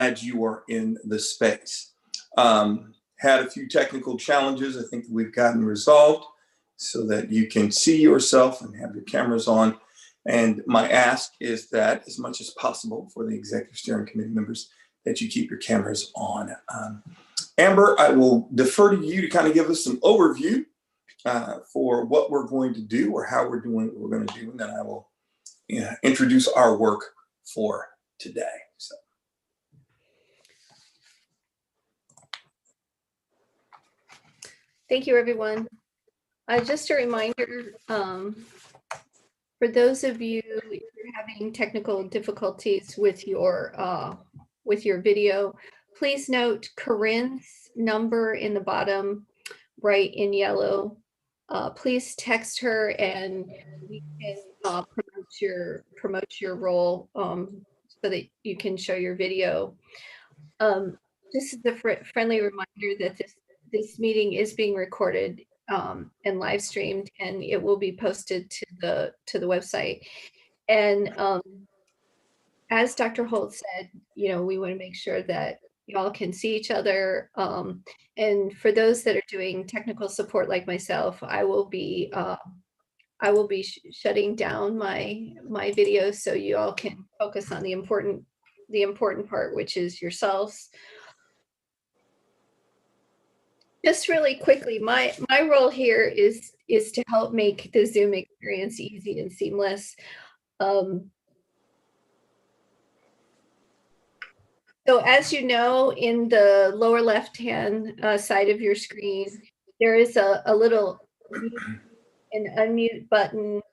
glad you are in the space. Had a few technical challenges. I think we've gotten resolved so that you can see yourself and have your cameras on. And my ask is that, as much as possible for the Executive Steering Committee members, that you keep your cameras on. Amber, I will defer to you to kind of give us some overview for what we're going to do or how we're doing what we're going to do. And then I will introduce our work for today. So. Thank you, everyone. Just a reminder, for those of you who are having technical difficulties with your video, please note Corinne's number in the bottom right in yellow. Please text her and we can promote your role so that you can show your video. This is a friendly reminder that this meeting is being recorded and live streamed, and it will be posted to the website. And as Dr. Holt said, we want to make sure that y'all can see each other. And for those that are doing technical support like myself, I will be shutting down my video so you all can focus on the important part, which is yourselves. Just really quickly, my role here is to help make the Zoom experience easy and seamless. So as you know, in the lower left-hand side of your screen, there is a little an unmute button,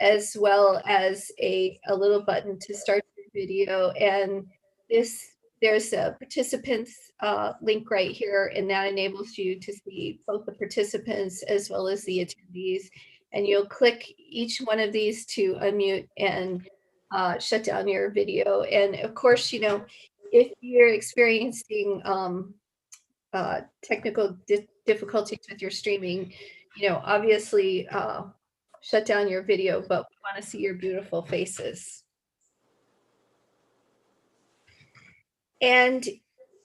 as well as a little button to start your video. And there's a participants link right here, and that enables you to see both the participants as well as the attendees. And you'll click each one of these to unmute and shut down your video. And of course, if you're experiencing technical difficulties with your streaming, obviously shut down your video, but we want to see your beautiful faces. And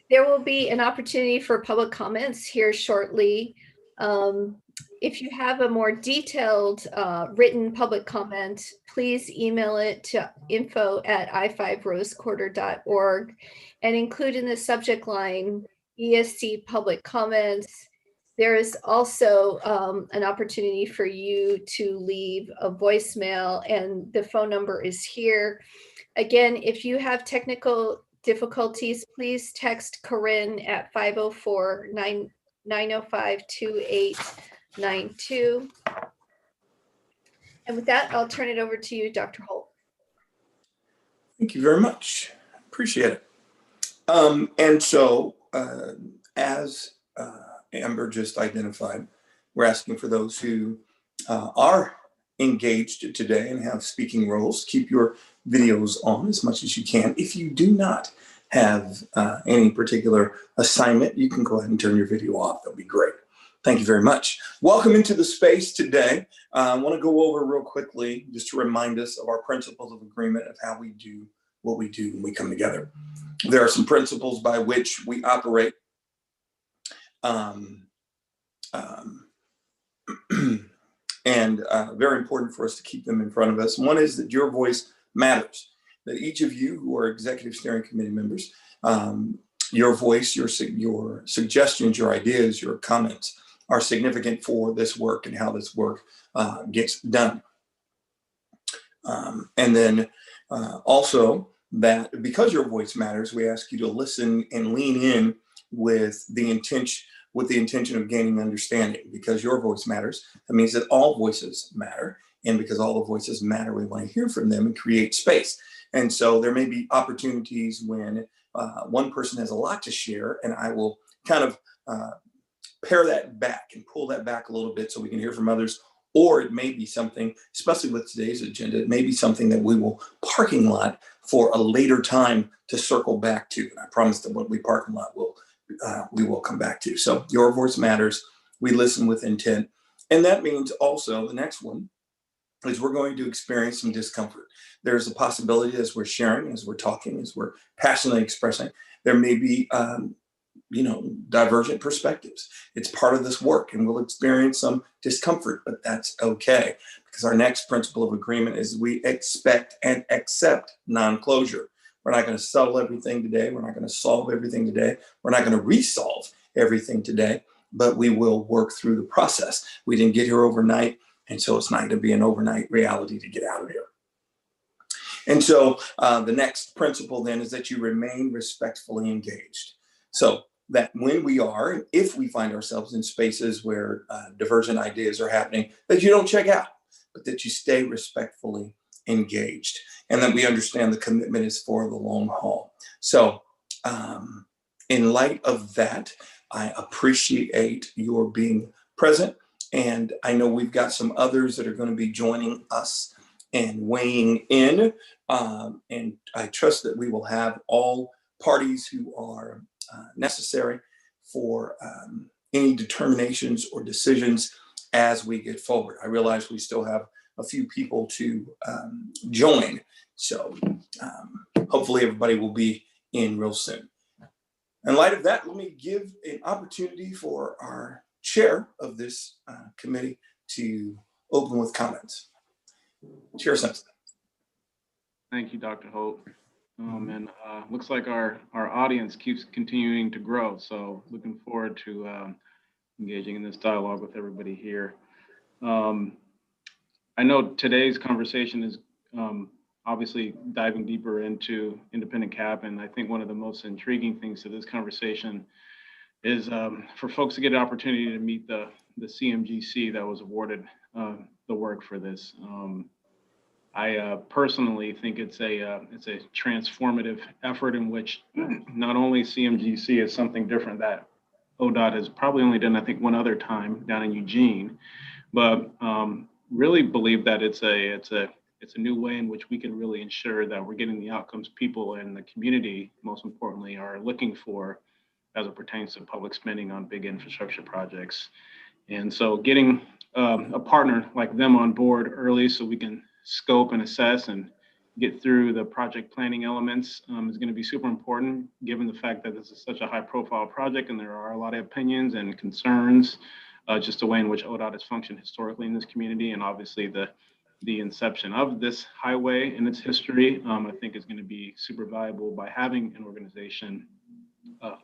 there will be an opportunity for public comments here shortly. If you have a more detailed written public comment, please email it to info@i5rosequarter.org and include in the subject line ESC public comments. There is also an opportunity for you to leave a voicemail, and the phone number is here. Again, if you have technical difficulties, please text Corinne at 504-905-2892. And with that, I'll turn it over to you, Dr. Holt. Thank you very much. Appreciate it. And so, as Amber just identified, we're asking for those who are engaged today and have speaking roles, keep your videos on as much as you can. If you do not have any particular assignment, you can go ahead and turn your video off. That'll be great. Thank you very much. Welcome into the space today. I want to go over real quickly just to remind us of our principles of agreement of how we do what we do when we come together. There are some principles by which we operate. And very important for us to keep them in front of us. One is that your voice matters, that each of you who are Executive Steering Committee members, your voice, your suggestions, your ideas, your comments are significant for this work and how this work gets done. And then also that because your voice matters, we ask you to listen and lean in with the intention of gaining understanding. Because your voice matters, that means that all voices matter. And because all the voices matter, we want to hear from them and create space. And so there may be opportunities when one person has a lot to share, and I will kind of pare that back and pull that back a little bit so we can hear from others. Or it may be something, especially with today's agenda, it may be something that we will parking lot for a later time to circle back to. And I promise that what we parking lot we will come back to. So your voice matters. We listen with intent. And that means also the next one is we're going to experience some discomfort. There's a possibility as we're sharing, as we're talking, as we're passionately expressing, There may be, divergent perspectives. It's part of this work, and we'll experience some discomfort, but that's okay, because our next principle of agreement is we expect and accept non-closure. We're not going to settle everything today. We're not going to solve everything today. We're not going to resolve everything today, but we will work through the process. We didn't get here overnight, and so it's not going to be an overnight reality to get out of here. And so the next principle then is that you remain respectfully engaged. So that when we are, if we find ourselves in spaces where divergent ideas are happening, that you don't check out, but that you stay respectfully engaged, and that we understand the commitment is for the long haul. So in light of that, I appreciate your being present. And I know we've got some others that are going to be joining us and weighing in. And I trust that we will have all parties who are necessary for any determinations or decisions as we get forward. I realize we still have a few people to join. So hopefully everybody will be in real soon. In light of that, let me give an opportunity for our chair of this committee to open with comments. Chair Simpson. Thank you, Dr. Holt. And looks like our audience keeps continuing to grow. So looking forward to engaging in this dialogue with everybody here. I know today's conversation is obviously diving deeper into independent CAP. And I think one of the most intriguing things to this conversation is for folks to get an opportunity to meet the CMGC that was awarded the work for this. I personally think it's a transformative effort in which not only CMGC is something different that ODOT has probably only done, I think, one other time down in Eugene, but really believe that it's a new way in which we can really ensure that we're getting the outcomes people and the community, most importantly, are looking for as it pertains to public spending on big infrastructure projects. And so getting a partner like them on board early so we can scope and assess and get through the project planning elements is going to be super important, given the fact that this is such a high profile project and there are a lot of opinions and concerns, just the way in which ODOT has functioned historically in this community. And obviously the inception of this highway and its history, I think is going to be super valuable by having an organization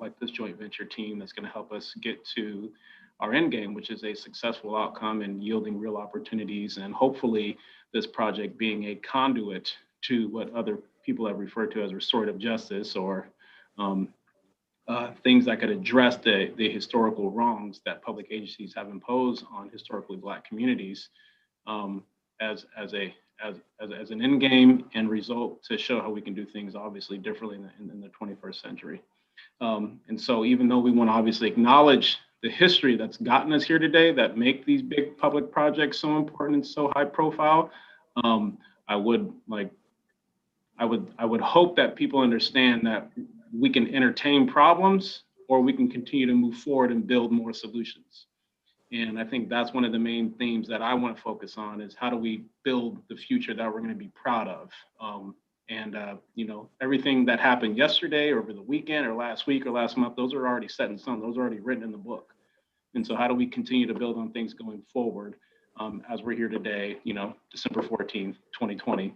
like this joint venture team that's going to help us get to our end game, which is a successful outcome and yielding real opportunities, and hopefully this project being a conduit to what other people have referred to as restorative justice, or things that could address the historical wrongs that public agencies have imposed on historically Black communities as an end game and result to show how we can do things obviously differently in the 21st century. And so even though we want to obviously acknowledge the history that's gotten us here today that make these big public projects so important and so high profile, I would hope that people understand that we can entertain problems or we can continue to move forward and build more solutions. And I think that's one of the main themes that I want to focus on is how do we build the future that we're going to be proud of. Everything that happened yesterday or over the weekend or last week or last month, those are already set in stone. Those are already written in the book. And so how do we continue to build on things going forward as we're here today, December 14th, 2020.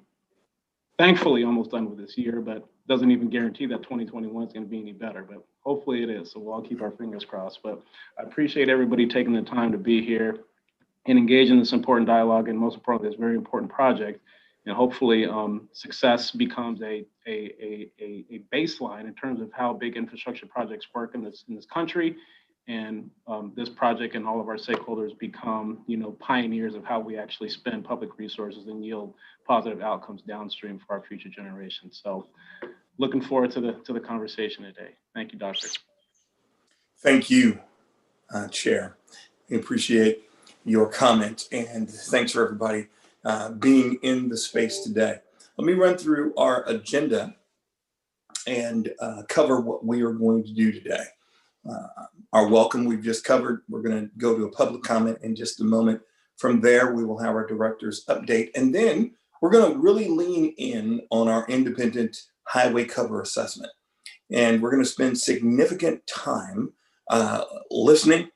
Thankfully, almost done with this year, but doesn't even guarantee that 2021 is going to be any better, but hopefully it is. So we'll all keep our fingers crossed. But I appreciate everybody taking the time to be here and engage in this important dialogue, and most importantly, this very important project. And hopefully success becomes a baseline in terms of how big infrastructure projects work in this country. And this project and all of our stakeholders become, pioneers of how we actually spend public resources and yield positive outcomes downstream for our future generations. So looking forward to the conversation today. Thank you, Doctor. Thank you, Chair. We appreciate your comment, and thanks for everybody being in the space today. Let me run through our agenda and cover what we are going to do today. Our welcome we've just covered. We're going to go to a public comment in just a moment. From there, we will have our director's update, and then we're going to really lean in on our independent highway cover assessment. And we're going to spend significant time listening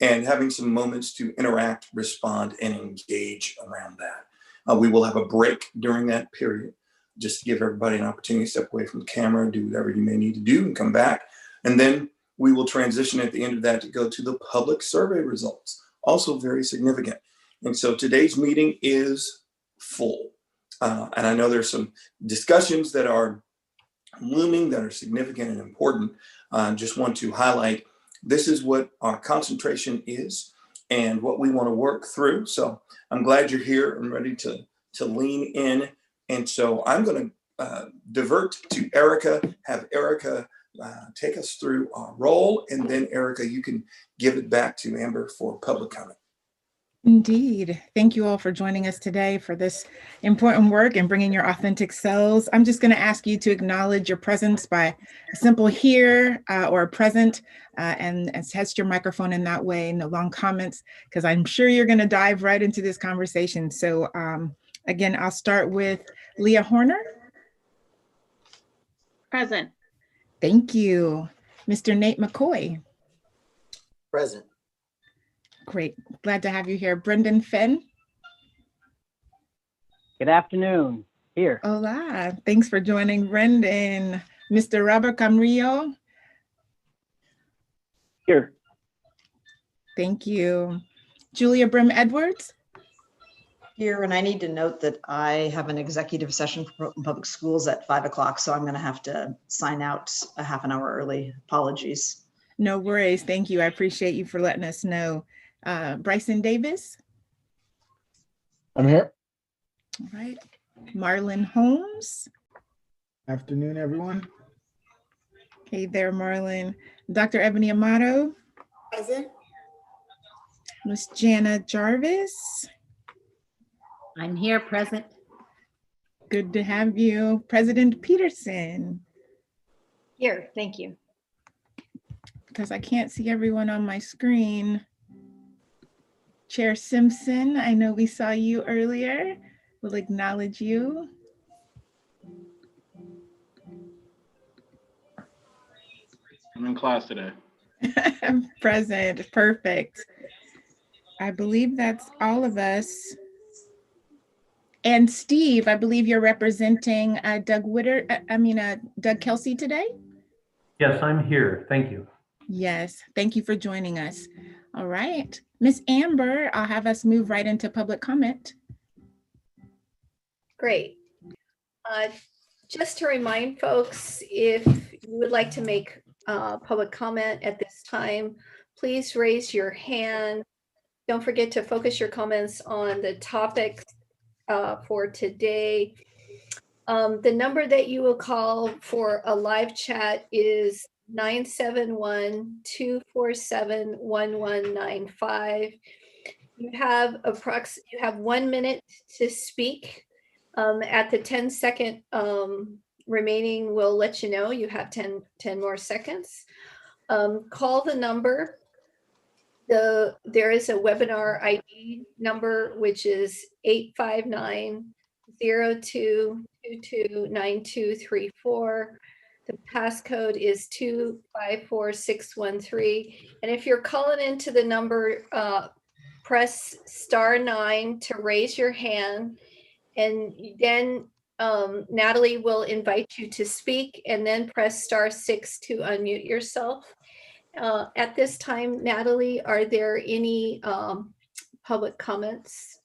and having some moments to interact, respond, and engage around that. We will have a break during that period, just to give everybody an opportunity to step away from the camera, do whatever you may need to do, and come back. And then we will transition at the end of that to go to the public survey results, also very significant. And so today's meeting is full. And I know there's some discussions that are looming that are significant and important. Just want to highlight this is what our concentration is and what we want to work through. So I'm glad you're here and ready to lean in. And so I'm going to divert to Erica, have Erica take us through our role. And then Erica, you can give it back to Amber for public comment. Indeed. Thank you all for joining us today for this important work and bringing your authentic selves. I'm just going to ask you to acknowledge your presence by a simple here or present and test your microphone in that way. No long comments, because I'm sure you're going to dive right into this conversation. So again, I'll start with Leah Horner. Present. Thank you. Mr. Nate McCoy. Present. Great. Glad to have you here. Brendan Fenn. Good afternoon. Here. Hola. Thanks for joining, Brendan. Mr. Robert Camrillo. Here. Thank you. Julia Brim Edwards. Here, and I need to note that I have an executive session for public schools at 5 o'clock, so I'm going to have to sign out a half an hour early. Apologies. No worries. Thank you. I appreciate you for letting us know. Bryson Davis. I'm here. All right. Marlon Holmes. Afternoon, everyone. Hey there, Marlon. Dr. Ebony Amato. Present. Miss Jana Jarvis. I'm here, present. Good to have you. President Peterson. Here, thank you. Because I can't see everyone on my screen. Chair Simpson, I know we saw you earlier. We'll acknowledge you. I'm in class today. Present, perfect. I believe that's all of us. And Steve, I believe you're representing Doug Kelsey today? Yes, I'm here. Thank you. Yes, thank you for joining us. All right, Miss Amber, I'll have us move right into public comment. Great. Just to remind folks, if you would like to make public comment at this time, please raise your hand. Don't forget to focus your comments on the topics for today. The number that you will call for a live chat is 971-247-1195. You have 1 minute to speak. At the 10-second remaining, we'll let you know you have 10 more seconds. Call the number. There is a webinar ID number, which is 859-0222-9234. The passcode is 254613. And if you're calling into the number, press *9 to raise your hand. And then Natalie will invite you to speak, and then press *6 to unmute yourself. At this time, Natalie, are there any public comments?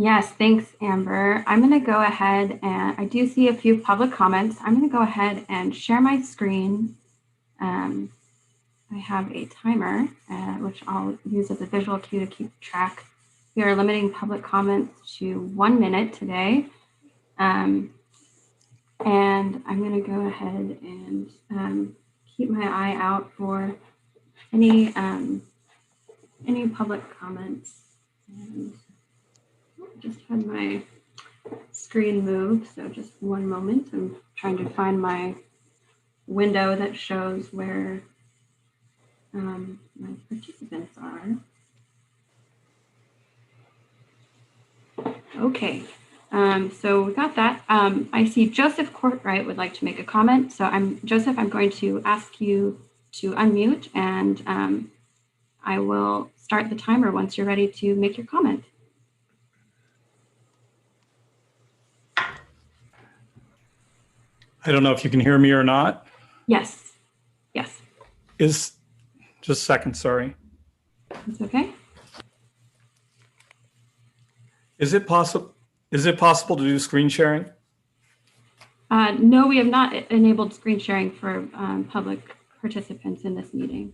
Yes, thanks, Amber. I'm going to go ahead and I do see a few public comments. I'm going to go ahead and share my screen. I have a timer, which I'll use as a visual cue to keep track. We are limiting public comments to 1 minute today. And I'm going to go ahead and keep my eye out for any public comments. And I just had my screen move, so just one moment. I'm trying to find my window that shows where my participants are. Okay, So we got that. I see Joseph Courtwright would like to make a comment. So Joseph, I'm going to ask you to unmute, and I will start the timer once you're ready to make your comment. I don't know if you can hear me or not. Yes. Yes. Just a second, sorry. It's okay. Is it possible to do screen sharing? No, we have not enabled screen sharing for public participants in this meeting.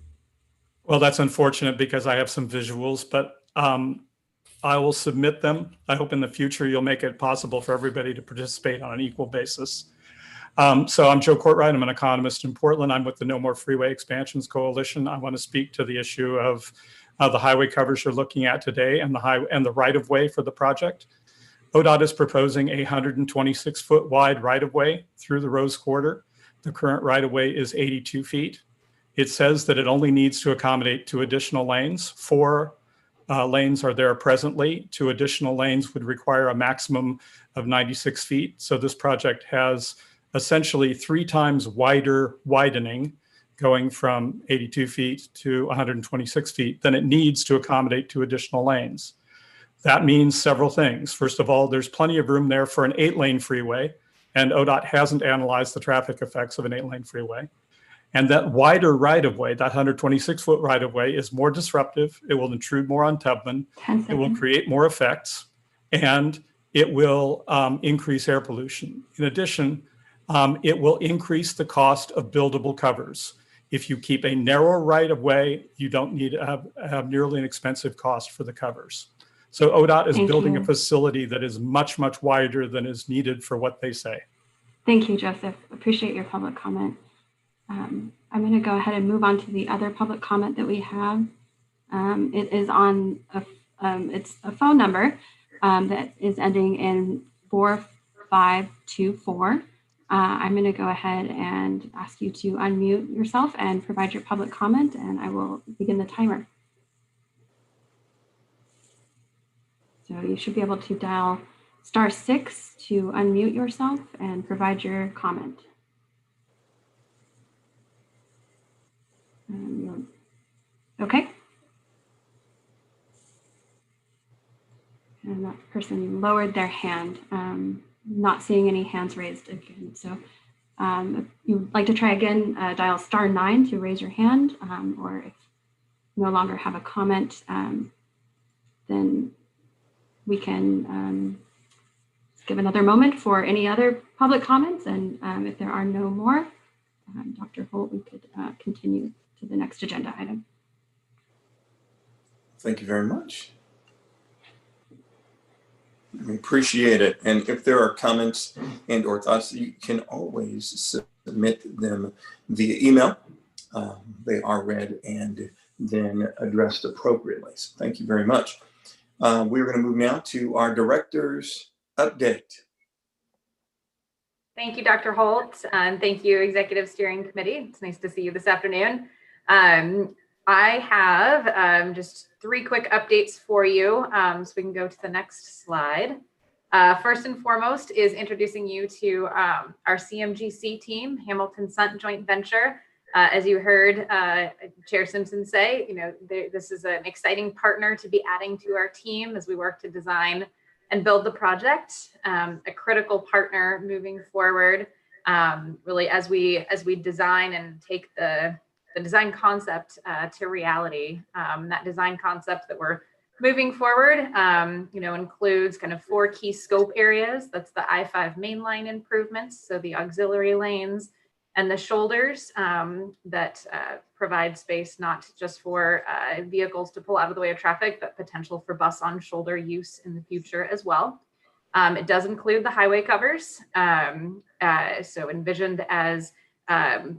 Well, that's unfortunate because I have some visuals, but I will submit them. I hope in the future you'll make it possible for everybody to participate on an equal basis. So I'm Joe Courtwright. I'm an economist in Portland. I'm with the No More Freeway Expansions Coalition. I want to speak to the issue of the highway covers you're looking at today and the right-of-way for the project. ODOT is proposing a 126-foot wide right-of-way through the Rose Quarter. The current right-of-way is 82 feet. It says that it only needs to accommodate 2 additional lanes. 4 lanes are there presently. 2 additional lanes would require a maximum of 96 feet. So this project has essentially 3 times wider widening, going from 82 feet to 126 feet than it needs to accommodate 2 additional lanes. That means several things. First of all, there's plenty of room there for an 8-lane freeway, and ODOT hasn't analyzed the traffic effects of an 8-lane freeway. And that wider right-of-way, that 126-foot right-of-way, is more disruptive. It will intrude more on Tubman. It will create more effects, and it will increase air pollution. In addition, it will increase the cost of buildable covers. If you keep a narrow right-of-way, you don't need to have nearly an expensive cost for the covers. So ODOT is building a facility that is much, much wider than is needed for what they say. Thank you, Joseph. Appreciate your public comment. I'm going to go ahead and move on to the other public comment that we have. It is on it's a phone number that is ending in 4524. I'm going to go ahead and ask you to unmute yourself and provide your public comment, and I will begin the timer. So you should be able to dial *6 to unmute yourself and provide your comment. Okay. And that person lowered their hand. Not seeing any hands raised again. So if you'd like to try again, dial *9 to raise your hand, or if you no longer have a comment, then we can give another moment for any other public comments. And if there are no more, Dr. Holt, we could continue to the next agenda item. Thank you very much. We appreciate it. And if there are comments and or thoughts, you can always submit them via email. They are read and then addressed appropriately. So thank you very much. We're going to move now to our director's update. Thank you, Dr. Holt, and thank you, Executive Steering Committee. It's nice to see you this afternoon. I have just 3 quick updates for you, so we can go to the next slide. First and foremost is introducing you to our CMGC team, Hamilton-Sunt Joint Venture. As you heard Chair Simpson say, this is an exciting partner to be adding to our team as we work to design and build the project. A critical partner moving forward, really as we design and take the design concept to reality. That design concept that we're moving forward, includes kind of 4 key scope areas. That's the I-5 mainline improvements, so the auxiliary lanes and the shoulders that provide space not just for vehicles to pull out of the way of traffic, but potential for bus on shoulder use in the future as well. It does include the highway covers, so envisioned as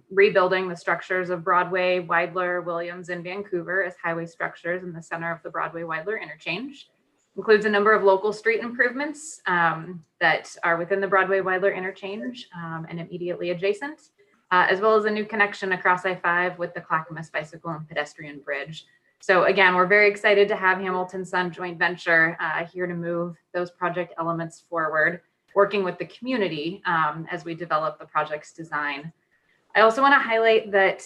rebuilding the structures of Broadway, Weidler, Williams, and Vancouver as highway structures in the center of the Broadway-Weidler interchange. Includes a number of local street improvements that are within the Broadway-Weidler interchange and immediately adjacent, as well as a new connection across I-5 with the Clackamas Bicycle and Pedestrian Bridge. So again, we're very excited to have Hamilton Sun Joint Venture here to move those project elements forward, working with the community as we develop the project's design. I also want to highlight that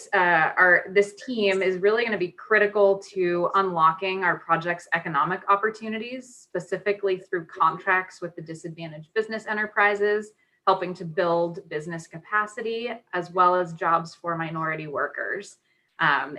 this team is really going to be critical to unlocking our project's economic opportunities, specifically through contracts with the disadvantaged business enterprises, helping to build business capacity, as well as jobs for minority workers.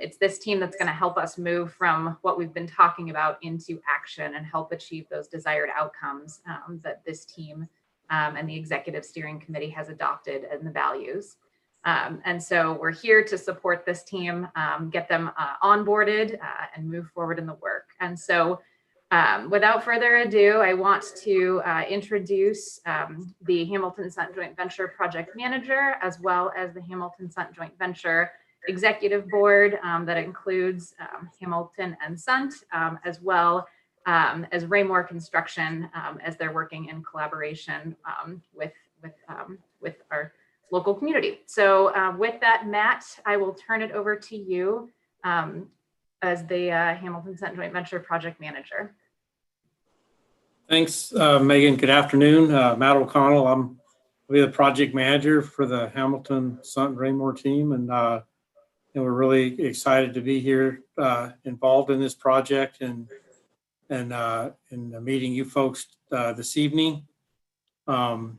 It's this team that's going to help us move from what we've been talking about into action and help achieve those desired outcomes that this team and the executive steering committee has adopted and the values. And so we're here to support this team, get them onboarded and move forward in the work. And so without further ado, I want to introduce the Hamilton Sun Joint Venture project manager, as well as the Hamilton Sun Joint Venture executive board that includes Hamilton and Sunt, as well as Raymore Construction, as they're working in collaboration with our local community. So with that, Matt, I will turn it over to you as the Hamilton Sun Joint Venture project manager. Thanks, Megan. Good afternoon. Matt O'Connell. I'm the project manager for the Hamilton Sun Raymore team, and we're really excited to be here involved in this project and meeting you folks this evening. So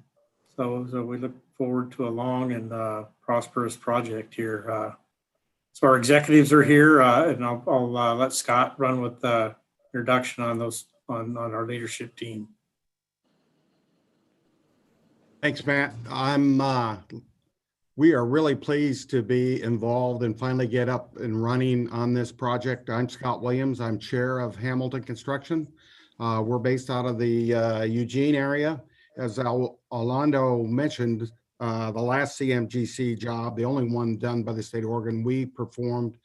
we look forward to a long and prosperous project here. So our executives are here, and I'll let Scott run with the introduction on those on our leadership team. Thanks, Matt. We are really pleased to be involved and finally get up and running on this project. I'm Scott Williams. I'm chair of Hamilton Construction. We're based out of the Eugene area. As Orlando mentioned, the last CMGC job, the only one done by the state of Oregon, we performed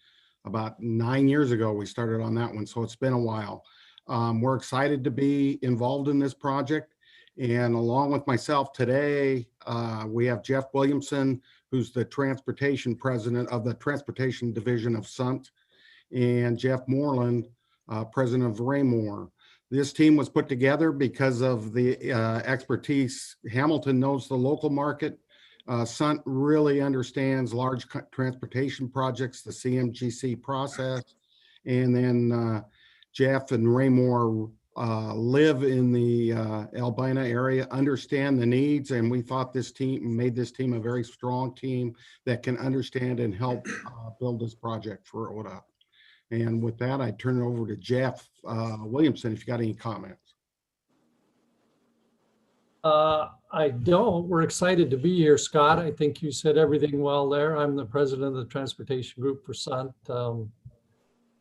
about 9 years ago. We started on that one, so it's been a while. We're excited to be involved in this project. And along with myself today, we have Jeff Williamson, who's the transportation president of the transportation division of Sunt, and Jeff Moreland, president of Raymore. This team was put together because of the expertise. Hamilton knows the local market. Sunt really understands large transportation projects, the CMGC process. And then Jeff and Raymore live in the Albina area, understand the needs, and we thought this team made this team a very strong team that can understand and help build this project for ODA. And with that, I turn it over to Jeff Williamson, if you got any comments. I don't. We're excited to be here, Scott. I think you said everything well there. I'm the president of the transportation group for Sunt.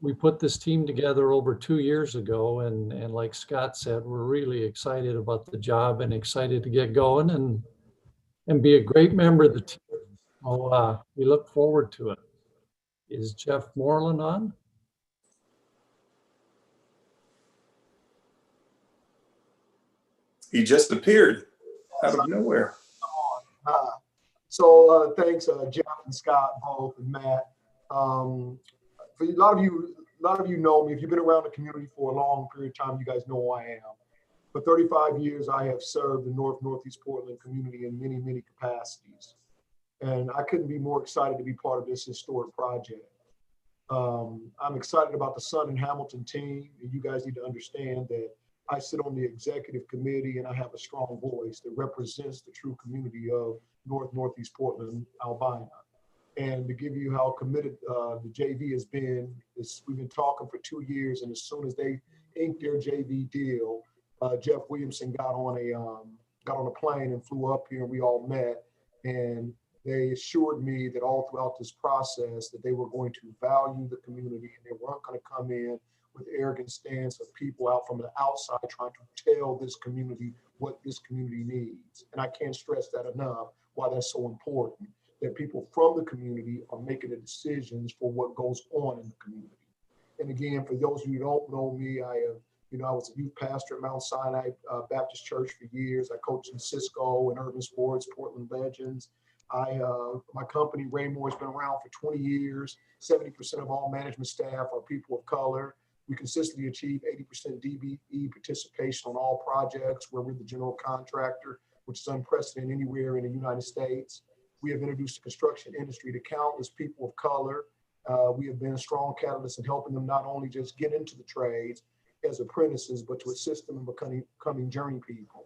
We put this team together over 2 years ago, and like Scott said, we're really excited about the job and excited to get going and be a great member of the team. So we look forward to it. Is Jeff Moreland on? He just appeared out of nowhere. Thanks, Jeff and Scott, both, and Matt. For a lot of you know me. If you've been around the community for a long period of time, you guys know who I am. For 35 years, I have served the Northeast Portland community in many, many capacities. And I couldn't be more excited to be part of this historic project. I'm excited about the Sun and Hamilton team, and you guys need to understand that I sit on the executive committee and I have a strong voice that represents the true community of Northeast Portland, Albina. And to give you how committed the JV has been, we've been talking for 2 years, and as soon as they inked their JV deal, Jeff Williamson got on a plane and flew up here, and we all met. And they assured me that all throughout this process that they were going to value the community and they weren't going to come in with arrogant stance of people out from the outside trying to tell this community what this community needs. And I can't stress that enough, why that's so important, that people from the community are making the decisions for what goes on in the community. And again, for those of you who don't know me, I was a youth pastor at Mount Sinai Baptist Church for years. I coached in Cisco and Urban Sports, Portland Legends. My company, Raymore, has been around for 20 years. 70% of all management staff are people of color. We consistently achieve 80% DBE participation on all projects where we're the general contractor, which is unprecedented anywhere in the United States. We have introduced the construction industry to countless people of color. We have been strong catalysts in helping them not only just get into the trades as apprentices, but to assist them in becoming journey people.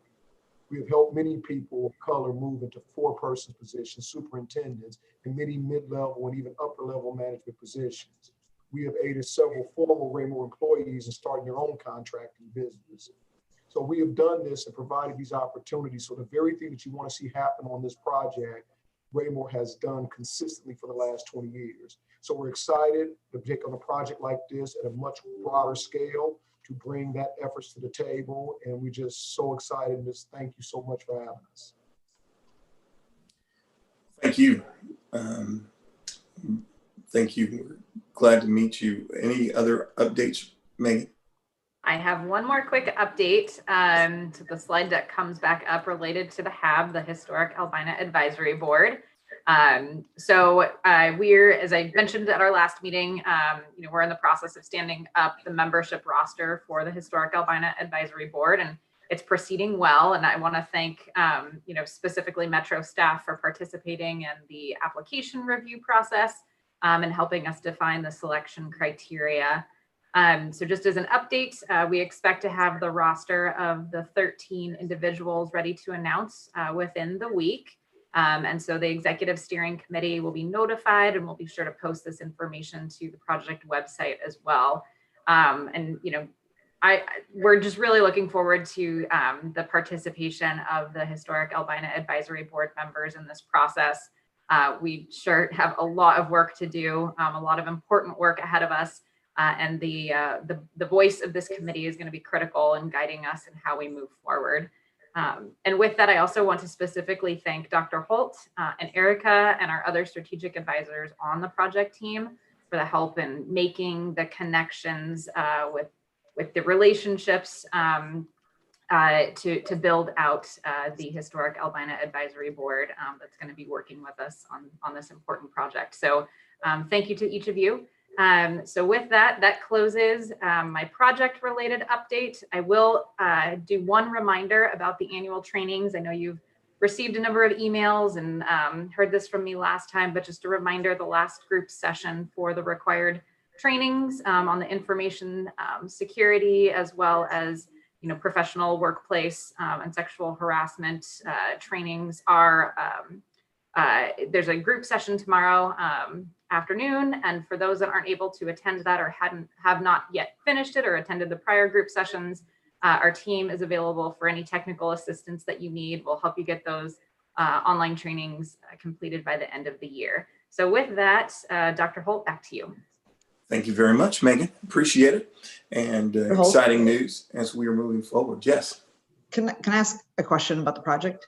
We have helped many people of color move into four-person positions, superintendents, and many mid-level and even upper-level management positions. We have aided several former Raymore employees in starting their own contracting business. So we have done this and provided these opportunities. So the very thing that you want to see happen on this project, Raymore has done consistently for the last 20 years. So we're excited to take on a project like this at a much broader scale to bring that efforts to the table. And we're just so excited and just thank you so much for having us. Thank you. Thank you. We're glad to meet you. Any other updates, Megan? I have one more quick update. So the slide deck comes back up related to the HAB, the Historic Albina Advisory Board. We're, as I mentioned at our last meeting, we're in the process of standing up the membership roster for the Historic Albina Advisory Board, and it's proceeding well. And I want to thank, specifically Metro staff for participating in the application review process and helping us define the selection criteria. So just as an update, we expect to have the roster of the 13 individuals ready to announce within the week. And so the executive steering committee will be notified, and we'll be sure to post this information to the project website as well. We're just really looking forward to the participation of the Historic Albina Advisory Board members in this process. We sure have a lot of work to do, a lot of important work ahead of us. And the voice of this committee is going to be critical in guiding us in how we move forward. And with that, I also want to specifically thank Dr. Holt and Erica and our other strategic advisors on the project team for the help in making the connections with the relationships to build out the Historic Albina Advisory Board that's going to be working with us on this important project. So thank you to each of you. So with that closes my project related update. I will do one reminder about the annual trainings. I know you've received a number of emails and heard this from me last time, but just a reminder, the last group session for the required trainings on the information security, as well as professional workplace and sexual harassment trainings are, there's a group session tomorrow afternoon, and for those that aren't able to attend that or have not yet finished it or attended the prior group sessions, our team is available for any technical assistance that you need. We'll help you get those online trainings completed by the end of the year. So with that, Dr. Holt, back to you. Thank you very much, Megan. Appreciate it. And exciting news as we are moving forward. Yes. Can I ask a question about the project?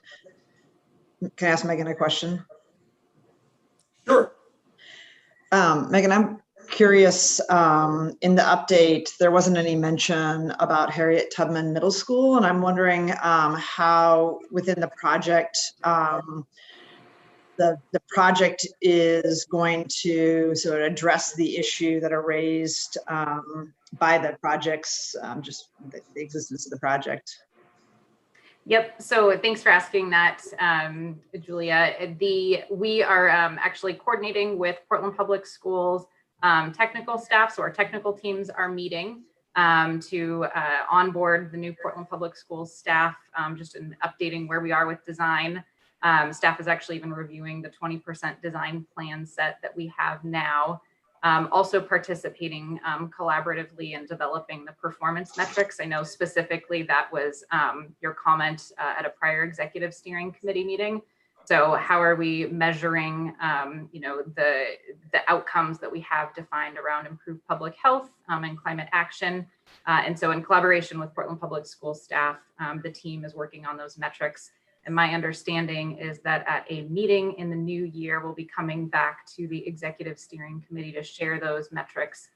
Can I ask Megan a question? Sure. Megan, I'm curious, in the update, there wasn't any mention about Harriet Tubman Middle School, and I'm wondering how within the project, the project is going to sort of address the issue that are raised by the projects, just the existence of the project. Yep. So thanks for asking that, Julia. We are actually coordinating with Portland Public Schools technical staff. So our technical teams are meeting to onboard the new Portland Public Schools staff, just in updating where we are with design. Staff is actually even reviewing the 20% design plan set that we have now. Also participating collaboratively in developing the performance metrics. I know specifically that was your comment at a prior executive steering committee meeting. So how are we measuring, the outcomes that we have defined around improved public health and climate action? And so in collaboration with Portland Public Schools staff, the team is working on those metrics. And my understanding is that at a meeting in the new year, we'll be coming back to the executive steering committee to share those metrics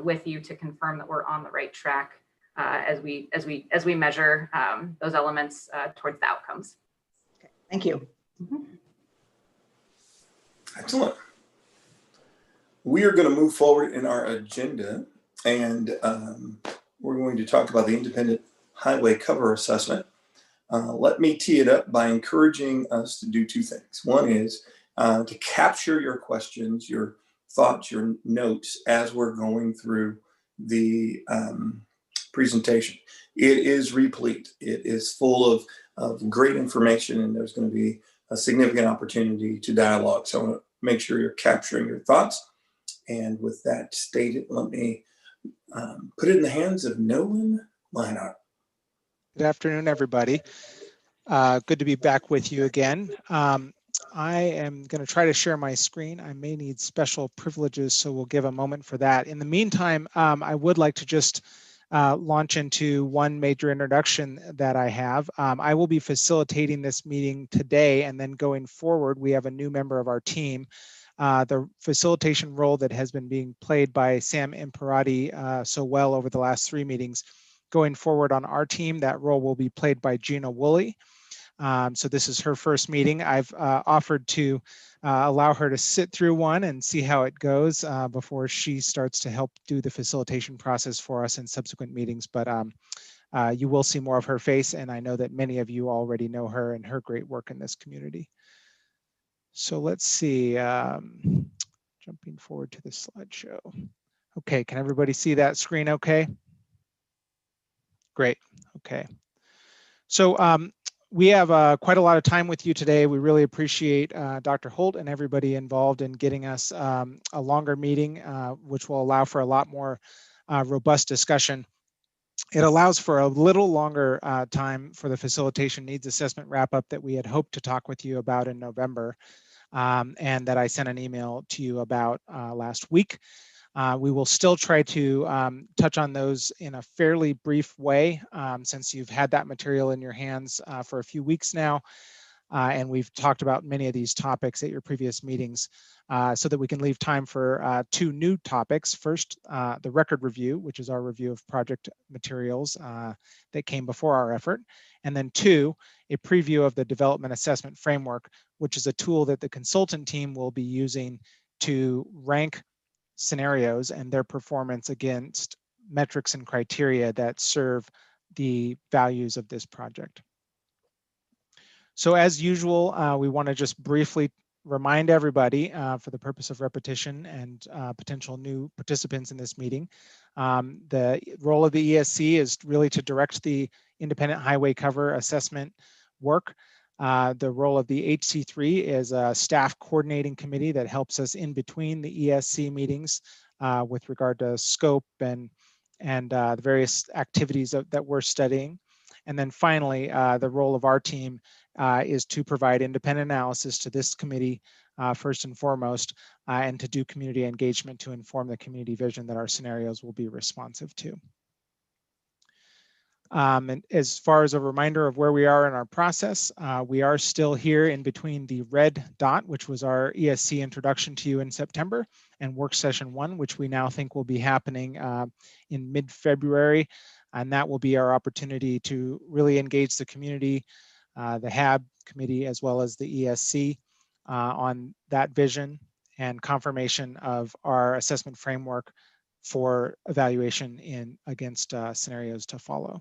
with you to confirm that we're on the right track as we measure those elements towards the outcomes. Okay, thank you. Mm-hmm. Excellent. We are going to move forward in our agenda, and we're going to talk about the independent highway cover assessment. Let me tee it up by encouraging us to do two things. One is to capture your questions, your thoughts, your notes as we're going through the presentation. It is replete. It is full of great information, and there's going to be a significant opportunity to dialogue. So I want to make sure you're capturing your thoughts. And with that stated, let me put it in the hands of Nolan Leinart. Good afternoon, everybody. Good to be back with you again. I am going to try to share my screen. I may need special privileges, so we'll give a moment for that. In the meantime, I would like to just launch into one major introduction that I have. I will be facilitating this meeting today, and then going forward, we have a new member of our team. The facilitation role that has been being played by Sam Imperati so well over the last 3 meetings. Going forward on our team, that role will be played by Gina Woolley. So this is her first meeting. I've offered to allow her to sit through one and see how it goes before she starts to help do the facilitation process for us in subsequent meetings. But you will see more of her face, and I know that many of you already know her and her great work in this community. So let's see, jumping forward to the slideshow. Okay, can everybody see that screen okay? Great, okay. So we have quite a lot of time with you today. We really appreciate Dr. Holt and everybody involved in getting us a longer meeting, which will allow for a lot more robust discussion. It allows for a little longer time for the facilitation needs assessment wrap-up that we had hoped to talk with you about in November, and that I sent an email to you about last week. We will still try to touch on those in a fairly brief way since you've had that material in your hands for a few weeks now. And we've talked about many of these topics at your previous meetings so that we can leave time for 2 new topics. First, the record review, which is our review of project materials that came before our effort. And then 2, a preview of the development assessment framework, which is a tool that the consultant team will be using to rank scenarios and their performance against metrics and criteria that serve the values of this project. So as usual, we want to just briefly remind everybody for the purpose of repetition and potential new participants in this meeting, the role of the ESC is really to direct the independent highway cover assessment work. The role of the HC3 is a staff coordinating committee that helps us in between the ESC meetings with regard to scope and the various activities that we're studying. And then finally, the role of our team is to provide independent analysis to this committee first and foremost, and to do community engagement to inform the community vision that our scenarios will be responsive to. And as far as a reminder of where we are in our process, we are still here in between the red dot, which was our ESC introduction to you in September, and work session 1, which we now think will be happening in mid-February. And that will be our opportunity to really engage the community, the HAB committee, as well as the ESC on that vision and confirmation of our assessment framework for evaluation against scenarios to follow.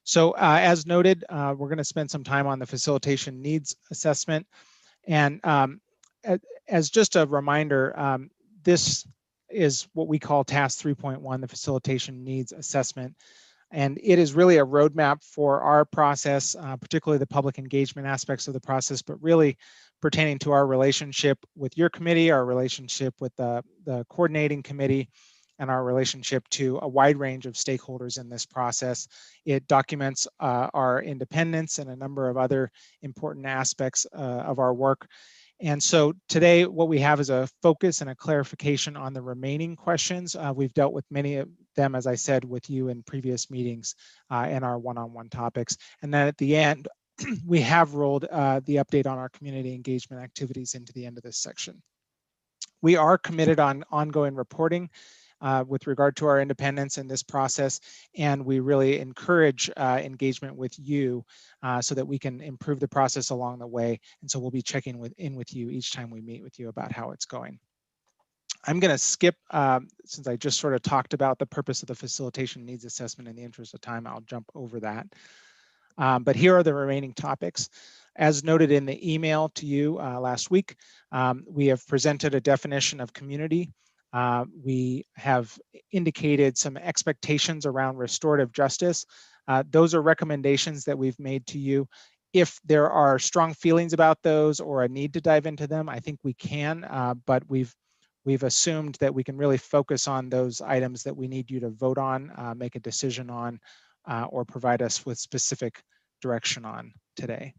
So as noted, we're going to spend some time on the facilitation needs assessment. And as just a reminder, this is what we call task 3.1, the facilitation needs assessment. And it is really a roadmap for our process, particularly the public engagement aspects of the process, but really pertaining to our relationship with your committee, our relationship with the coordinating committee, and our relationship to a wide range of stakeholders in this process. It documents our independence and a number of other important aspects of our work. And so today what we have is a focus and a clarification on the remaining questions. We've dealt with many of them, as I said, with you in previous meetings in our one-on-one topics. And then at the end, we have rolled the update on our community engagement activities into the end of this section. We are committed on ongoing reporting with regard to our independence in this process, and we really encourage engagement with you so that we can improve the process along the way. And so we'll be checking in with you each time we meet with you about how it's going. I'm going to skip, since I just sort of talked about the purpose of the facilitation needs assessment. In the interest of time, I'll jump over that. But here are the remaining topics. As noted in the email to you last week, we have presented a definition of community. We have indicated some expectations around restorative justice. Those are recommendations that we've made to you. If there are strong feelings about those or a need to dive into them, I think we can, but we've assumed that we can really focus on those items that we need you to vote on, make a decision on, or provide us with specific direction on today.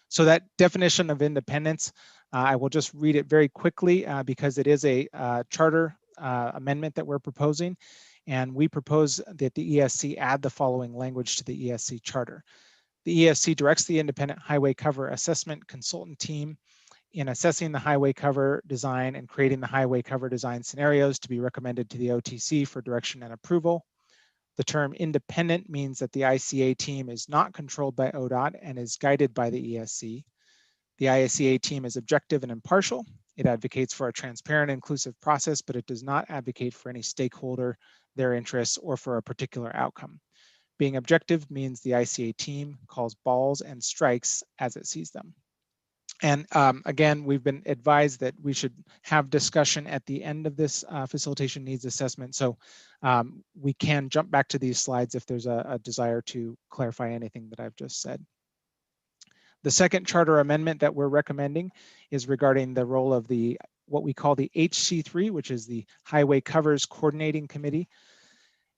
So that definition of independence, I will just read it very quickly because it is a charter amendment that we're proposing. And we propose that the ESC add the following language to the ESC charter. The ESC directs the Independent Highway Cover Assessment Consultant Team in assessing the highway cover design and creating the highway cover design scenarios to be recommended to the OTC for direction and approval. The term independent means that the ICA team is not controlled by ODOT and is guided by the ESC. The ICA team is objective and impartial. It advocates for a transparent, inclusive process, but it does not advocate for any stakeholder, their interests, or for a particular outcome. Being objective means the ICA team calls balls and strikes as it sees them. And again, we've been advised that we should have discussion at the end of this facilitation needs assessment. So we can jump back to these slides if there's a desire to clarify anything that I've just said. The second charter amendment that we're recommending is regarding the role of the what we call the HC3, which is the Highway Covers Coordinating Committee.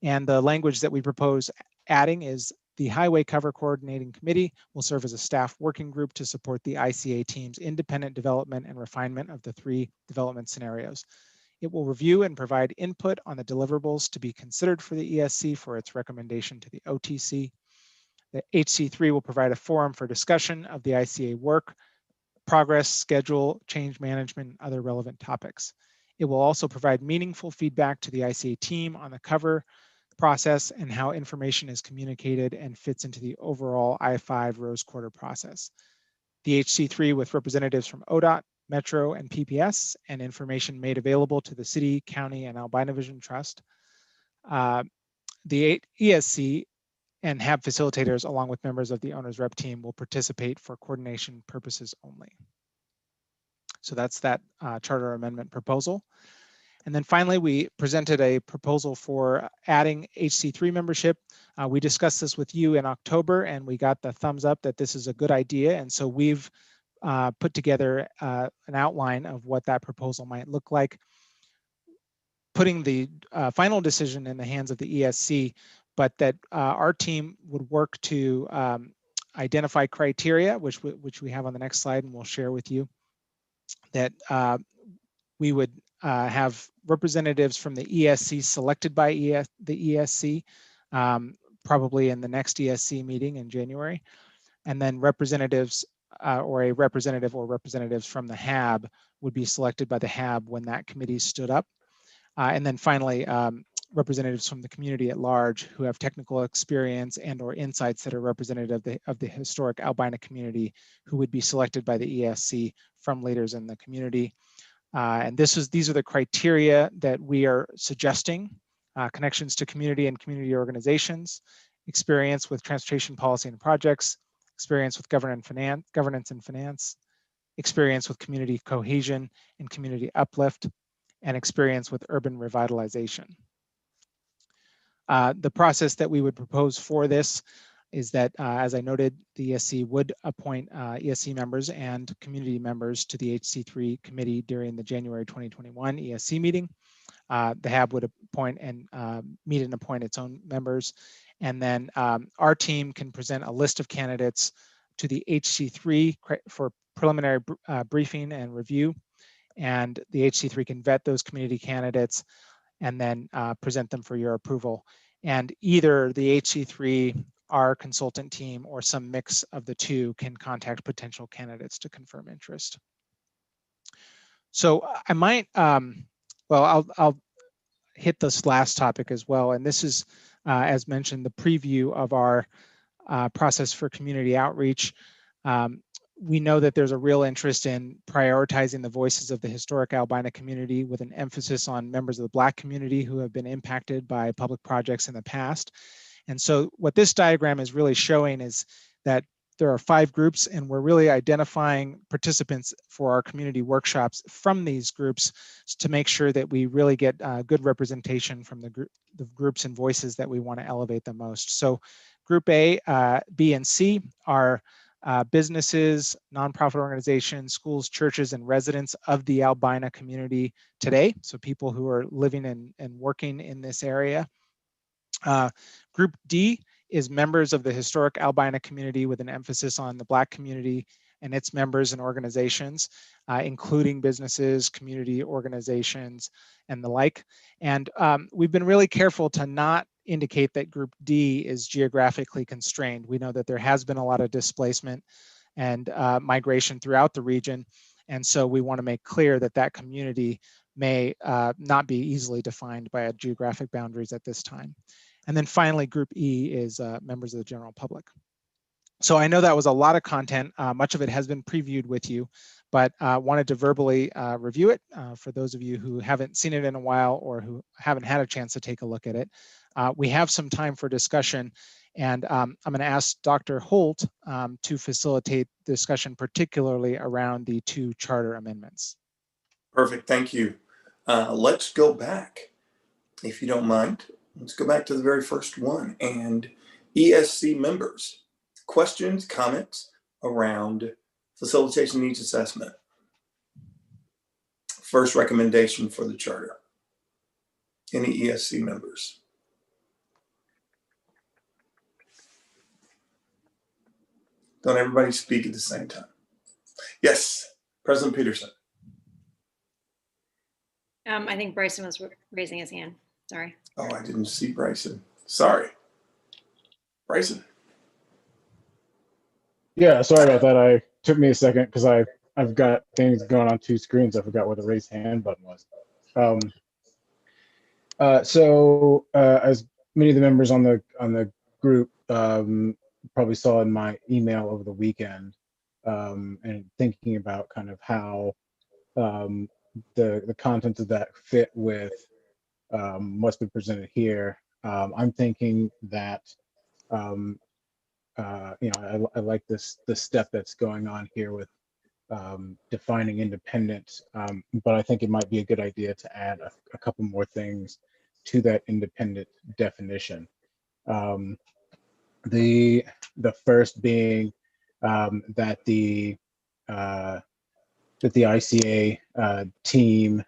And the language that we propose adding is the Highway Cover Coordinating Committee will serve as a staff working group to support the ICA team's independent development and refinement of the 3 development scenarios. It will review and provide input on the deliverables to be considered for the ESC for its recommendation to the OTC. The HC3 will provide a forum for discussion of the ICA work, progress, schedule, change management, and other relevant topics. It will also provide meaningful feedback to the ICA team on the cover process and how information is communicated and fits into the overall I-5 Rose Quarter process. The HC3 with representatives from ODOT, Metro, and PPS, and information made available to the city, county, and Albina Vision Trust. The ESC and HAB facilitators, along with members of the owner's rep team, will participate for coordination purposes only. So that's that charter amendment proposal. And then finally, we presented a proposal for adding HC3 membership. We discussed this with you in October, and we got the thumbs up that this is a good idea. And so we've put together an outline of what that proposal might look like, putting the final decision in the hands of the ESC, but that our team would work to identify criteria, which we have on the next slide and we'll share with you, that we would have representatives from the ESC selected by the ESC, probably in the next ESC meeting in January, and then representatives or a representative or representatives from the HAB would be selected by the HAB when that committee stood up. And then finally, representatives from the community at large who have technical experience and or insights that are representative of the historic Albina community who would be selected by the ESC from leaders in the community. And these are the criteria that we are suggesting: connections to community and community organizations, experience with transportation policy and projects, experience with governance and finance, experience with community cohesion and community uplift, and experience with urban revitalization. The process that we would propose for this is that, as I noted, the ESC would appoint ESC members and community members to the HC3 committee during the January 2021 ESC meeting. The HAB would appoint and meet and appoint its own members. And then our team can present a list of candidates to the HC3 for preliminary briefing and review. And the HC3 can vet those community candidates and then present them for your approval. And either the HC3, our consultant team, or some mix of the two can contact potential candidates to confirm interest. So I might, well, I'll hit this last topic as well. And this is, as mentioned, the preview of our process for community outreach. We know that there's a real interest in prioritizing the voices of the historic Albina community with an emphasis on members of the Black community who have been impacted by public projects in the past. And so what this diagram is really showing is that there are 5 groups, and we're really identifying participants for our community workshops from these groups to make sure that we really get good representation from the groups and voices that we want to elevate the most. So Group A, B, and C are businesses, nonprofit organizations, schools, churches, and residents of the Albina community today. So people who are living and working in this area. Group D is members of the historic Albina community with an emphasis on the Black community and its members and organizations, including businesses, community organizations, and the like. And we've been really careful to not indicate that Group D is geographically constrained. We know that there has been a lot of displacement and migration throughout the region. And so we want to make clear that that community may not be easily defined by geographic boundaries at this time. And then finally, Group E is members of the general public. So I know that was a lot of content. Much of it has been previewed with you, but wanted to verbally review it for those of you who haven't seen it in a while or who haven't had a chance to take a look at it. We have some time for discussion, and I'm going to ask Dr. Holt to facilitate the discussion, particularly around the 2 charter amendments. Perfect, thank you. Let's go back, if you don't mind. Let's go back to the very first one. And ESC members, questions, comments around facilitation needs assessment. First recommendation for the charter. Any ESC members? Don't everybody speak at the same time. Yes, President Peterson. I think Bryson was raising his hand. Sorry. Oh, I didn't see Bryson. Sorry. Bryson. Yeah, sorry about that. It took me a second because I've got things going on 2 screens. I forgot where the raise hand button was. As many of the members on the group probably saw in my email over the weekend, and thinking about kind of how the content of that fit with what's been presented here. I'm thinking that I like this step that's going on here with defining independent, but I think it might be a good idea to add a couple more things to that independent definition. The first being that the ICA team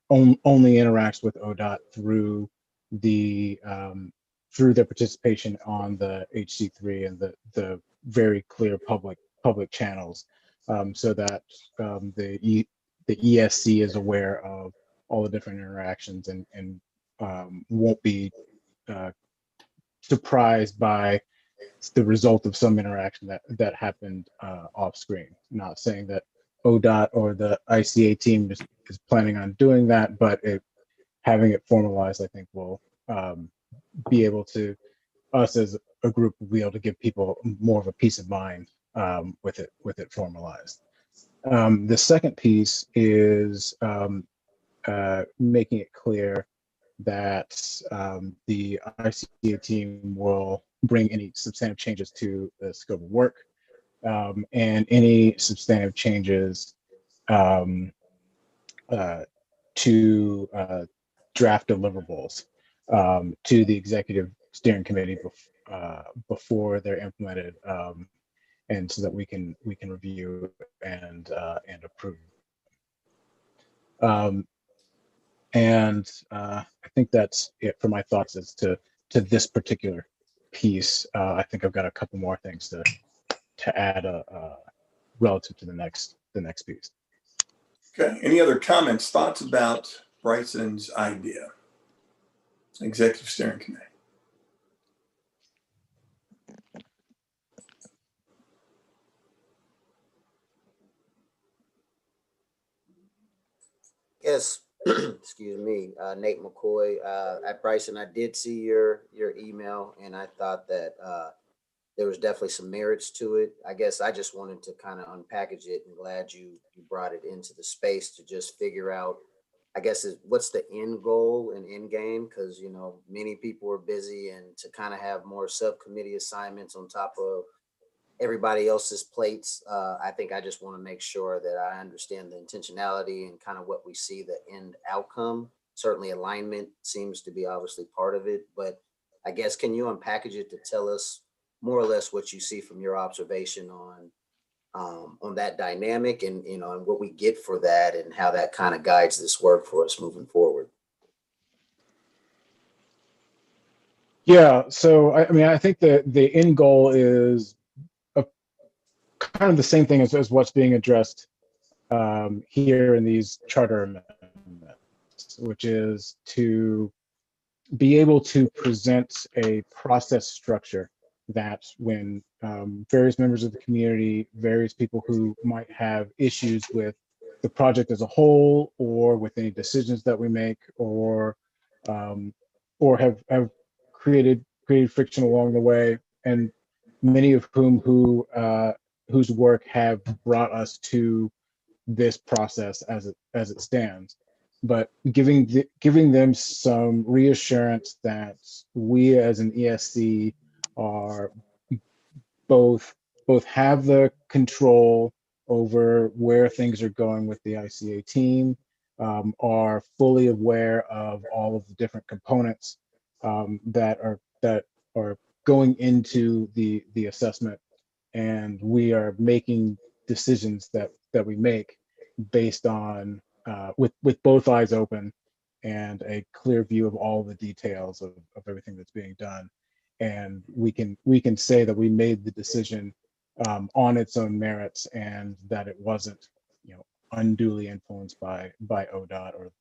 only interacts with ODOT through their participation on the HC3 and the very clear public channels, so that the ESC is aware of all the different interactions and won't be surprised by the result of some interaction that happened off screen. Not saying that ODOT or the ICA team is planning on doing that, but having it formalized, I think, will be able to, us as a group, will be able to give people more of a peace of mind with it formalized. The second piece is making it clear that the ICA team will bring any substantive changes to the scope of work, and any substantive changes to draft deliverables to the executive steering committee before they're implemented, and so that we can review and approve. I think that's it for my thoughts as to this particular piece. I think I've got a couple more things to add relative to the next piece. Okay. Any other comments, thoughts about Bryson's idea? Executive Steering Committee. Yes, excuse me, Nate McCoy. At Bryson, I did see your email, and I thought that there was definitely some merits to it. I guess I just wanted to kind of unpackage it, and glad you brought it into the space to just figure out, I guess, what's the end goal and end game? Because, you know, many people are busy, and to kind of have more subcommittee assignments on top of everybody else's plates. I think I just want to make sure that I understand the intentionality and kind of what we see the end outcome. Certainly alignment seems to be obviously part of it, but I guess, can you unpackage it to tell us more or less what you see from your observation on that dynamic, and, you know, and what we get for that, and how that kind of guides this work for us moving forward? Yeah, so I mean, I think the end goal is kind of the same thing as what's being addressed here in these charter amendments, which is to be able to present a process structure that when various members of the community, various people who might have issues with the project as a whole, or with any decisions that we make, or have created friction along the way, and many of whom whose work have brought us to this process as it stands, but giving them some reassurance that we as an ESC are both have the control over where things are going with the ICA team, are fully aware of all of the different components that are going into the assessment, and we are making decisions that we make based on with both eyes open and a clear view of all the details of everything that's being done. And we can say that we made the decision on its own merits, and that it wasn't, you know, unduly influenced by ODOT,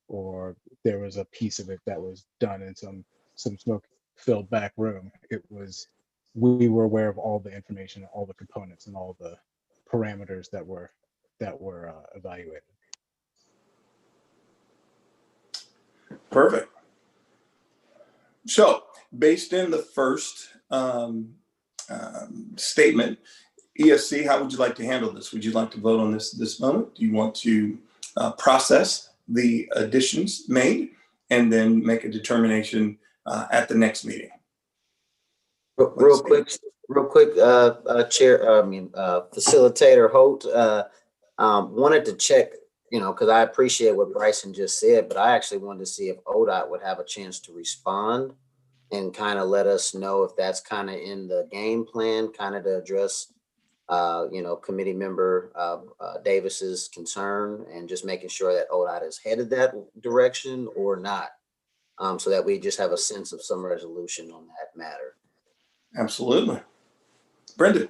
or there was a piece of it that was done in some smoke-filled back room. It was, we were aware of all the information, all the components, and all the parameters that were evaluated. Perfect. So, based in the first statement, ESC, how would you like to handle this? Would you like to vote on this moment? Do you want to process the additions made and then make a determination at the next meeting? Real quick, Chair, Facilitator Holt, wanted to check, you know, because I appreciate what Bryson just said, but I actually wanted to see if ODOT would have a chance to respond and kind of let us know if that's kind of in the game plan, kind of to address, you know, committee member Davis's concern, and just making sure that ODOT is headed that direction or not, so that we just have a sense of some resolution on that matter. Absolutely. Brendan.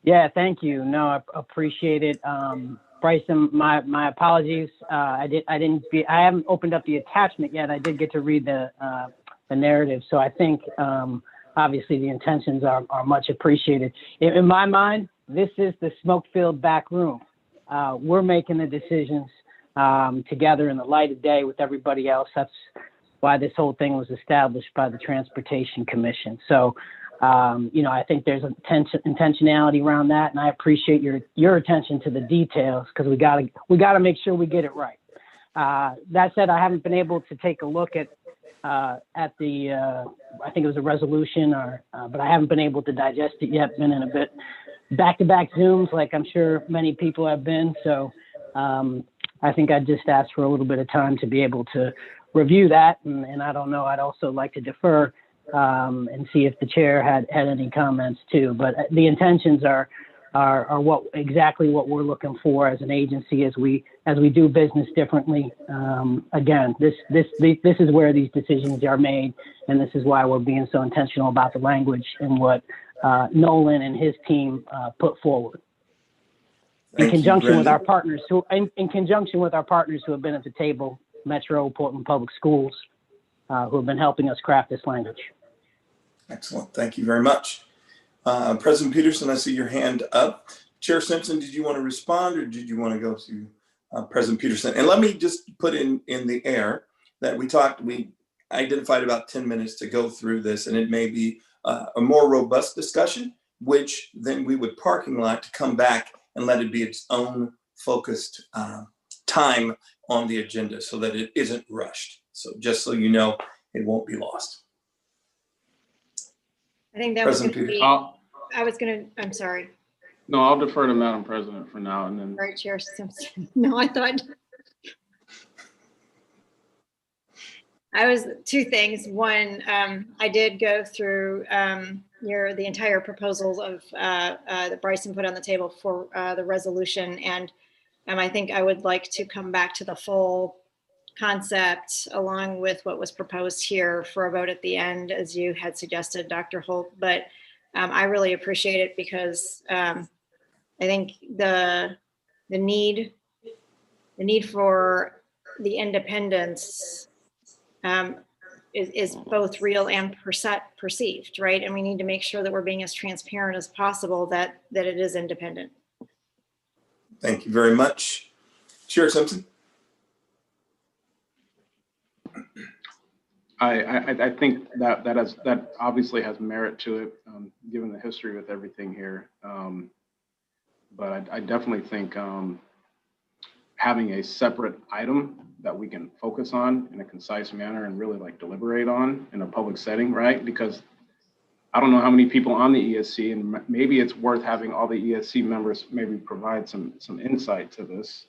Yeah, thank you. No, I appreciate it. Bryson, my apologies. I haven't opened up the attachment yet. I did get to read the narrative, so I think obviously the intentions are much appreciated. In my mind, this is the smoke-filled back room. We're making the decisions together in the light of day with everybody else. That's why this whole thing was established by the Transportation Commission. So, you know, I think there's a intentionality around that, and I appreciate your attention to the details, because we gotta make sure we get it right. That said, I haven't been able to take a look at the I think it was a resolution, but I haven't been able to digest it yet. Been in a bit back-to-back Zooms, like I'm sure many people have been. So I think I'd just ask for a little bit of time to be able to review that, and I don't know. I'd also like to defer and see if the chair had any comments too. But the intentions are exactly what we're looking for as an agency as we do business differently. Again, this is where these decisions are made, and this is why we're being so intentional about the language and what Nolan and his team put forward. In conjunction with our partners who have been at the table, Metro, Portland Public Schools, who have been helping us craft this language. Excellent. Thank you very much. President Peterson, I see your hand up. Chair Simpson, did you want to respond, or did you want to go to President Peterson. And let me just put in the air that we identified about 10 minutes to go through this, and it may be a more robust discussion, which then we would parking lot to come back and let it be its own focused time on the agenda so that it isn't rushed. So just so you know, it won't be lost. I think that was going President to be, Peters. I was going to, I'm sorry. No, I'll defer to Madam President for now, and then. Right, Chair Simpson. No, I thought. I was two things. One, I did go through the entire proposals of that Bryson put on the table for the resolution, and I think I would like to come back to the full concept along with what was proposed here for a vote at the end, as you had suggested, Dr. Holt. But I really appreciate it because I think the need for the independence is both real and perceived, right? And we need to make sure that we're being as transparent as possible that it is independent. Thank you very much. Chair Simpson. I think that obviously has merit to it, given the history with everything here. But I definitely think having a separate item that we can focus on in a concise manner and really like deliberate on in a public setting, right? Because I don't know how many people on the ESC, and maybe it's worth having all the ESC members maybe provide some insight to this,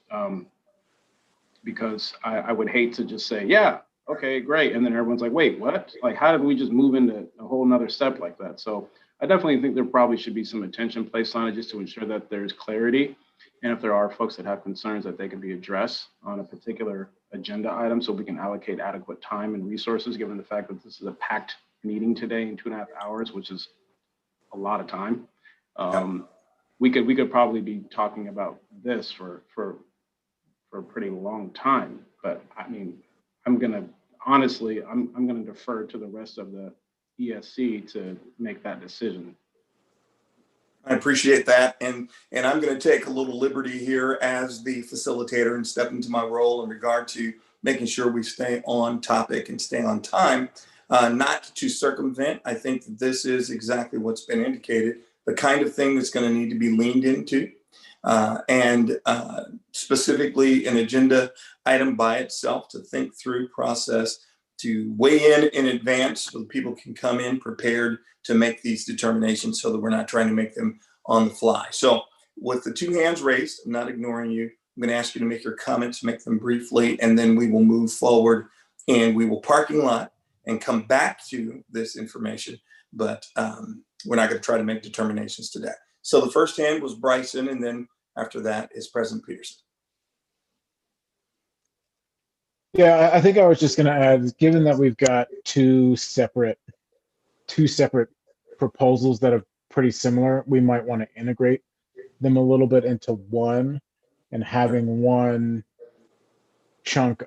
because I would hate to just say, yeah, okay, great. And then everyone's like, wait, what? Like, how did we just move into a whole nother step like that? So I definitely think there probably should be some attention placed on it just to ensure that there's clarity. And if there are folks that have concerns, that they can be addressed on a particular agenda item so we can allocate adequate time and resources, given the fact that this is a packed meeting today in 2.5 hours, which is a lot of time. We could probably be talking about this for a pretty long time. But I mean, I'm gonna defer to the rest of the ESC to make that decision. I appreciate that. And I'm going to take a little liberty here as the facilitator and step into my role in regard to making sure we stay on topic and stay on time, not to circumvent. I think that this is exactly what's been indicated, the kind of thing that's going to need to be leaned into, and specifically an agenda item by itself to think through, process, to weigh in advance so that people can come in prepared to make these determinations so that we're not trying to make them on the fly. So with the two hands raised, I'm not ignoring you. I'm going to ask you to make your comments, make them briefly, and then we will move forward and we will parking lot and come back to this information. But we're not going to try to make determinations today. So the first hand was Bryson, and then after that is President Peterson. Yeah, I think I was just going to add, given that we've got two separate proposals that are pretty similar, we might want to integrate them a little bit into one, and having one chunk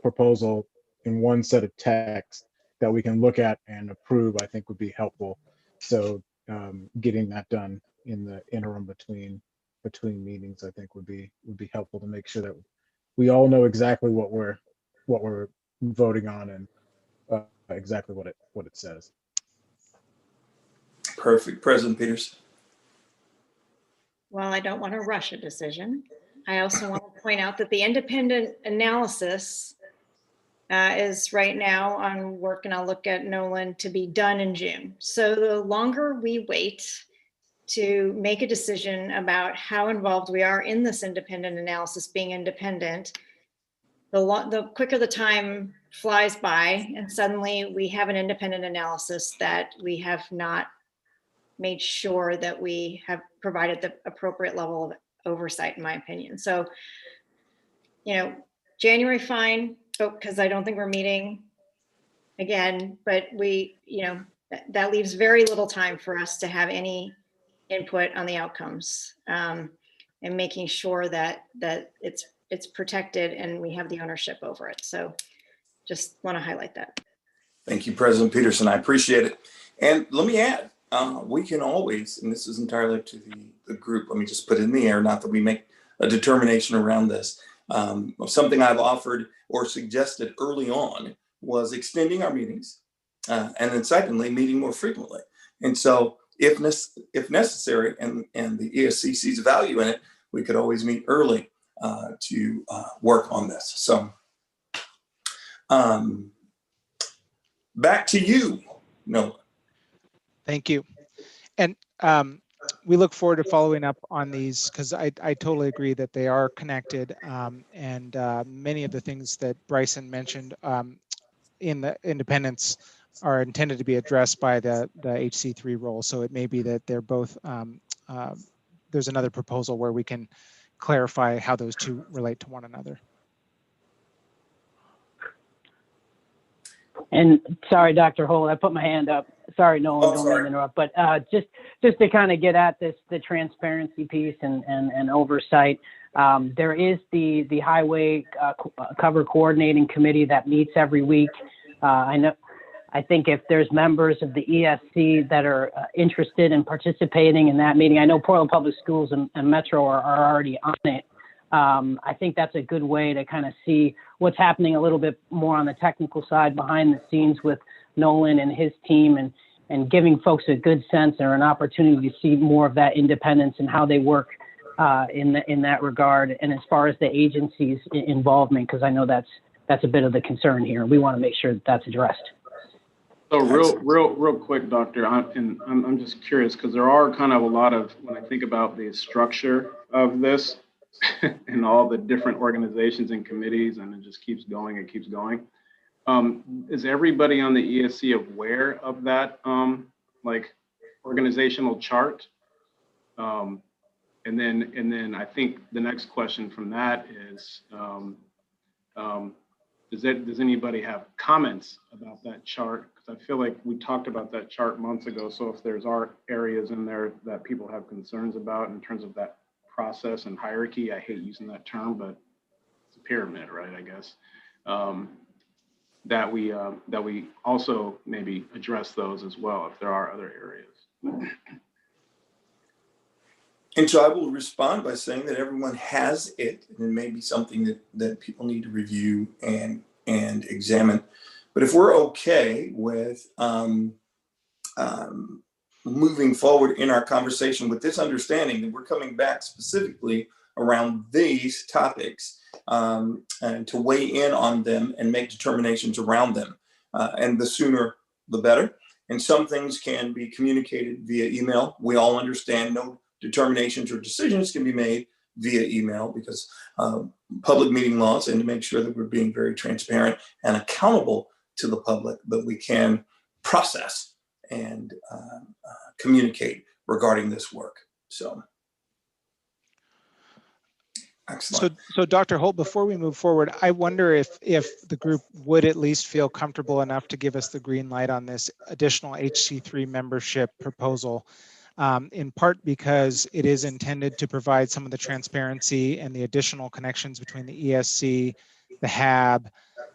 proposal in one set of text that we can look at and approve, I think would be helpful. So getting that done in the interim between meetings, I think would be helpful to make sure that we all know exactly what we're voting on and exactly what it says. Perfect. President Peters. Well, I don't want to rush a decision. I also want to point out that the independent analysis is right now on work, and I'll look at Nolan, to be done in June. So the longer we wait to make a decision about how involved we are in this independent analysis, being independent, the quicker the time flies by, and suddenly we have an independent analysis that we have not made sure that we have provided the appropriate level of oversight, in my opinion. So, January, fine, because I don't think we're meeting again, but that leaves very little time for us to have any input on the outcomes, and making sure that it's protected and we have the ownership over it. So just want to highlight that. Thank you, President Peterson. I appreciate it. And let me add, we can always, and this is entirely up to the group, let me just put it in the air, not that we make a determination around this. Something I've offered or suggested early on was extending our meetings, and then secondly, meeting more frequently. And so if necessary, and the ESC sees value in it, we could always meet early to work on this. So back to you, Noah. Thank you. And we look forward to following up on these, because I totally agree that they are connected. And many of the things that Bryson mentioned in the independence are intended to be addressed by the HC3 role. So it may be that they're both, there's another proposal where we can clarify how those two relate to one another. And sorry, Dr. Holt, I put my hand up. Sorry, Nolan, don't mean to interrupt. But just to kind of get at this, the transparency piece and oversight, there is the Highway Cover Coordinating Committee that meets every week. I think if there's members of the ESC that are interested in participating in that meeting, I know Portland Public Schools and Metro are already on it. I think that's a good way to kind of see what's happening a little bit more on the technical side behind the scenes with Nolan and his team, and giving folks a good sense or an opportunity to see more of that independence and how they work in that regard. And as far as the agency's involvement, because I know that's a bit of the concern here. We want to make sure that that's addressed. So real quick, Doctor, I'm just curious, because there are kind of a lot of, when I think about the structure of this and all the different organizations and committees, and it just keeps going and keeps going. Is everybody on the ESC aware of that like organizational chart? And then I think the next question from that is, does anybody have comments about that chart? Because I feel like we talked about that chart months ago. So if there's areas in there that people have concerns about in terms of that process and hierarchy, I hate using that term, but it's a pyramid, right? I guess that we also maybe address those as well if there are other areas. And so I will respond by saying that everyone has it, and it may be something that people need to review and examine. But if we're okay with moving forward in our conversation with this understanding that we're coming back specifically around these topics and to weigh in on them and make determinations around them, and the sooner the better. And some things can be communicated via email. We all understand no determinations or decisions can be made via email because public meeting laws, and to make sure that we're being very transparent and accountable to the public, but we can process and communicate regarding this work. So, excellent. So Dr. Holt, before we move forward, I wonder if the group would at least feel comfortable enough to give us the green light on this additional HC3 membership proposal. In part because it is intended to provide some of the transparency and the additional connections between the ESC, the HAB,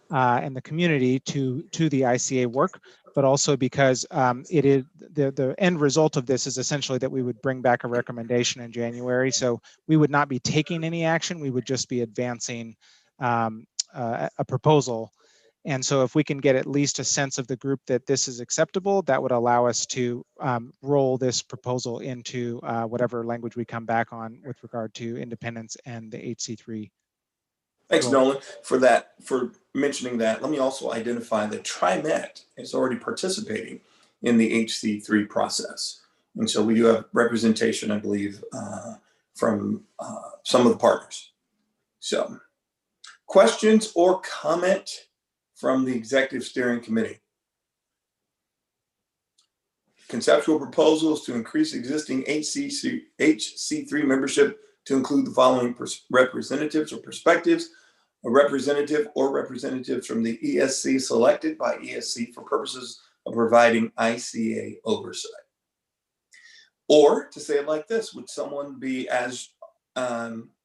and the community to the ICA work, but also because it is the end result of this is essentially that we would bring back a recommendation in January. So we would not be taking any action. We would just be advancing a proposal. And so if we can get at least a sense of the group that this is acceptable, that would allow us to roll this proposal into whatever language we come back on with regard to independence and the HC3. Thanks, role. Nolan, for mentioning that. Let me also identify that TriMet is already participating in the HC3 process. And so we do have representation, I believe, from some of the partners. So questions or comment from the Executive Steering Committee? Conceptual proposals to increase existing HC3 membership to include the following representatives or perspectives: a representative or representatives from the ESC selected by ESC for purposes of providing ICA oversight. Or to say it like this, would someone be, as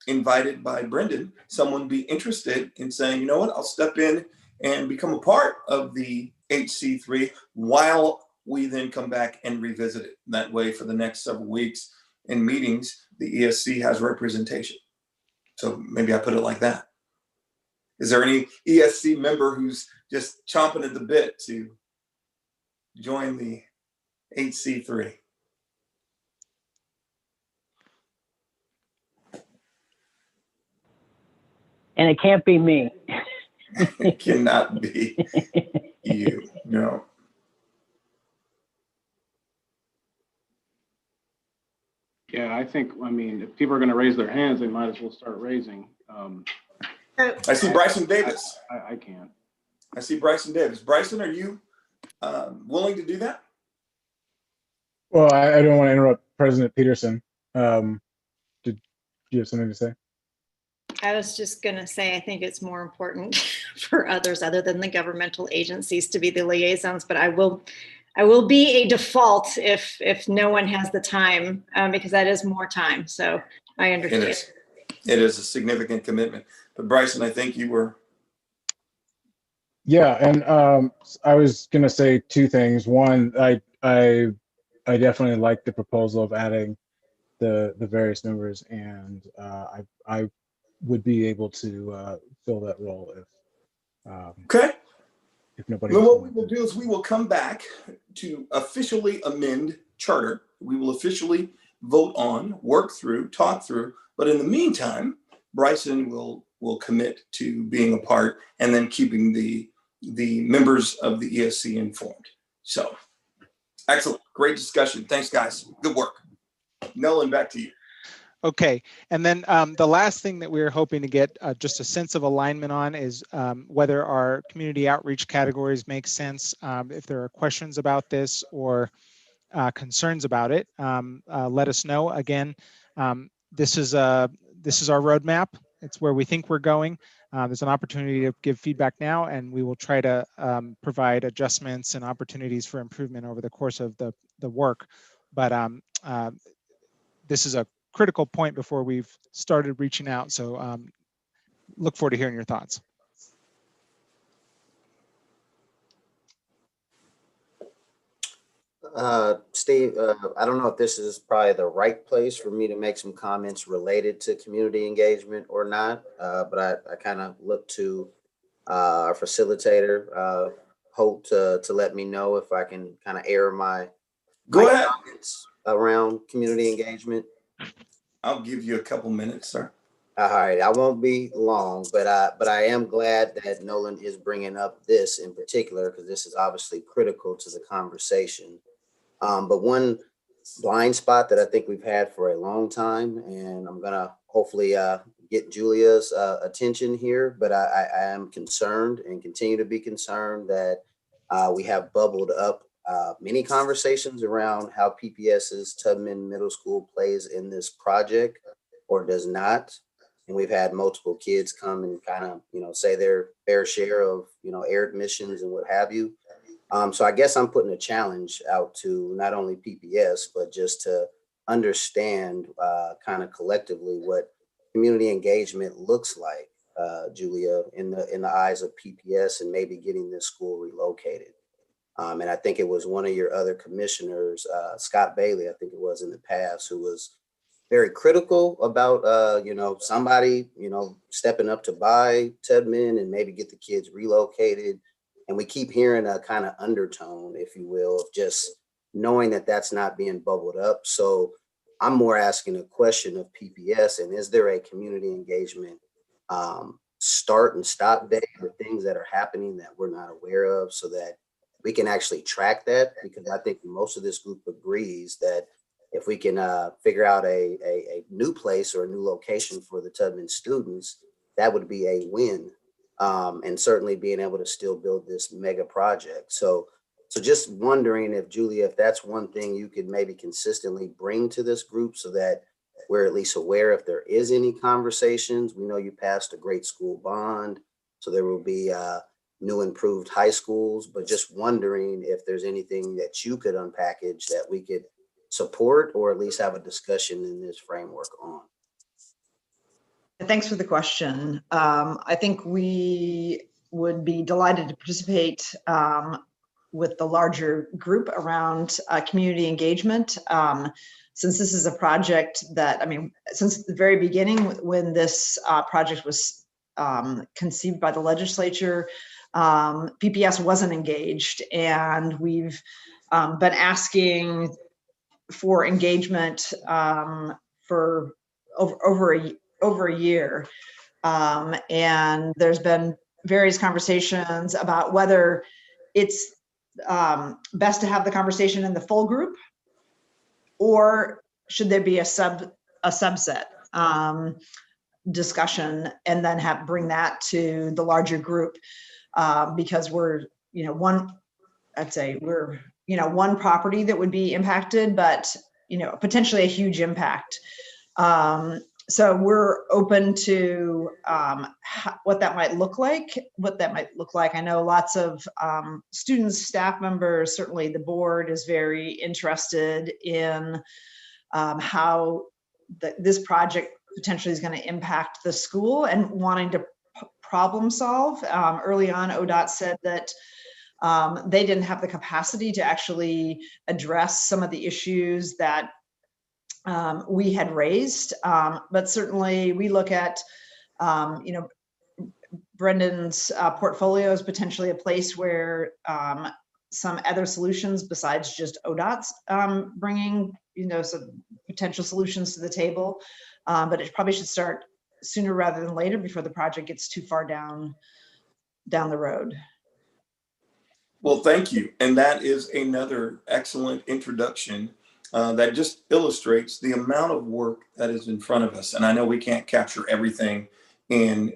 invited by Brendan, someone be interested in saying, you know what, I'll step in and become a part of the HC3 while we then come back and revisit it. That way, for the next several weeks in meetings, the ESC has representation. So maybe I put it like that. Is there any ESC member who's just chomping at the bit to join the HC3? And it can't be me. It cannot be you, no. Yeah, I think, I mean, if people are going to raise their hands, they might as well start raising. I see Bryson Davis. I can't. I see Bryson Davis. Bryson, are you willing to do that? Well, I don't want to interrupt President Peterson. Did you have something to say? I was just going to say, I think it's more important for others other than the governmental agencies to be the liaisons, but I will be a default if no one has the time, because that is more time. So I understand. It is a significant commitment. But Bryson, I think you were. Yeah, and I was gonna say two things. One, I definitely like the proposal of adding the various members, and I would be able to fill that role if nobody Then else what we will do is we will come back to officially amend charter. We will officially vote on, work through, talk through. But in the meantime, Bryson will commit to being a part and then keeping the members of the ESC informed. So excellent, great discussion. Thanks, guys. Good work. Nolan, back to you. Okay, and then the last thing that we're hoping to get just a sense of alignment on is whether our community outreach categories make sense. If there are questions about this or concerns about it, let us know. Again, this is our roadmap. It's where we think we're going. There's an opportunity to give feedback now, and we will try to provide adjustments and opportunities for improvement over the course of the work. But this is a critical point before we've started reaching out. So look forward to hearing your thoughts. Steve, I don't know if this is probably the right place for me to make some comments related to community engagement or not, but I kind of look to our facilitator, Hope, to let me know if I can kind of air my comments around community engagement. I'll give you a couple minutes, sir. All right, I won't be long, but I am glad that Nolan is bringing up this in particular, because this is obviously critical to the conversation. But one blind spot that I think we've had for a long time, and I'm gonna hopefully get Julia's attention here, but I am concerned and continue to be concerned that we have bubbled up many conversations around how PPS's Tubman Middle School plays in this project or does not. And we've had multiple kids come and kind of, say their fair share of, air admissions and what have you. So I guess I'm putting a challenge out to not only PPS, but just to understand kind of collectively what community engagement looks like, Julia, in the eyes of PPS and maybe getting this school relocated. And I think it was one of your other commissioners, Scott Bailey, I think it was in the past, who was very critical about, somebody, stepping up to buy Tubman and maybe get the kids relocated. And we keep hearing a kind of undertone, if you will, of just knowing that that's not being bubbled up. So I'm more asking a question of PPS, and is there a community engagement start and stop date or things that are happening that we're not aware of, so that we can actually track that? Because I think most of this group agrees that if we can figure out a new place or a new location for the Tubman students, that would be a win. And certainly being able to still build this mega project. So just wondering if, Julia, if that's one thing you could maybe consistently bring to this group so that we're at least aware if there is any conversations. We know you passed a great school bond, so there will be new improved high schools, but just wondering if there's anything that you could unpackage that we could support or at least have a discussion in this framework on. Thanks for the question. I think we would be delighted to participate with the larger group around community engagement. since this is a project that, I mean, since the very beginning, when this project was conceived by the legislature, PPS wasn't engaged, and we've been asking for engagement for over a year. And there's been various conversations about whether it's best to have the conversation in the full group, or should there be a subset discussion, and then bring that to the larger group, because we're, I'd say we're, one property that would be impacted, but, potentially a huge impact. So we're open to what that might look like, I know lots of students, staff members, certainly the board is very interested in how this project potentially is going to impact the school, and wanting to problem solve. Early on, ODOT said that they didn't have the capacity to actually address some of the issues that we had raised. But certainly we look at, Brendan's portfolio is potentially a place where some other solutions besides just ODOT's bringing, some potential solutions to the table. But it probably should start sooner rather than later, before the project gets too far down the road. Well, thank you. And that is another excellent introduction that just illustrates the amount of work that is in front of us. And I know we can't capture everything in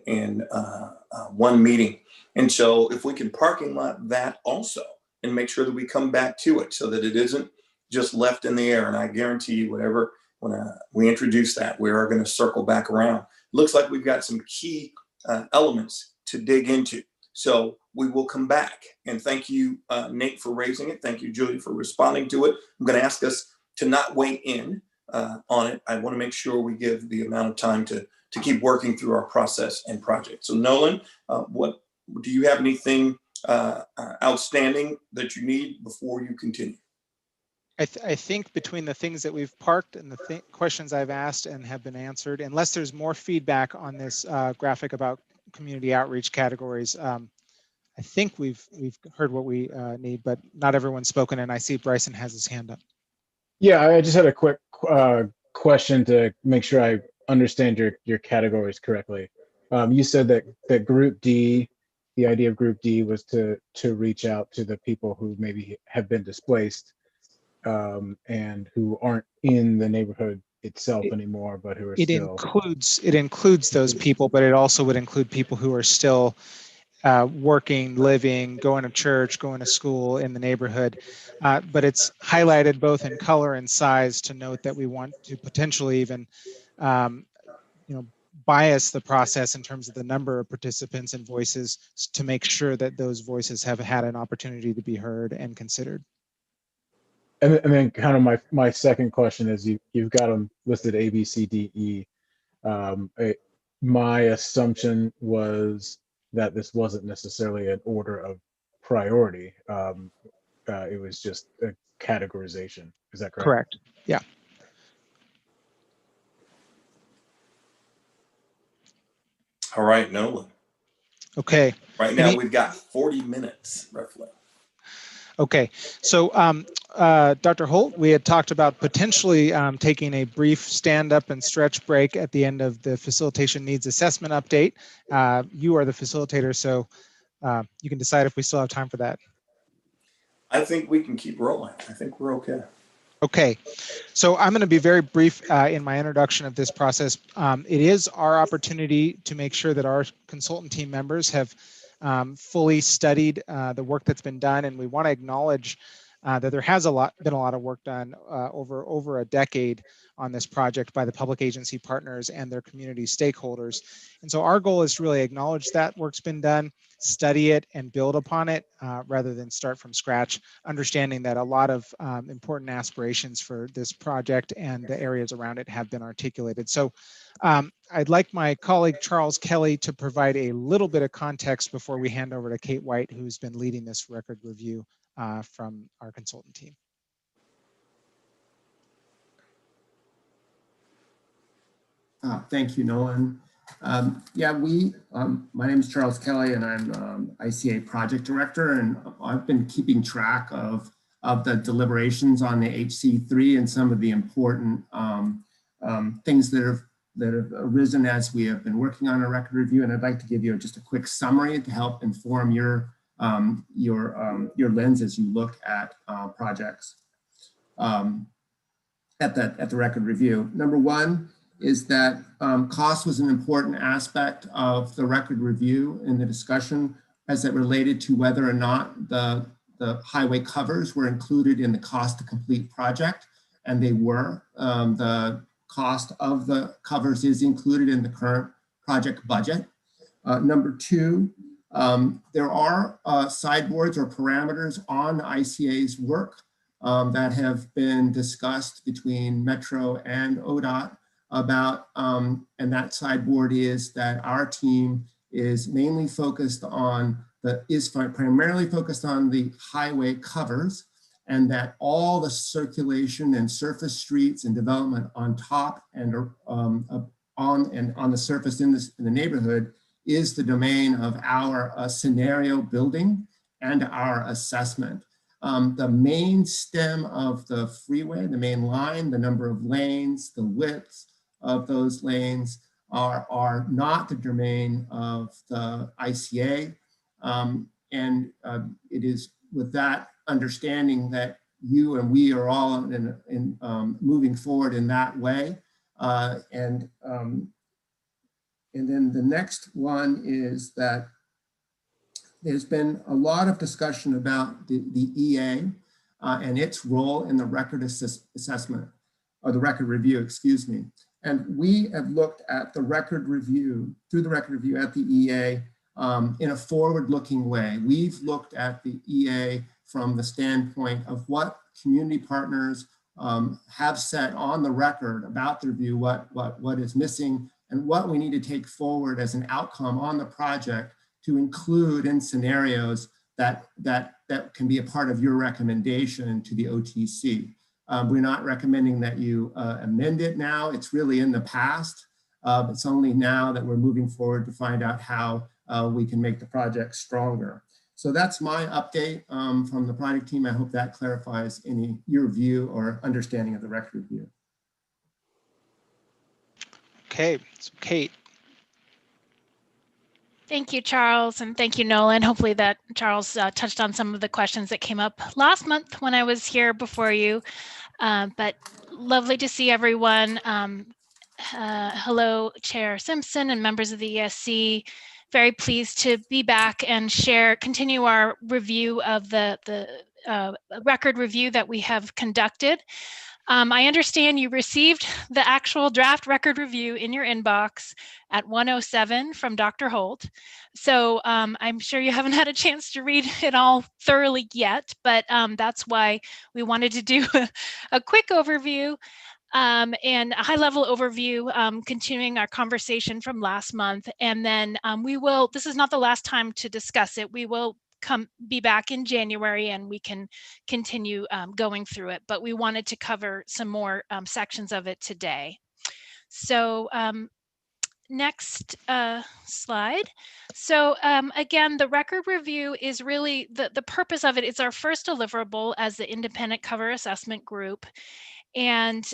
one meeting. And so if we can parking lot that also, and make sure that we come back to it so that it isn't just left in the air. And I guarantee you, when we introduce that, we are going to circle back around. Looks like we've got some key elements to dig into. So we will come back. And thank you, Nate, for raising it. Thank you, Julie, for responding to it. I'm going to ask us to not weigh in on it. I want to make sure we give the amount of time to keep working through our process and project. So Nolan, what do you have anything outstanding that you need before you continue? I think between the things that we've parked and the questions I've asked and have been answered, unless there's more feedback on this graphic about community outreach categories, I think we've heard what we need, but not everyone's spoken, and I see Bryson has his hand up. Yeah, I just had a quick question to make sure I understand your categories correctly. You said that Group D, the idea of Group D was to reach out to the people who maybe have been displaced and who aren't in the neighborhood itself anymore, but who are still. It includes those people, but it also would include people who are still working, living, going to church, going to school in the neighborhood. But it's highlighted both in color and size to note that we want to potentially even, bias the process in terms of the number of participants and voices to make sure that those voices have had an opportunity to be heard and considered. And then kind of my second question is you've got them listed A, B, C, D, E. My assumption was that this wasn't necessarily an order of priority. It was just a categorization. Is that correct? Correct. Yeah. All right, Nolan. Okay. Right now we've got 40 minutes roughly. Okay, so Dr. Holt, we had talked about potentially taking a brief stand up and stretch break at the end of the facilitation needs assessment update. You are the facilitator, so you can decide if we still have time for that. I think we can keep rolling. I think we're okay. Okay, so I'm going to be very brief in my introduction of this process. It is our opportunity to make sure that our consultant team members have fully studied the work that's been done, and we want to acknowledge that there has been a lot of work done over a decade on this project by the public agency partners and their community stakeholders. And so our goal is to really acknowledge that work's been done, study it, and build upon it rather than start from scratch, understanding that a lot of important aspirations for this project and the areas around it have been articulated. So I'd like my colleague Charles Kelly to provide a little bit of context before we hand over to Kate White, who's been leading this record review from our consultant team. Thank you, Nolan. My name is Charles Kelly, and I'm ICA project director, and I've been keeping track of the deliberations on the HC3 and some of the important things that have arisen as we have been working on a record review. And I'd like to give you just a quick summary to help inform your lens as you look at projects at the record review. Number one is that cost was an important aspect of the record review in the discussion as it related to whether or not the highway covers were included in the cost to complete project, and they were. The cost of the covers is included in the current project budget. Number two, there are sideboards or parameters on ICA's work that have been discussed between Metro and ODOT about, and that sideboard is that our team is mainly focused on primarily focused on the highway covers, and that all the circulation and surface streets and development on top and on the surface in the neighborhood is the domain of our scenario building and our assessment. The main stem of the freeway, the main line, the number of lanes, the widths of those lanes are not the domain of the ICA. It is with that understanding that you and we are all in moving forward in that way. And then the next one is that there's been a lot of discussion about the EA and its role in the record assessment, or the record review, excuse me. And we have looked at the record review, through the record review at the EA in a forward-looking way. We've looked at the EA from the standpoint of what community partners have said on the record about the review, what is missing, and what we need to take forward as an outcome on the project to include in scenarios that can be a part of your recommendation to the OTC. We're not recommending that you amend it now. It's really in the past. It's only now that we're moving forward to find out how we can make the project stronger. So that's my update from the project team. I hope that clarifies your view or understanding of the record review. Okay, so Kate. Thank you, Charles, and thank you, Nolan. Hopefully that Charles touched on some of the questions that came up last month when I was here before you, but lovely to see everyone. Hello, Chair Simpson and members of the ESC. Very pleased to be back and continue our review of the record review that we have conducted. I understand you received the actual draft record review in your inbox at 1:07 from Dr. Holt. So I'm sure you haven't had a chance to read it all thoroughly yet, but that's why we wanted to do a quick overview and a high-level overview, continuing our conversation from last month. And then this is not the last time to discuss it. We will be back in January and we can continue going through it, but we wanted to cover some more sections of it today. So next slide. So again, the record review is really, the purpose of it is our first deliverable as the independent cover assessment group. And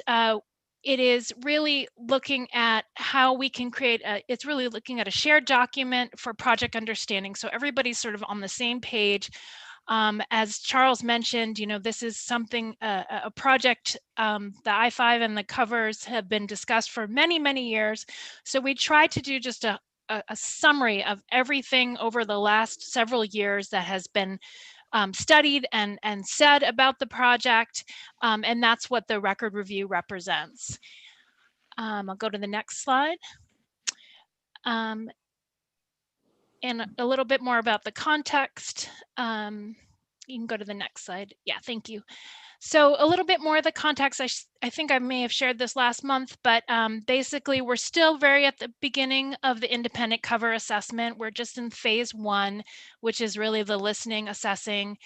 it is really looking at how we can create it's really looking at a shared document for project understanding. So everybody's sort of on the same page. As Charles mentioned, this is something, a project, the I-5 and the covers have been discussed for many, many years. So we tried to do just a summary of everything over the last several years that has been studied and said about the project, and that's what the record review represents. I'll go to the next slide. And a little bit more about the context. You can go to the next slide. Yeah, thank you. So a little bit more of the context. I think I may have shared this last month, but basically we're still very at the beginning of the independent cover assessment. We're just in phase 1, which is really the listening, assessing,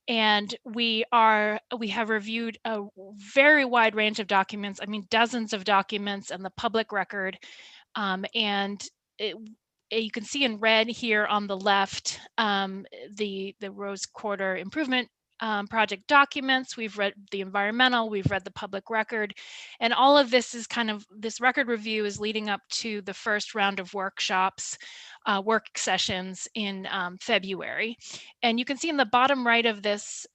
And we have reviewed a very wide range of documents, I mean, dozens of documents and the public record. You can see in red here on the left, the Rose Quarter Improvement project documents. We've read the environmental, we've read the public record, and all of this is this record review is leading up to the first round of workshops, work sessions in February. And you can see in the bottom right of this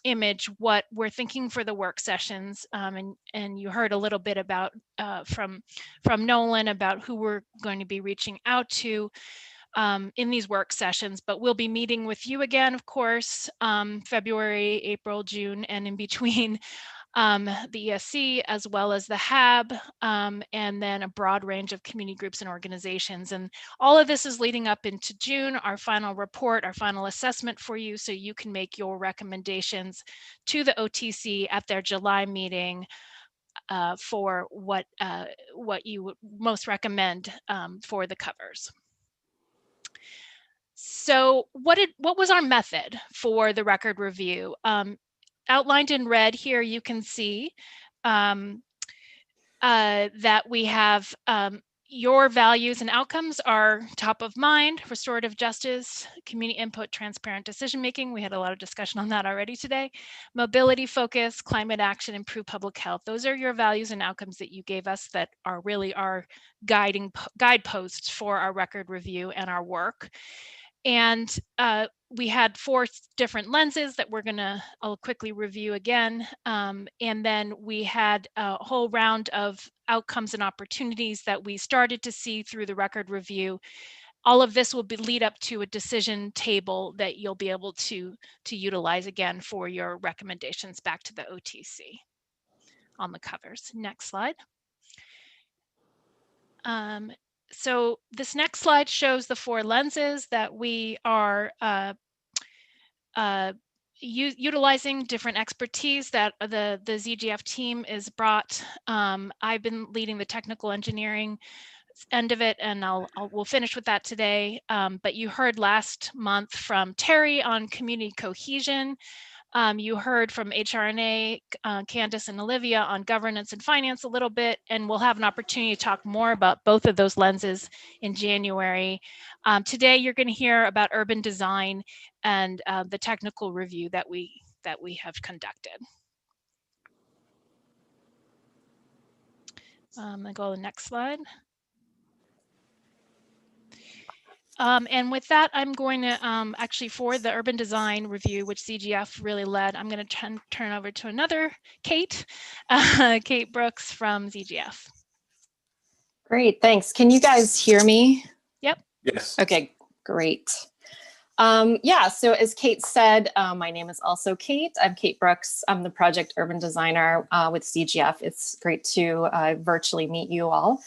image what we're thinking for the work sessions, and you heard a little bit about from Nolan about who we're going to be reaching out to in these work sessions, but we'll be meeting with you again, of course, February, April, June, and in between the ESC, as well as the HAB, and then a broad range of community groups and organizations. And all of this is leading up into June, our final report, our final assessment for you, so you can make your recommendations to the OTC at their July meeting for what you would most recommend for the covers. So what was our method for the record review? Outlined in red here, you can see that we have your values and outcomes are top of mind: restorative justice, community input, transparent decision-making. We had a lot of discussion on that already today. Mobility focus, climate action, improve public health. Those are your values and outcomes that you gave us that are really our guideposts for our record review and our work. And we had 4 different lenses that I'll quickly review again. And then we had a whole round of outcomes and opportunities that we started to see through the record review. All of this will lead up to a decision table that you'll be able to utilize again for your recommendations back to the OTC on the covers. Next slide. So this next slide shows the 4 lenses that we are utilizing, different expertise that the ZGF team is brought. I've been leading the technical engineering end of it, and we'll finish with that today. But you heard last month from Terry on community cohesion. You heard from HRNA, Candace and Olivia on governance and finance a little bit, and we'll have an opportunity to talk more about both of those lenses in January. Today, you're going to hear about urban design and the technical review that we have conducted. I'll go to the next slide. And with that, I'm going to actually, for the urban design review, which CGF really led, I'm going to turn over to another Kate, Kate Brooks from ZGF. Great, thanks. Can you guys hear me? Yep. Yes. Okay, great. Yeah, so as Kate said, my name is also Kate. I'm Kate Brooks. I'm the project urban designer with CGF. It's great to virtually meet you all.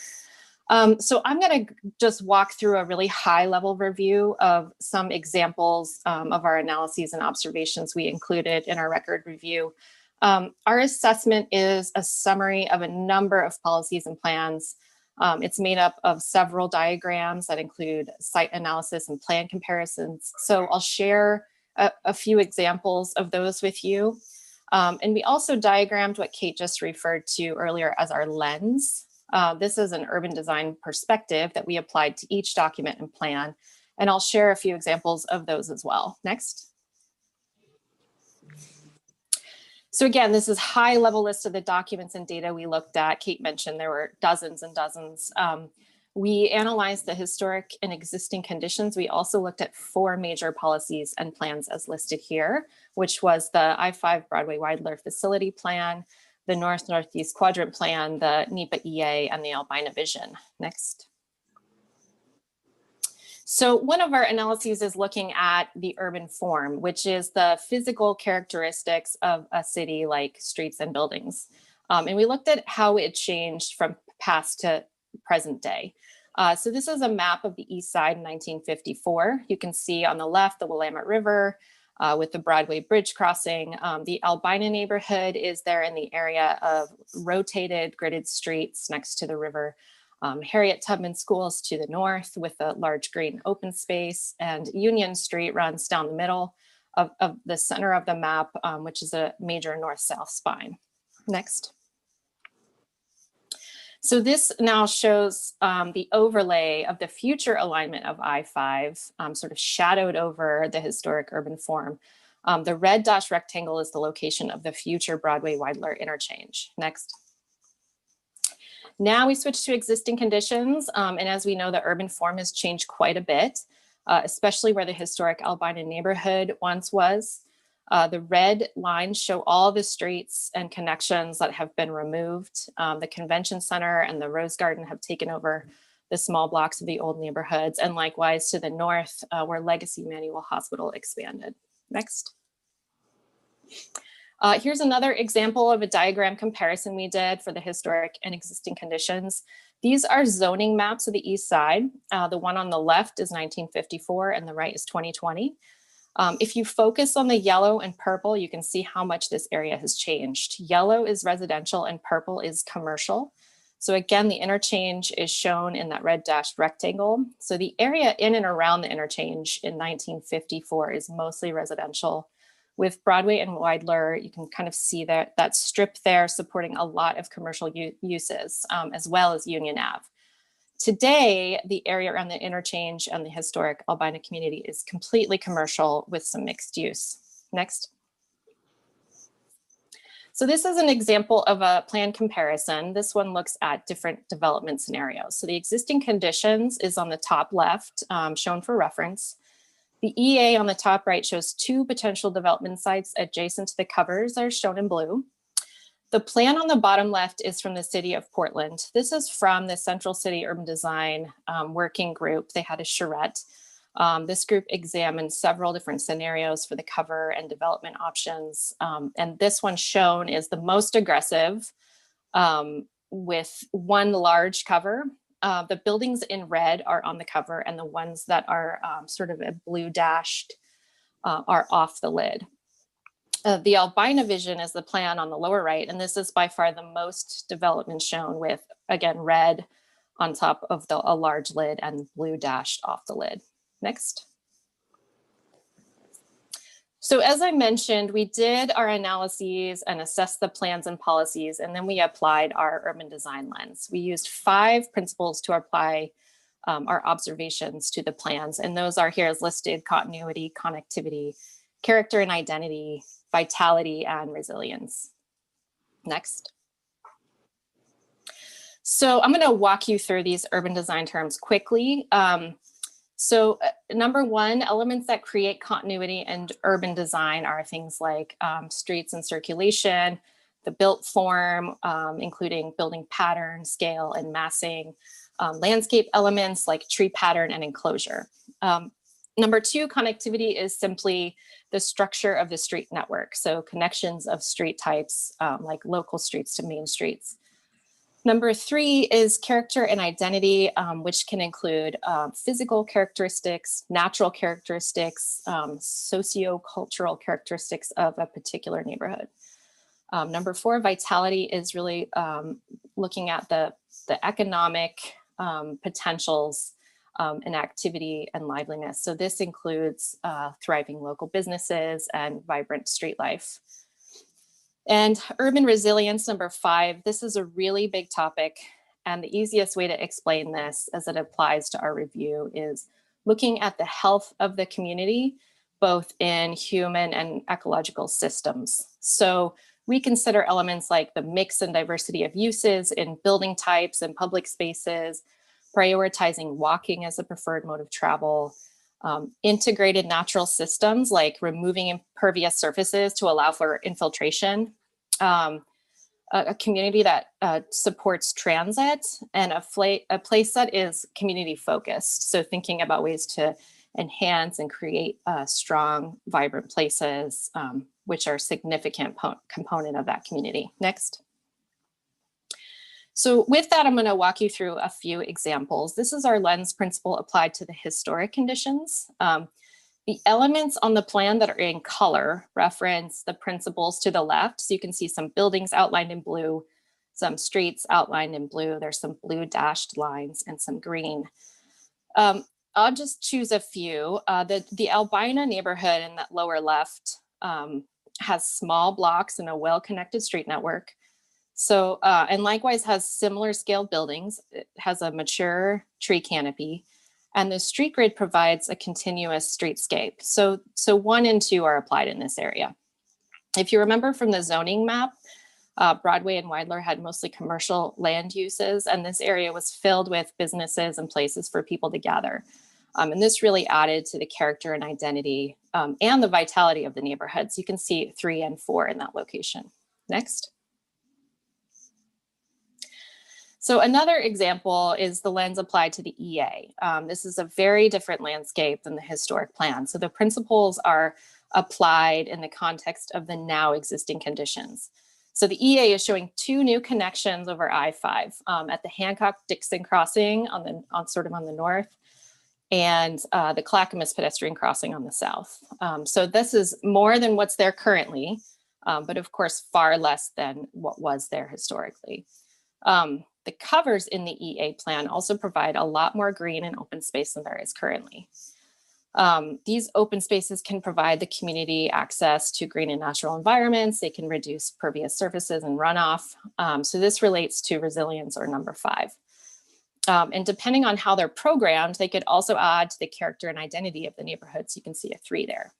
So I'm going to just walk through a really high level review of some examples of our analyses and observations we included in our record review. Our assessment is a summary of a number of policies and plans. It's made up of several diagrams that include site analysis and plan comparisons. So I'll share a few examples of those with you. And we also diagrammed what Kate just referred to earlier as our lens. This is an urban design perspective that we applied to each document and plan, and I'll share a few examples of those as well. Next. So again, this is high level list of the documents and data we looked at. Kate mentioned there were dozens and dozens. We analyzed the historic and existing conditions. We also looked at 4 major policies and plans as listed here, which was the I-5 Broadway Wilder Facility Plan, the North-Northeast Quadrant Plan, the NEPA EA, and the Albina Vision. Next. So one of our analyses is looking at the urban form, which is the physical characteristics of a city, like streets and buildings. And we looked at how it changed from past to present day. So this is a map of the East Side in 1954. You can see on the left, the Willamette River, with the Broadway Bridge crossing. The Albina neighborhood is there in the area of rotated gridded streets next to the river. Harriet Tubman Schools to the north with a large green open space, and Union Street runs down the middle of the center of the map, which is a major north-south spine. Next. So this now shows the overlay of the future alignment of I-5, sort of shadowed over the historic urban form. The red dashed rectangle is the location of the future Broadway-Weidler interchange. Next. Now we switch to existing conditions. And as we know, the urban form has changed quite a bit, especially where the historic Albina neighborhood once was. The red lines show all the streets and connections that have been removed. The convention center and the Rose Garden have taken over the small blocks of the old neighborhoods, and likewise to the north, where Legacy Manual Hospital expanded. Next. Here's another example of a diagram comparison we did for the historic and existing conditions. These are zoning maps of the east side. The one on the left is 1954 and the right is 2020. If you focus on the yellow and purple, you can see how much this area has changed. Yellow is residential and purple is commercial. So again, the interchange is shown in that red dashed rectangle. So the area in and around the interchange in 1954 is mostly residential. With Broadway and Weidler, you can kind of see that strip there supporting a lot of commercial uses, as well as Union Ave. Today, the area around the interchange and the historic Albina community is completely commercial with some mixed use. Next. So this is an example of a plan comparison. This one looks at different development scenarios. So the existing conditions is on the top left, shown for reference. The EA on the top right shows 2 potential development sites adjacent to the covers that are shown in blue. The plan on the bottom left is from the city of Portland. This is from the Central City Urban Design Working Group. They had a charrette. This group examined several different scenarios for the cover and development options. And this one shown is the most aggressive with one large cover. The buildings in red are on the cover and the ones that are sort of a blue dashed are off the lid. The Albina vision is the plan on the lower right, and this is by far the most development shown with, again, red on top of a large lid and blue dashed off the lid. Next. So as I mentioned, we did our analyses and assessed the plans and policies, and then we applied our urban design lens. We used 5 principles to apply our observations to the plans, and those are here as listed: continuity, connectivity, character and identity, vitality, and resilience. Next. So I'm going to walk you through these urban design terms quickly. Number 1, elements that create continuity and urban design are things like streets and circulation, the built form, including building pattern, scale, and massing, landscape elements like tree pattern and enclosure. Number 2, connectivity is simply the structure of the street network. So connections of street types like local streets to main streets. Number 3 is character and identity, which can include physical characteristics, natural characteristics, socio-cultural characteristics of a particular neighborhood. Number 4, vitality is really looking at the economic potentials and activity and liveliness. So this includes thriving local businesses and vibrant street life. And urban resilience, number 5, this is a really big topic. And the easiest way to explain this as it applies to our review is looking at the health of the community, both in human and ecological systems. So we consider elements like the mix and diversity of uses in building types and public spaces, prioritizing walking as a preferred mode of travel, integrated natural systems like removing impervious surfaces to allow for infiltration, a community that supports transit, and a place that is community focused. So thinking about ways to enhance and create strong, vibrant places, which are a significant component of that community. Next. So with that, I'm going to walk you through a few examples. This is our lens principle applied to the historic conditions. The elements on the plan that are in color reference the principles to the left. So you can see some buildings outlined in blue, some streets outlined in blue. There's some blue dashed lines and some green. I'll just choose a few. The Albina neighborhood in that lower left has small blocks and a well-connected street network. So, and likewise has similar scaled buildings. It has a mature tree canopy, and the street grid provides a continuous streetscape. So 1 and 2 are applied in this area. If you remember from the zoning map, Broadway and Weidler had mostly commercial land uses, and this area was filled with businesses and places for people to gather. And this really added to the character and identity and the vitality of the neighborhoods. You can see 3 and 4 in that location. Next. So another example is the lens applied to the EA. This is a very different landscape than the historic plan. So the principles are applied in the context of the now existing conditions. So the EA is showing 2 new connections over I-5 at the Hancock-Dixon crossing on the north, and the Clackamas pedestrian crossing on the south. So this is more than what's there currently, but of course far less than what was there historically. The covers in the EA plan also provide a lot more green and open space than there is currently. These open spaces can provide the community access to green and natural environments. They can reduce pervious surfaces and runoff. So this relates to resilience, or number 5. And depending on how they're programmed, they could also add to the character and identity of the neighborhoods. You can see a 3 there.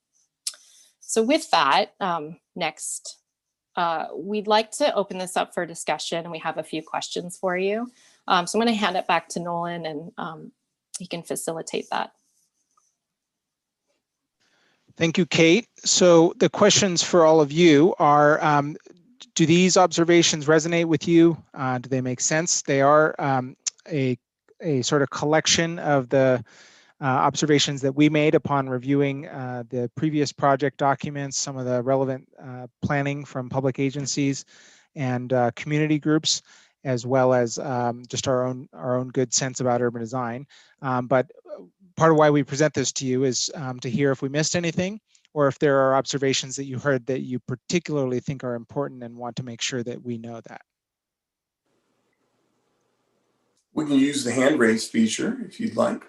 So with that, next, we'd like to open this up for discussion, and we have a few questions for you. So I'm going to hand it back to Nolan, and he can facilitate that. Thank you, Kate. So the questions for all of you are, do these observations resonate with you? Do they make sense? They are a sort of collection of the observations that we made upon reviewing the previous project documents, some of the relevant planning from public agencies and community groups, as well as just our own good sense about urban design. But part of why we present this to you is to hear if we missed anything, or if there are observations that you heard that you particularly think are important and want to make sure that we know that. We can use the hand raise feature if you'd like.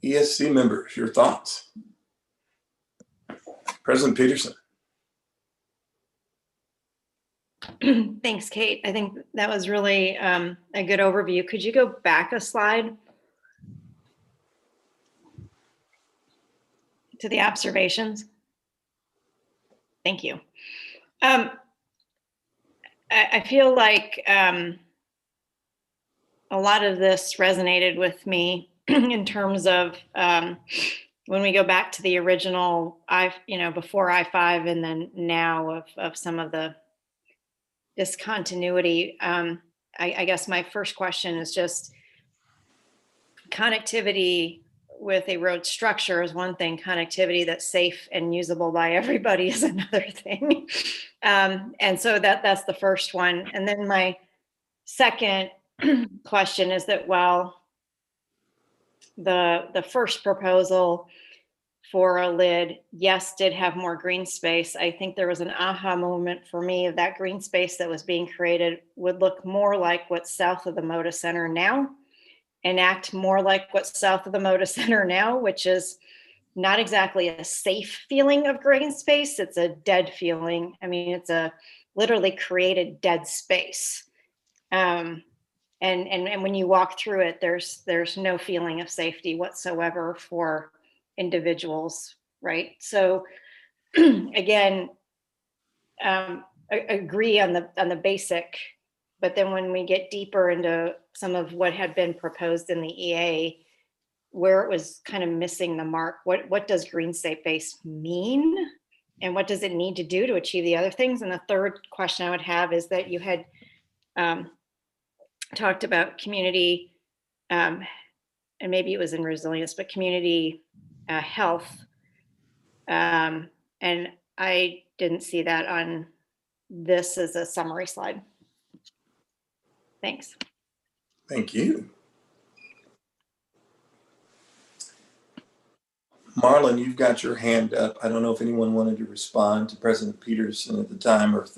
ESC members, your thoughts? President Peterson. Thanks, Kate. I think that was really a good overview. Could you go back a slide to the observations? Thank you. I feel like a lot of this resonated with me in terms of when we go back to the original, before I-5 and then now of some of the discontinuity. I guess my first question is just connectivity with a road structure is one thing, connectivity that's safe and usable by everybody is another thing. And so that's the first one. And then my second question is that while the first proposal for a lid, yes, did have more green space, I think there was an aha moment for me of that green space that was being created would look more like what's south of the Moda Center now and act more like what's south of the Moda Center now, which is not exactly a safe feeling of green space. It's a dead feeling. I mean, it's a literally created dead space. And when you walk through it, there's no feeling of safety whatsoever for individuals, right? So again, agree on the basic, but then when we get deeper into some of what had been proposed in the EA, where it was kind of missing the mark, what does green space mean? And what does it need to do to achieve the other things? And the third question I would have is that you had talked about community, and maybe it was in resilience, but community health. And I didn't see that on this as a summary slide. Thanks. Thank you. Marlon, you've got your hand up. I don't know if anyone wanted to respond to President Peterson at the time, or if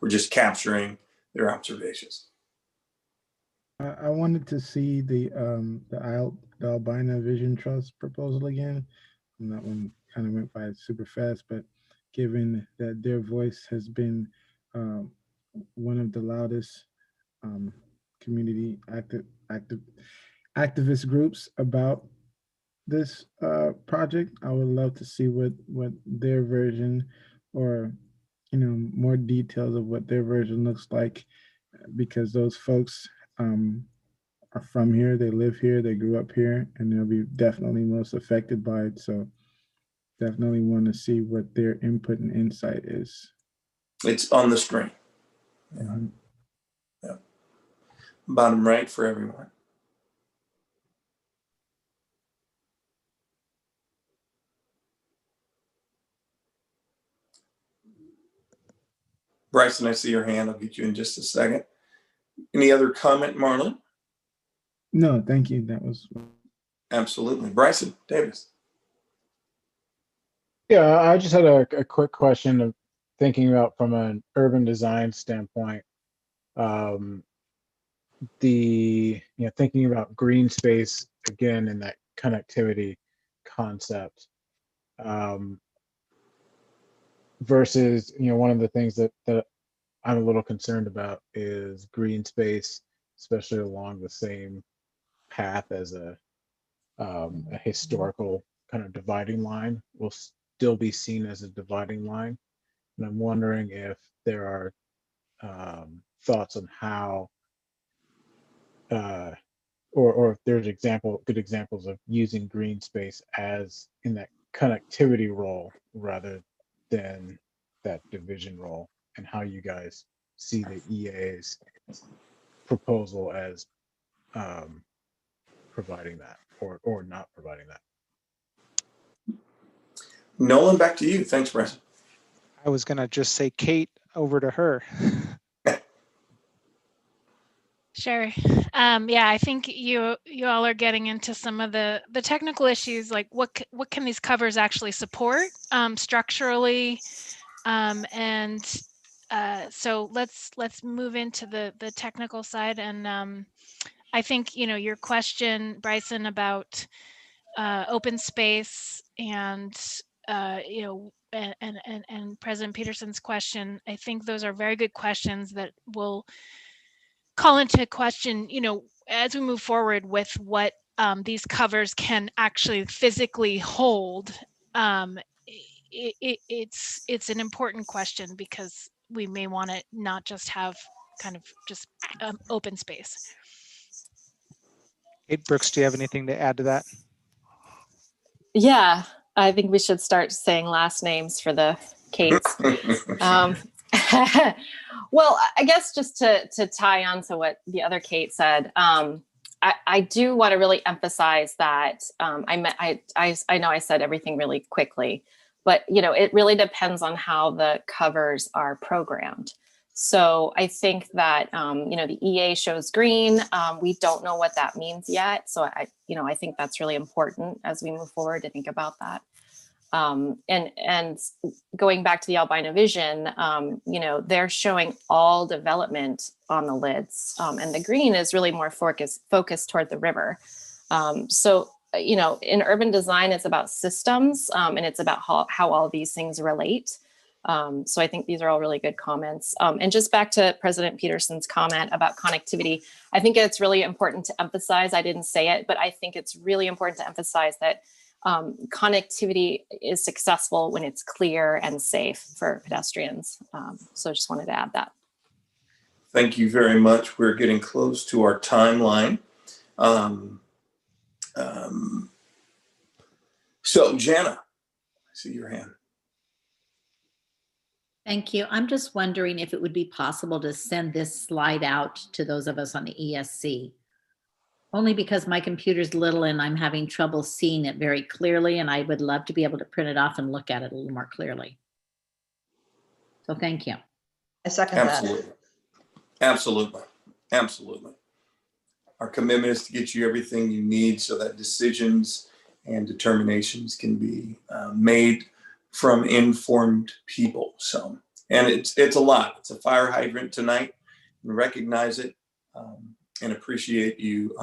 we're just capturing their observations. I wanted to see the Albina Vision Trust proposal again. And that one kind of went by super fast, but given that their voice has been one of the loudest community activist groups about this project, I would love to see what their version, or more details of what their version looks like, because those folks are from here, they live here, they grew up here, and they'll be definitely most affected by it. So definitely want to see what their input and insight is. It's on the screen. Yeah. Yeah. Bottom right for everyone. Bryson, I see your hand. I'll get you in just a second. Any other comment, Marlon? No, thank you. That was absolutely. Bryson Davis. Yeah, I just had a quick question of thinking about from an urban design standpoint. Thinking about green space again in that connectivity concept, versus one of the things that I'm a little concerned about is green space, especially along the same path as a historical kind of dividing line, will still be seen as a dividing line. And I'm wondering if there are thoughts on how, or if there's good examples of using green space as in that connectivity role rather than that division role, and how you guys see the EA's proposal as providing that or not providing that. Nolan, back to you. Thanks, Bryson. I was going to just say, Kate, over to her. Sure. Yeah, I think you all are getting into some of the technical issues, like what can these covers actually support structurally, and so let's move into the technical side. And I think your question, Bryson, about open space and and President Peterson's question, I think those are very good questions that will call into question, as we move forward with what these covers can actually physically hold. It's an important question, because we may want to not just have kind of just open space. Kate Brooks, do you have anything to add to that? Yeah, I think we should start saying last names for the Kates. Well, I guess just to tie on to what the other Kate said, I do want to really emphasize that I know I said everything really quickly, but it really depends on how the covers are programmed. So I think that the EA shows green. We don't know what that means yet. So I think that's really important as we move forward to think about that. And going back to the Albina Vision, they're showing all development on the lids, and the green is really more focused toward the river. So in urban design, it's about systems, and it's about how all these things relate. So I think these are all really good comments. And just back to President Peterson's comment about connectivity, I think it's really important to emphasize, I didn't say it, but I think it's really important to emphasize that connectivity is successful when it's clear and safe for pedestrians. So I just wanted to add that. Thank you very much. We're getting close to our timeline. So Jana, I see your hand. Thank you. I'm just wondering if it would be possible to send this slide out to those of us on the ESC. Only because my computer's little and I'm having trouble seeing it very clearly, and I would love to be able to print it off and look at it a little more clearly. So thank you. I second Absolutely. that. Absolutely. Absolutely. Our commitment is to get you everything you need so that decisions and determinations can be made from informed people. So, and it's a lot. It's a fire hydrant tonight, recognize it and appreciate you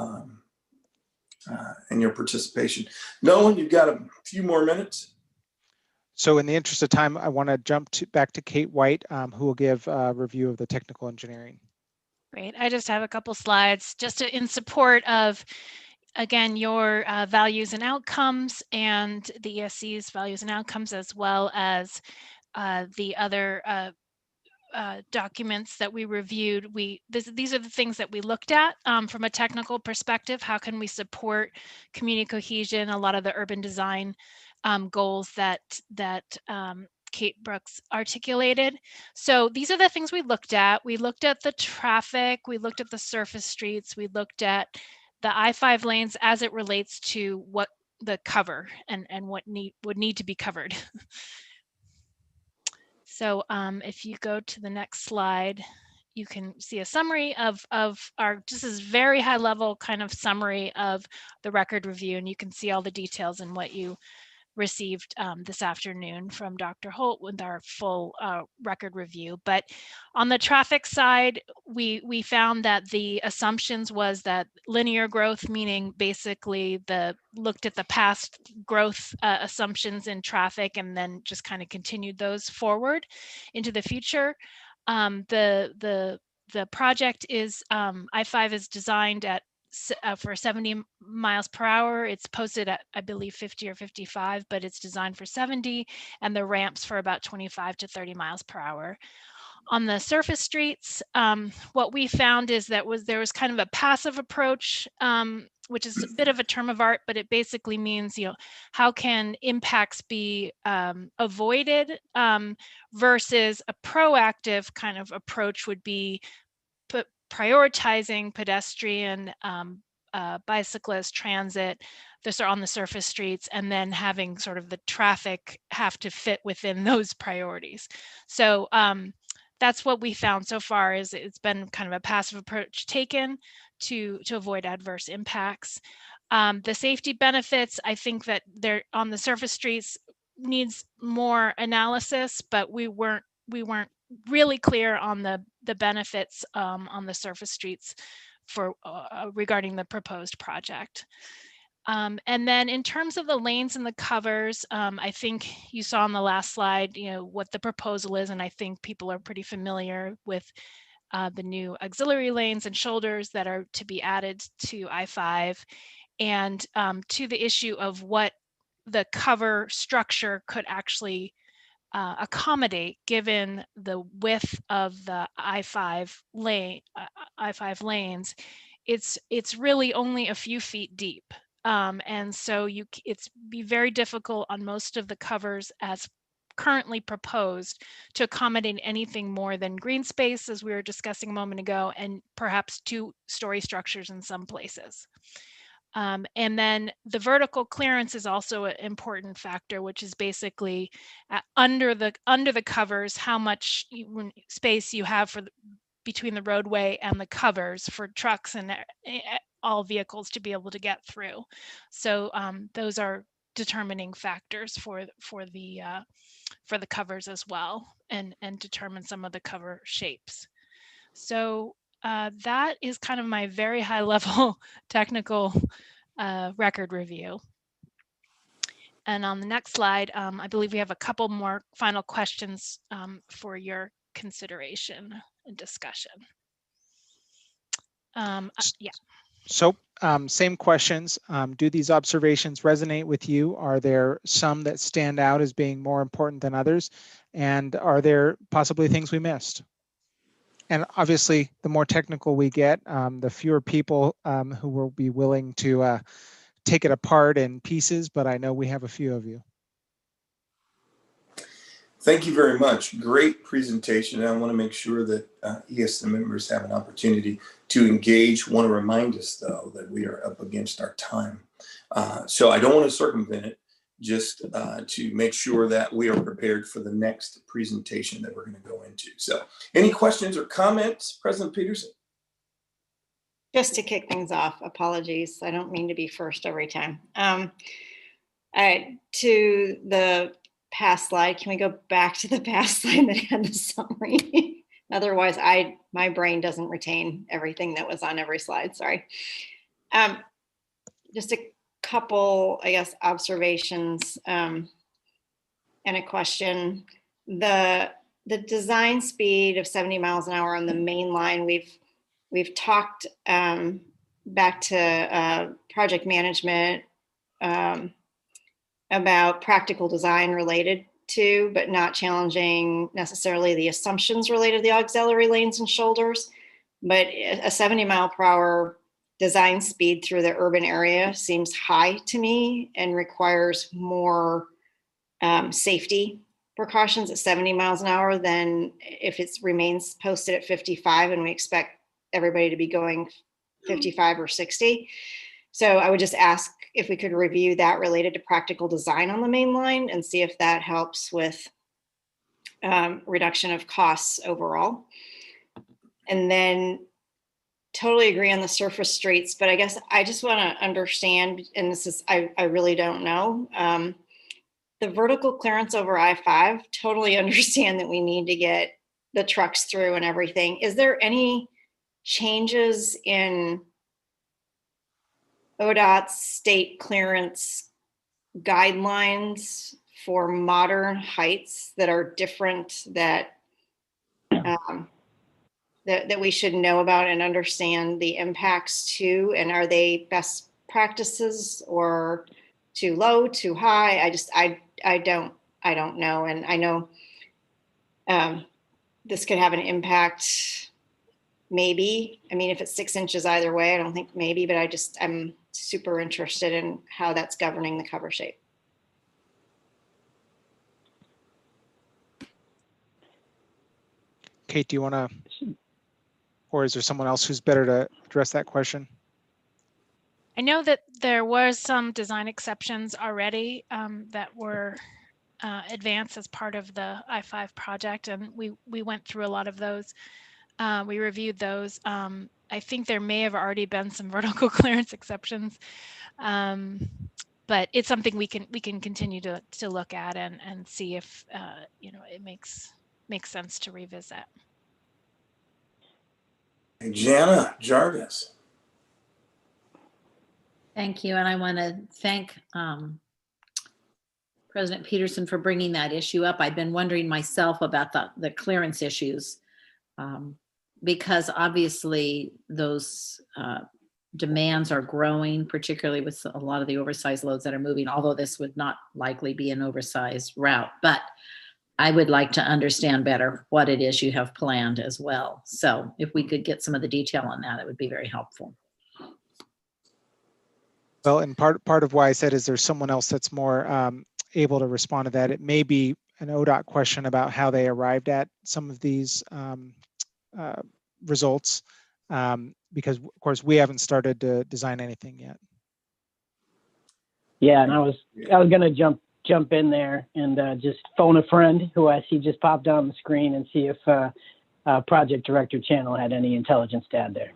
and your participation. Nolan, you've got a few more minutes. So in the interest of time, I want to jump back to Kate White, who will give a review of the technical engineering. Great. I just have a couple slides just in support of, again, your values and outcomes and the ESC's values and outcomes, as well as the other documents that we reviewed. These are the things that we looked at from a technical perspective. How can we support community cohesion? A lot of the urban design goals that Kate Brooks articulated. So these are the things we looked at. We looked at the traffic, we looked at the surface streets, we looked at the I-5 lanes as it relates to what the cover and what would need to be covered. So if you go to the next slide, you can see a summary of our, this is very high level kind of summary of the record review, and you can see all the details and what you received this afternoon from Dr. Holt with our full record review. But on the traffic side, we found that the assumptions was that linear growth, meaning basically looked at the past growth assumptions in traffic and then just kind of continued those forward into the future. The project is I-5 is designed at for 70 miles per hour. It's posted at, I believe, 50 or 55, but it's designed for 70, and the ramps for about 25 to 30 miles per hour. On the surface streets, what we found is that there was kind of a passive approach, which is a bit of a term of art, but it basically means, how can impacts be avoided versus a proactive kind of approach would be prioritizing pedestrian, bicyclist, transit, those are on the surface streets, and then having sort of the traffic have to fit within those priorities. So that's what we found so far, is it's been kind of a passive approach taken to avoid adverse impacts. The safety benefits, I think that they're on the surface streets needs more analysis, but we weren't really clear on the benefits on the surface streets for regarding the proposed project. And then in terms of the lanes and the covers, I think you saw on the last slide, what the proposal is, and I think people are pretty familiar with the new auxiliary lanes and shoulders that are to be added to I-5, and to the issue of what the cover structure could actually accommodate given the width of the I-5 lanes. It's really only a few feet deep, and so it's be very difficult on most of the covers as currently proposed to accommodate anything more than green space, as we were discussing a moment ago, and perhaps 2-story structures in some places. And then the vertical clearance is also an important factor, which is basically under the covers, how much space you have between the roadway and the covers for trucks and all vehicles to be able to get through. So those are determining factors for the covers as well, and determine some of the cover shapes. So that is kind of my very high level technical record review. And on the next slide, I believe we have a couple more final questions for your consideration and discussion. Yeah. So same questions. Do these observations resonate with you? Are there some that stand out as being more important than others? And are there possibly things we missed? And obviously, the more technical we get, the fewer people who will be willing to take it apart in pieces, but I know we have a few of you. Thank you very much. Great presentation. I want to make sure that ESC members have an opportunity to engage. Want to remind us, though, that we are up against our time. So I don't want to circumvent it, just to make sure that we are prepared for the next presentation that we're going to go into. So any questions or comments, President Peterson? Just to kick things off, apologies. I don't mean to be first every time. To the past slide, can we go back to the past slide that had the summary? Otherwise, my brain doesn't retain everything that was on every slide. Sorry. Just a couple, I guess, observations and a question. The design speed of 70 miles an hour on the main line, we've talked back to project management about practical design related to, but not challenging necessarily the assumptions related to the auxiliary lanes and shoulders. But a 70 mile per hour design speed through the urban area seems high to me and requires more safety precautions at 70 miles an hour than if it remains posted at 55 and we expect everybody to be going 55 or 60. So I would just ask if we could review that related to practical design on the main line and see if that helps with reduction of costs overall. And then totally agree on the surface streets, but I guess I just want to understand, and this is, I really don't know, the vertical clearance over I-5, totally understand that we need to get the trucks through and everything. Is there any changes in ODOT's state clearance guidelines for modern heights that are different that that we should know about and understand the impacts to? And are they best practices or too low, too high? I don't know. And I know this could have an impact, maybe. I mean, if it's 6 inches either way, I don't think maybe, but I'm super interested in how that's governing the cover shape. Kate, do you want to, or is there someone else who's better to address that question? I know that there was some design exceptions already that were advanced as part of the I-5 project, and we went through a lot of those. We reviewed those. I think there may have already been some vertical clearance exceptions, but it's something we can continue to look at and see if it makes sense to revisit. Jana Jarvis. Thank you, and I want to thank President Peterson for bringing that issue up. I've been wondering myself about the clearance issues because obviously those demands are growing, particularly with a lot of the oversized loads that are moving, although this would not likely be an oversized route. But I would like to understand better what it is you have planned as well. So if we could get some of the detail on that, it would be very helpful. Well, and part of why I said is there's someone else that's more able to respond to that. It may be an ODOT question about how they arrived at some of these results, because of course we haven't started to design anything yet. Yeah, and I was gonna jump in there and just phone a friend who I see just popped on the screen and see if Project Director Channel had any intelligence to add there.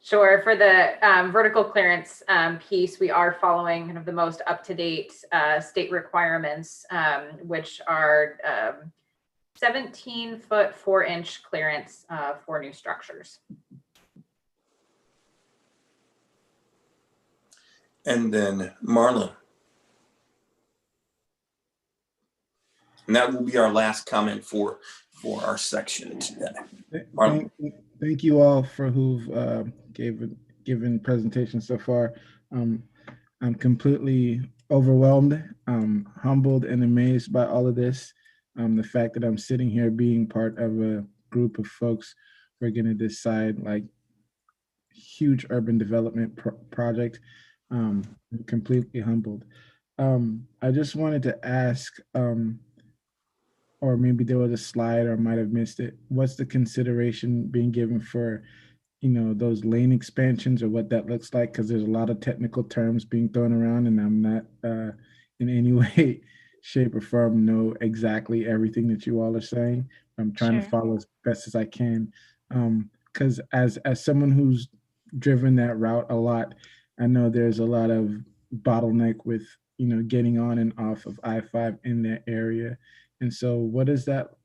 Sure. For the vertical clearance piece, we are following kind of the most up-to-date state requirements, which are 17-foot 4-inch clearance for new structures. And then Marlon. And that will be our last comment for our section today. Marlon. Thank you all for who've given presentations so far. I'm completely overwhelmed, humbled and amazed by all of this. The fact that I'm sitting here being part of a group of folks who are going to decide like huge urban development project. I'm completely humbled. I just wanted to ask, or maybe there was a slide or I might have missed it. What's the consideration being given for, those lane expansions or what that looks like? Because there's a lot of technical terms being thrown around and I'm not in any way, shape or form know exactly everything that you all are saying. I'm trying to follow as best as I can. Because as someone who's driven that route a lot, I know there's a lot of bottleneck with, getting on and off of I-5 in that area. And so what does that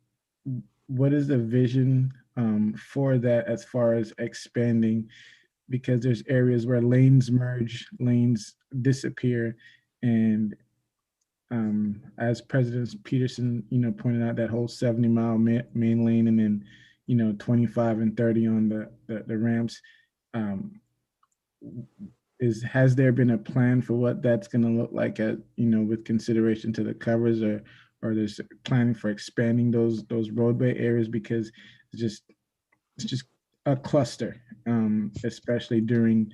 what is the vision for that as far as expanding? Because there's areas where lanes merge, lanes disappear, and as President Peterson, pointed out, that whole 70-mile main lane, and then 25 and 30 on the ramps. Has there been a plan for what that's going to look like with consideration to the covers, or there's planning for expanding those roadway areas, because it's just a cluster, especially during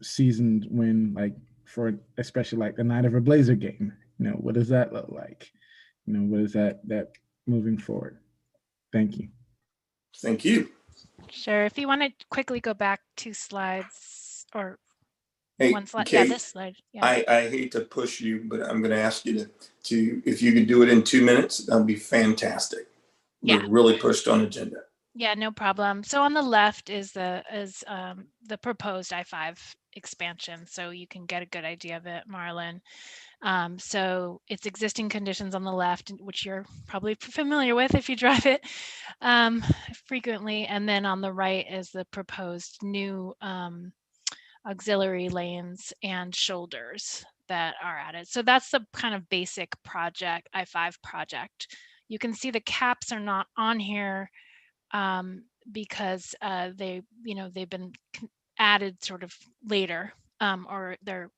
seasons when, like, for especially like the night of a Blazer game, what does that look like? What is that moving forward? Thank you. Thank you. Sure. If you want to quickly go back 2 slides or Hey, one slide. Kate, Yeah, this slide. Yeah. I hate to push you, but I'm going to ask you to if you could do it in 2 minutes, that'd be fantastic. Yeah. We're really pushed on agenda. Yeah, no problem. So on the left is the proposed I-5 expansion, so you can get a good idea of it, Marlon. So it's existing conditions on the left, which you're probably familiar with if you drive it frequently, and then on the right is the proposed new auxiliary lanes and shoulders that are added. So that's the kind of basic project, I-5 project. You can see the caps are not on here because they've been added sort of later, or they're,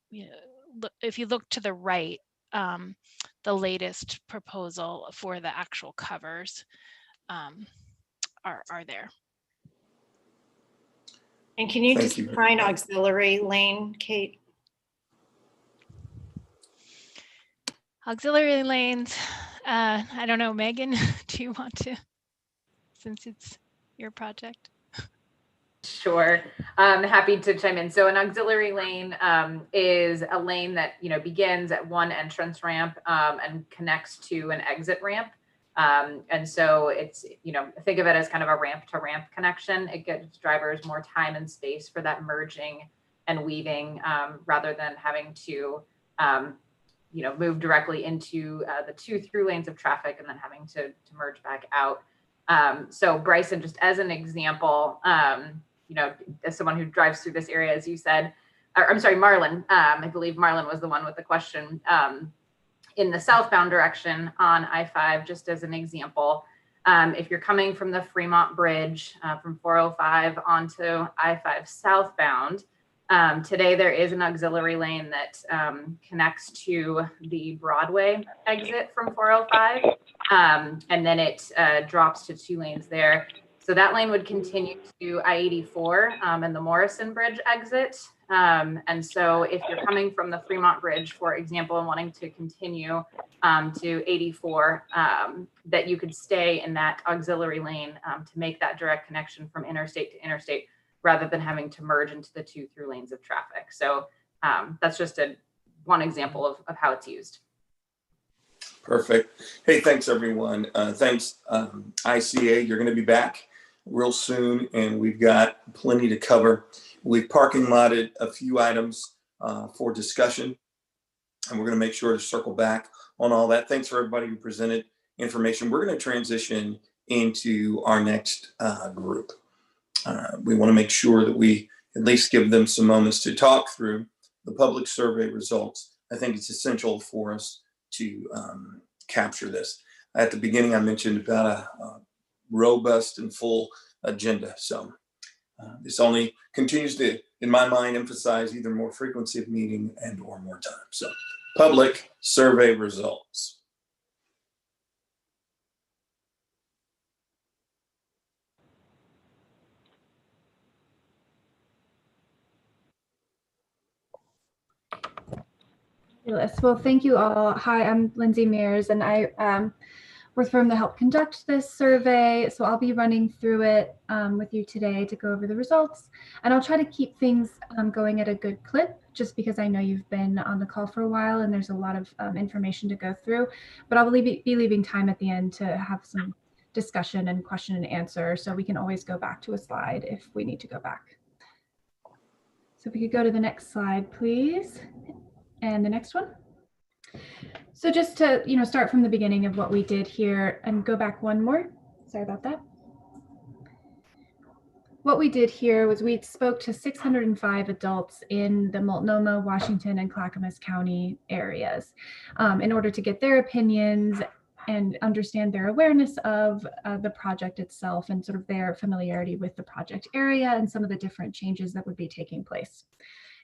if you look to the right, the latest proposal for the actual covers are there. And can you Thank just you. define auxiliary lane, Kate? Auxiliary lanes, I don't know, Megan, do you want to, since it's your project? Sure. Happy to chime in. So an auxiliary lane is a lane that begins at one entrance ramp and connects to an exit ramp. And so it's, think of it as kind of a ramp to ramp connection. It gives drivers more time and space for that merging and weaving rather than having to, move directly into the 2 through lanes of traffic and then having to merge back out. So Bryson, just as an example, as someone who drives through this area, as you said, or, I'm sorry, Marlon, I believe Marlon was the one with the question. In the southbound direction on I-5, just as an example, if you're coming from the Fremont Bridge from 405 onto I-5 southbound, today there is an auxiliary lane that connects to the Broadway exit from 405, and then it drops to 2 lanes there. So that lane would continue to I-84 and the Morrison Bridge exit. And so if you're coming from the Fremont Bridge, for example, and wanting to continue to 84, that you could stay in that auxiliary lane to make that direct connection from interstate to interstate, rather than having to merge into the 2 through lanes of traffic. So that's just one example of how it's used. Perfect. Hey, thanks everyone. Thanks ICA. You're going to be back real soon, and we've got plenty to cover. We've parking lotted a few items for discussion, and we're going to make sure to circle back on all that. Thanks for everybody who presented information. We're going to transition into our next group. We want to make sure that we at least give them some moments to talk through the public survey results. I think it's essential for us to capture this. At the beginning, I mentioned about a robust and full agenda. So this only continues to, in my mind, emphasize either more frequency of meeting and or more time. So public survey results. Well, thank you all. Hi, I'm Lindsay Mears, and I we're thrilled to help conduct this survey. So I'll be running through it with you today to go over the results. And I'll try to keep things going at a good clip, just because I know you've been on the call for a while and there's a lot of information to go through. But I'll be leaving time at the end to have some discussion and question and answer, so we can always go back to a slide if we need to go back. So if we could go to the next slide, please. And the next one. So just to start from the beginning of what we did here and go back one more. Sorry about that. What we did here was we spoke to 605 adults in the Multnomah, Washington, and Clackamas County areas in order to get their opinions and understand their awareness of the project itself and sort of their familiarity with the project area and some of the different changes that would be taking place.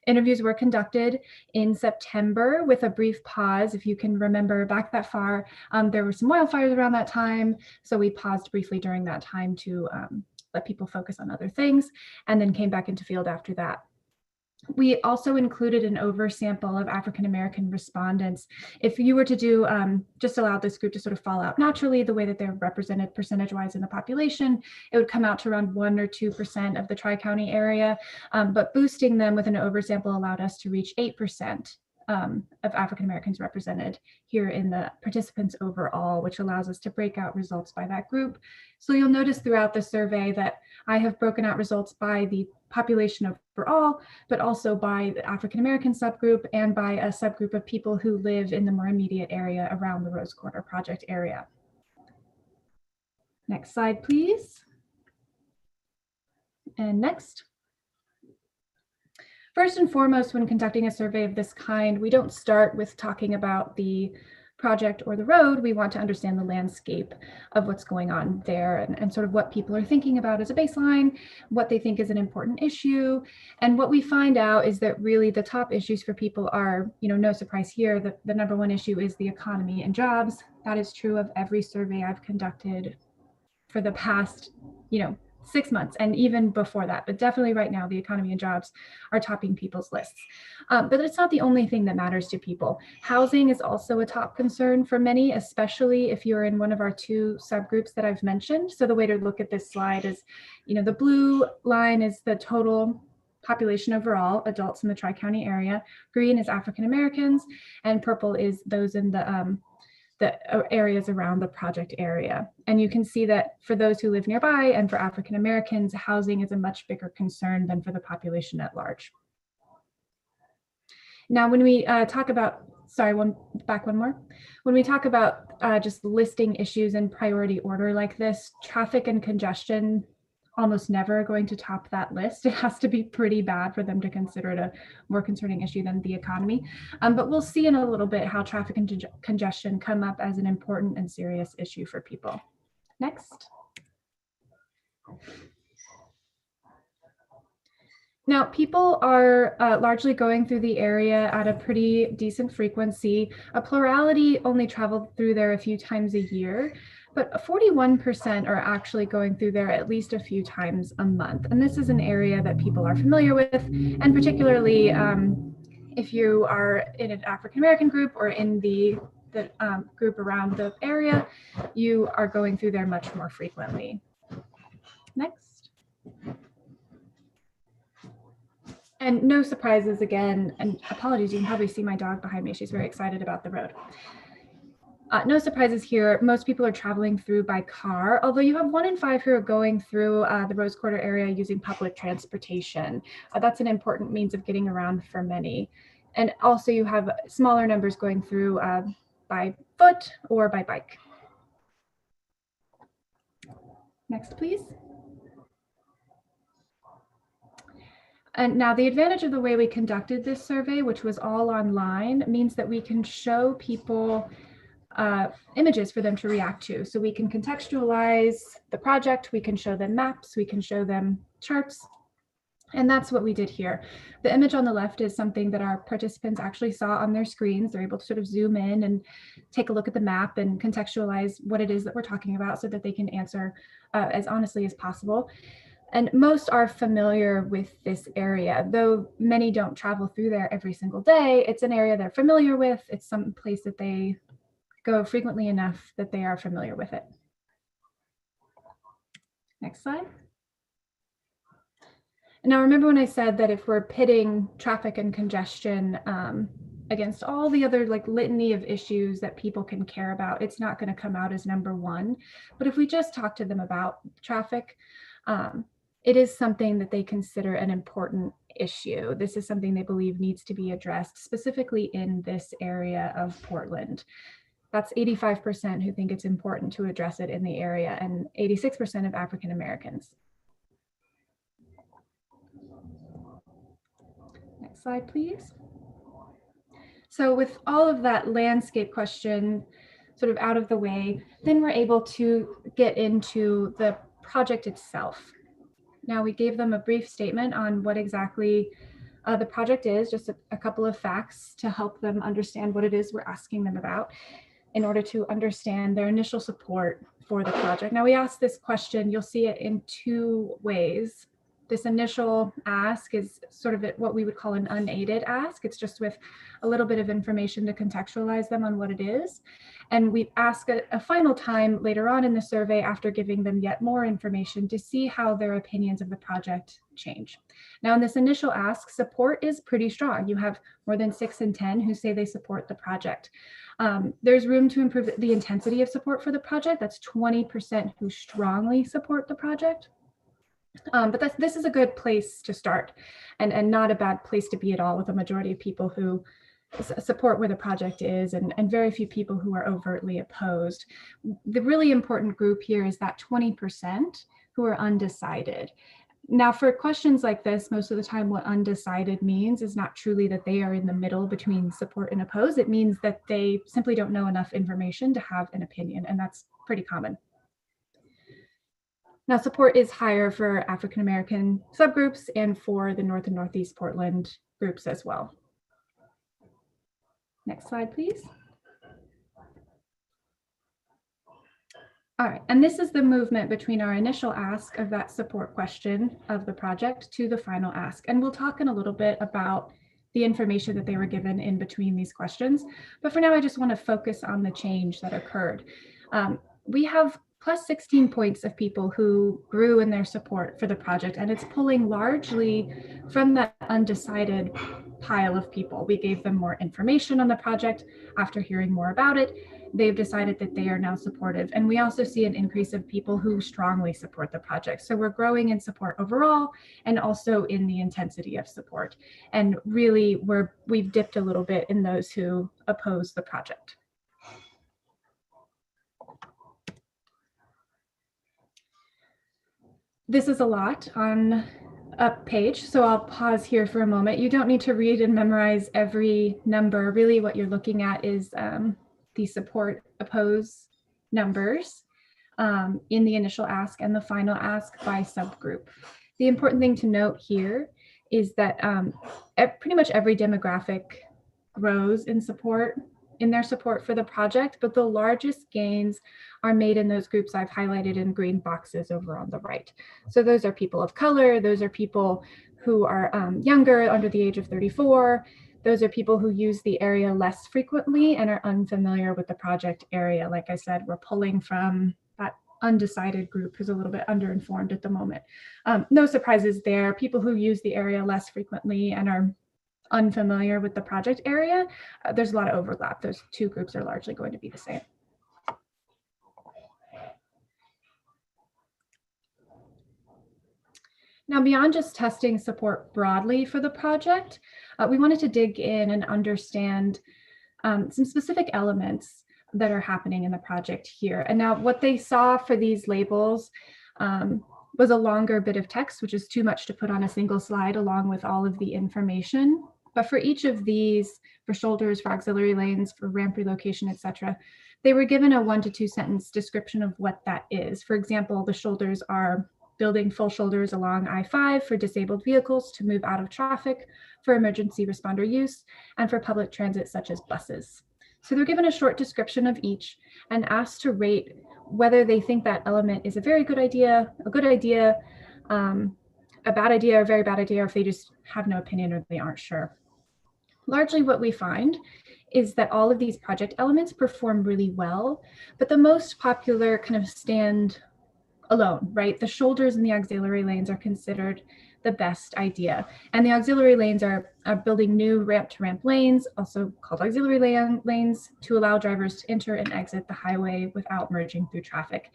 Interviews were conducted in September with a brief pause. If you can remember back that far, there were some wildfires around that time. So we paused briefly during that time to let people focus on other things, and then came back into field after that. We also included an oversample of African-American respondents. If you were to do, just allow this group to sort of fall out naturally, the way that they're represented percentage-wise in the population, it would come out to around 1 or 2% of the Tri-County area, but boosting them with an oversample allowed us to reach 8% of African-Americans represented here in the participants overall, which allows us to break out results by that group. So you'll notice throughout the survey that I have broken out results by the population overall, but also by the African-American subgroup and by a subgroup of people who live in the more immediate area around the Rose Quarter project area. Next slide, please. And next. First and foremost, when conducting a survey of this kind, we don't start with talking about the project or the road. We want to understand the landscape of what's going on there and sort of what people are thinking about as a baseline, what they think is an important issue. And what we find out is that really the top issues for people are, no surprise here, the number one issue is the economy and jobs. That is true of every survey I've conducted for the past, 6 months and even before that, but definitely right now, the economy and jobs are topping people's lists. But it's not the only thing that matters to people. Housing is also a top concern for many, especially if you're in one of our 2 subgroups that I've mentioned. So the way to look at this slide is, the blue line is the total population overall, adults in the Tri-County area. Green is African Americans, and purple is those in the areas around the project area. And you can see that for those who live nearby and for African Americans, housing is a much bigger concern than for the population at large. Now, when we talk about, one more. When we talk about just listing issues in priority order like this, traffic and congestion almost never going to top that list. It has to be pretty bad for them to consider it a more concerning issue than the economy. But we'll see in a little bit how traffic and congestion come up as an important and serious issue for people. Next. Now, people are largely going through the area at a pretty decent frequency. A plurality only travel through there a few times a year, but 41% are actually going through there at least a few times a month. And this is an area that people are familiar with, and particularly if you are in an African-American group or in the group around the area, you are going through there much more frequently. Next. And no surprises again, and apologies, you can probably see my dog behind me. She's very excited about the road. No surprises here. Most people are traveling through by car, although you have 1 in 5 who are going through the Rose Quarter area using public transportation. That's an important means of getting around for many. And also you have smaller numbers going through by foot or by bike. Next, please. And now the advantage of the way we conducted this survey, which was all online, means that we can show people images for them to react to. So we can contextualize the project, we can show them maps, we can show them charts. And that's what we did here. The image on the left is something that our participants actually saw on their screens. They're able to sort of zoom in and take a look at the map and contextualize what it is that we're talking about so that they can answer as honestly as possible. And most are familiar with this area, though many don't travel through there every single day. It's an area they're familiar with. It's some place that they go frequently enough that they are familiar with it. Next slide. Now, remember when I said that if we're pitting traffic and congestion against all the other litany of issues that people can care about, it's not going to come out as number 1. But if we just talk to them about traffic, it is something that they consider an important issue. This is something they believe needs to be addressed specifically in this area of Portland. That's 85% who think it's important to address it in the area, and 86% of African Americans. Next slide, please. So with all of that landscape question sort of out of the way, then we're able to get into the project itself. Now, we gave them a brief statement on what exactly the project is, just a couple of facts to help them understand what it is we're asking them about in order to understand their initial support for the project. Now, we asked this question, you'll see it in two ways. This initial ask is sort of what we would call an unaided ask. It's just with a little bit of information to contextualize them on what it is. And we ask a final time later on in the survey after giving them yet more information to see how their opinions of the project change. Now, in this initial ask, support is pretty strong. You have more than 6 in 10 who say they support the project. There's room to improve the intensity of support for the project. That's 20% who strongly support the project. But this is a good place to start, and not a bad place to be at all, with a majority of people who support where the project is, and very few people who are overtly opposed. The really important group here is that 20% who are undecided. Now, for questions like this, most of the time what undecided means is not truly that they are in the middle between support and oppose. It means that they simply don't know enough information to have an opinion, and that's pretty common. Now, support is higher for African American subgroups and for the North and Northeast Portland groups as well. Next slide, please. All right, and this is the movement between our initial ask of that support question of the project to the final ask. And we'll talk in a little bit about the information that they were given in between these questions. But for now, I just want to focus on the change that occurred. We have plus 16 points of people who grew in their support for the project, and it's pulling largely from that undecided pile of people. We gave them more information on the project. After hearing more about it, they've decided that they are now supportive. And we also see an increase of people who strongly support the project. So we're growing in support overall, and also in the intensity of support. And really, we've dipped a little bit in those who oppose the project. This is a lot on a page, so I'll pause here for a moment. You don't need to read and memorize every number. Really what you're looking at is the support oppose numbers in the initial ask and the final ask by subgroup. The important thing to note here is that pretty much every demographic grows in their support for the project, but the largest gains are made in those groups I've highlighted in green boxes over on the right. So those are people of color, those are people who are younger, under the age of 34, those are people who use the area less frequently and are unfamiliar with the project area. Like I said, we're pulling from that undecided group who's a little bit underinformed at the moment. No surprises there. People who use the area less frequently and are unfamiliar with the project area, there's a lot of overlap. Those two groups are largely going to be the same. Now, beyond just testing support broadly for the project, we wanted to dig in and understand some specific elements that are happening in the project here. And now what they saw for these labels was a longer bit of text, which is too much to put on a single slide along with all of the information. But for each of these, for shoulders, for auxiliary lanes, for ramp relocation, etc., they were given a 1 to 2 sentence description of what that is. For example, the shoulders are building full shoulders along I-5 for disabled vehicles to move out of traffic, for emergency responder use, and for public transit such as buses. So they're given a short description of each and asked to rate whether they think that element is a very good idea, a good idea, a bad idea, or a very bad idea, or if they just have no opinion or they aren't sure. Largely what we find is that all of these project elements perform really well, but the most popular kind of stand alone, right? The shoulders and the auxiliary lanes are considered the best idea. And the auxiliary lanes are building new ramp-to-ramp lanes, also called auxiliary lanes, to allow drivers to enter and exit the highway without merging through traffic.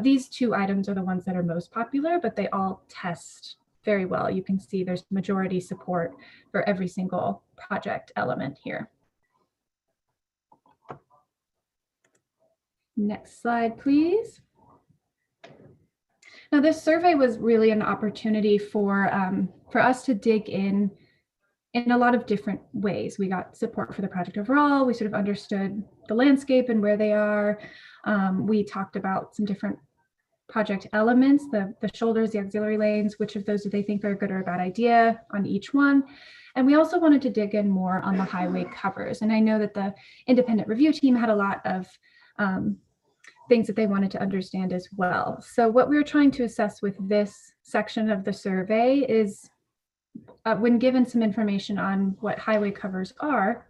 These two items are the ones that are most popular, but they all test very well. You can see there's majority support for every single project element here. Next slide, please. Now, this survey was really an opportunity for us to dig in a lot of different ways. We got support for the project overall. We sort of understood the landscape and where they are. We talked about some different project elements, the shoulders, the auxiliary lanes, which of those do they think are a good or a bad idea on each one. And we also wanted to dig in more on the highway covers. And I know that the independent review team had a lot of things that they wanted to understand as well. So what we were trying to assess with this section of the survey is when given some information on what highway covers are,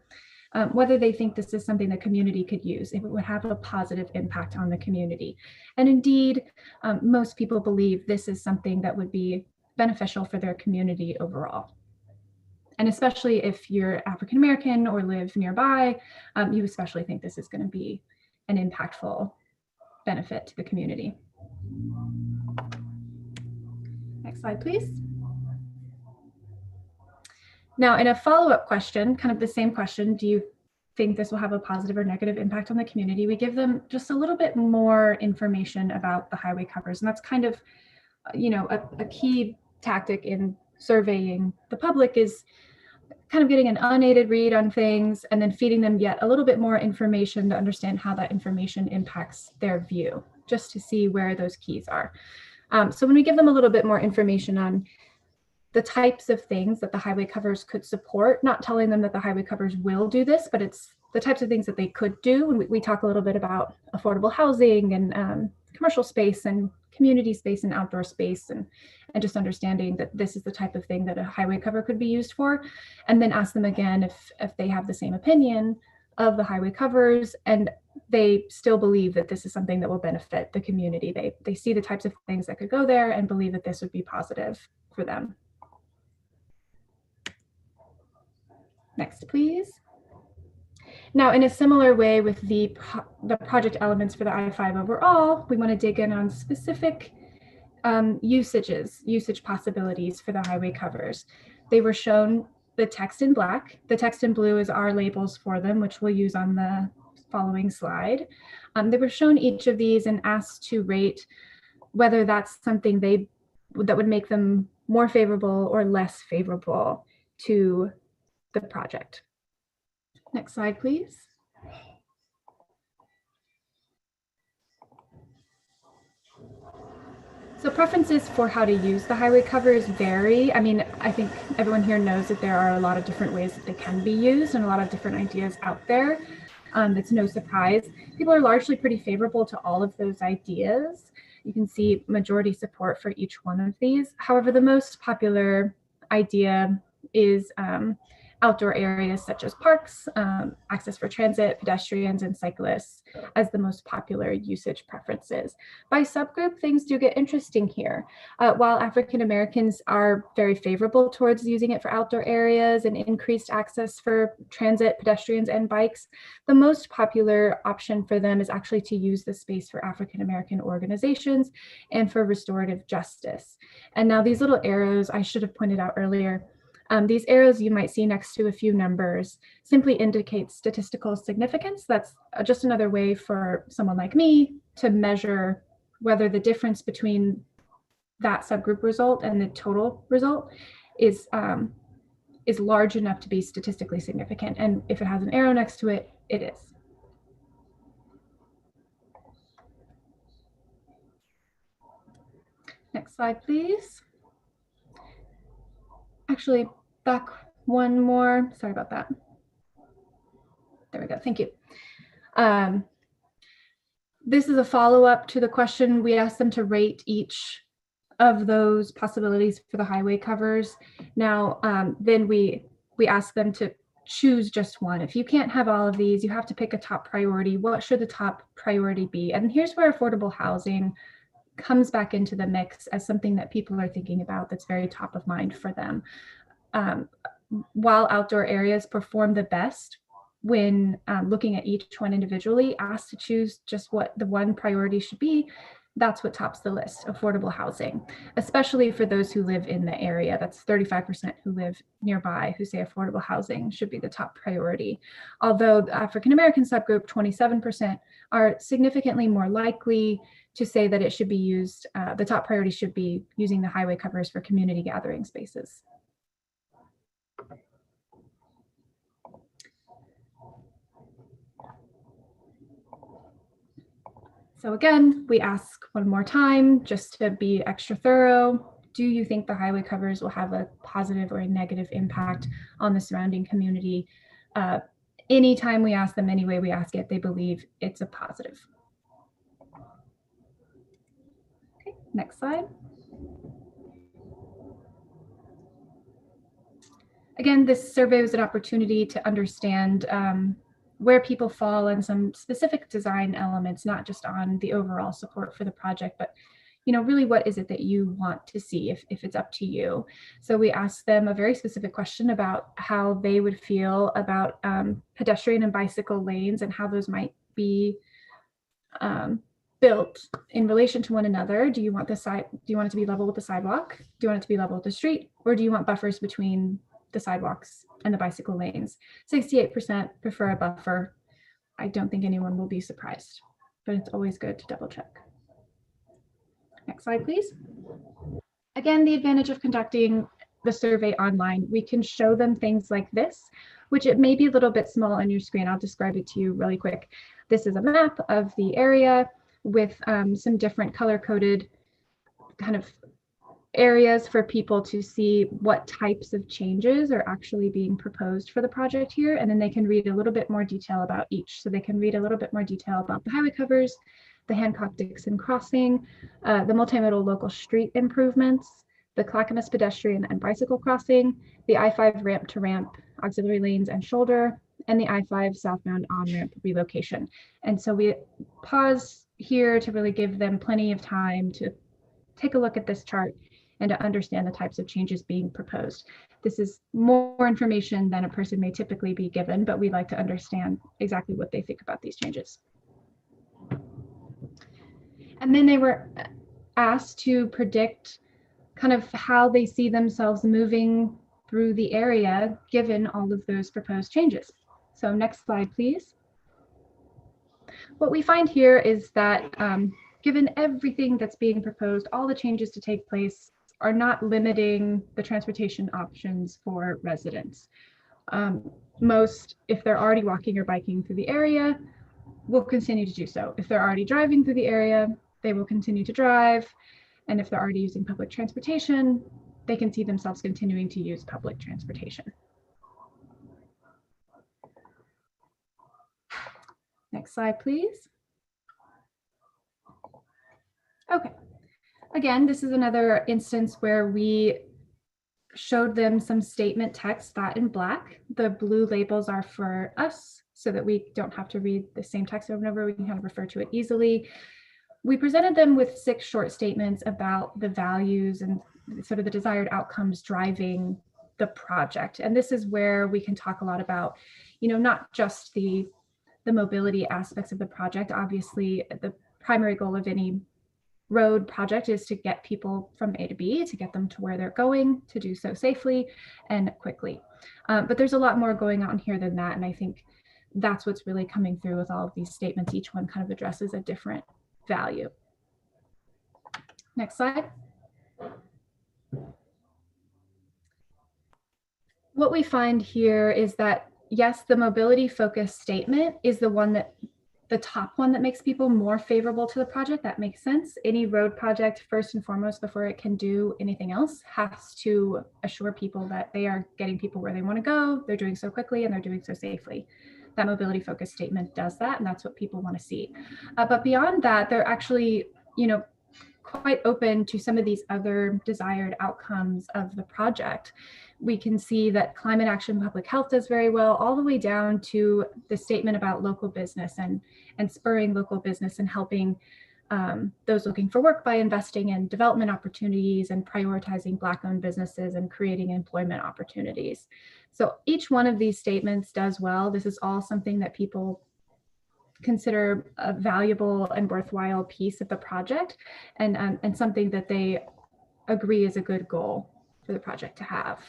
whether they think this is something the community could use, if it would have a positive impact on the community. And indeed, most people believe this is something that would be beneficial for their community overall. And especially if you're African American or live nearby, you especially think this is going to be an impactful benefit to the community. Next slide, please. Now, in a follow-up question, kind of the same question, do you think this will have a positive or negative impact on the community? We give them just a little bit more information about the highway covers. And that's kind of, you know, a key tactic in surveying the public is kind of getting an unaided read on things and then feeding them yet a little bit more information to understand how that information impacts their view, just to see where those keys are. So when we give them a little bit more information on the types of things that the highway covers could support, not telling them that the highway covers will do this, but it's the types of things that they could do. And we talk a little bit about affordable housing and commercial space and community space and outdoor space, and just understanding that this is the type of thing that a highway cover could be used for. And then ask them again if they have the same opinion of the highway covers and they still believe that this is something that will benefit the community. They see the types of things that could go there and believe that this would be positive for them. Next, please. Now, in a similar way with the project elements for the I-5 overall, we want to dig in on specific usage possibilities for the highway covers. They were shown the text in black. The text in blue is our labels for them, which we'll use on the following slide. They were shown each of these and asked to rate whether that's something that would make them more favorable or less favorable to the project. Next slide, please. So preferences for how to use the highway covers vary. I mean, I think everyone here knows that there are a lot of different ways that they can be used and a lot of different ideas out there. It's no surprise. People are largely pretty favorable to all of those ideas. You can see majority support for each one of these. However, the most popular idea is outdoor areas such as parks, access for transit, pedestrians, and cyclists as the most popular usage preferences. By subgroup, things do get interesting here. While African Americans are very favorable towards using it for outdoor areas and increased access for transit, pedestrians, and bikes, the most popular option for them is actually to use the space for African American organizations and for restorative justice. And now these little arrows I should have pointed out earlier. These arrows you might see next to a few numbers simply indicate statistical significance. That's just another way for someone like me to measure whether the difference between that subgroup result and the total result is large enough to be statistically significant. And if it has an arrow next to it, it is. Next slide, please. Actually, back one more. Sorry about that. There we go. Thank you. This is a follow-up to the question. We asked them to rate each of those possibilities for the highway covers. Now, then we asked them to choose just one. If you can't have all of these, you have to pick a top priority. What should the top priority be? And here's where affordable housing comes back into the mix as something that people are thinking about that's very top of mind for them. While outdoor areas perform the best when looking at each one individually, asked to choose just what the one priority should be, that's what tops the list, affordable housing, especially for those who live in the area. That's 35% who live nearby who say affordable housing should be the top priority. Although the African-American subgroup, 27%, are significantly more likely to say that it should be used, the top priority should be using the highway covers for community gathering spaces. So again, we ask one more time, just to be extra thorough. Do you think the highway covers will have a positive or a negative impact on the surrounding community? Anytime we ask them, any way we ask it, they believe it's a positive. Okay, next slide. Again, this survey was an opportunity to understand where people fall in some specific design elements, not just on the overall support for the project, but really what is it that you want to see if it's up to you. So we asked them a very specific question about how they would feel about pedestrian and bicycle lanes and how those might be built in relation to one another. Do you want it to be level with the sidewalk? Do you want it to be level with the street? Or do you want buffers between the sidewalks and the bicycle lanes? 68% prefer a buffer. I don't think anyone will be surprised, but it's always good to double check. Next slide, please. Again, the advantage of conducting the survey online, we can show them things like this, which it may be a little bit small on your screen. I'll describe it to you really quick. This is a map of the area with some different color-coded kind of areas for people to see what types of changes are actually being proposed for the project here. And then they can read a little bit more detail about each. So they can read a little bit more detail about the highway covers, the Hancock-Dixon crossing, the multimodal local street improvements, the Clackamas pedestrian and bicycle crossing, the I-5 ramp to ramp, auxiliary lanes and shoulder, and the I-5 southbound on-ramp relocation. And so we pause here to really give them plenty of time to take a look at this chart and to understand the types of changes being proposed. This is more information than a person may typically be given, but we'd like to understand exactly what they think about these changes. And then they were asked to predict kind of how they see themselves moving through the area given all of those proposed changes. So next slide, please. What we find here is that given everything that's being proposed, all the changes to take place are not limiting the transportation options for residents. Most, if they're already walking or biking through the area, will continue to do so. If they're already driving through the area, they will continue to drive. And if they're already using public transportation, they can see themselves continuing to use public transportation. Next slide, please. Okay. Again, this is another instance where we showed them some statement text, that in black. The blue labels are for us so that we don't have to read the same text over and over. We can kind of refer to it easily. We presented them with 6 short statements about the values and sort of the desired outcomes driving the project. And this is where we can talk a lot about, not just the mobility aspects of the project. Obviously, the primary goal of any road project is to get people from A to B, to get them to where they're going, to do so safely and quickly. But there's a lot more going on here than that. And I think that's what's really coming through with all of these statements. Each one kind of addresses a different value. Next slide. What we find here is that, yes, the mobility focused statement is the top one that makes people more favorable to the project. That makes sense. Any road project, first and foremost, before it can do anything else, has to assure people that they are getting people where they want to go, they're doing so quickly, and they're doing so safely. That mobility focused statement does that, and that's what people want to see. But beyond that, they're actually, quite open to some of these other desired outcomes of the project. We can see that climate action public health does very well, all the way down to the statement about local business and spurring local business and helping those looking for work by investing in development opportunities and prioritizing Black-owned businesses and creating employment opportunities. So each one of these statements does well. This is all something that people consider a valuable and worthwhile piece of the project, and something that they agree is a good goal for the project to have.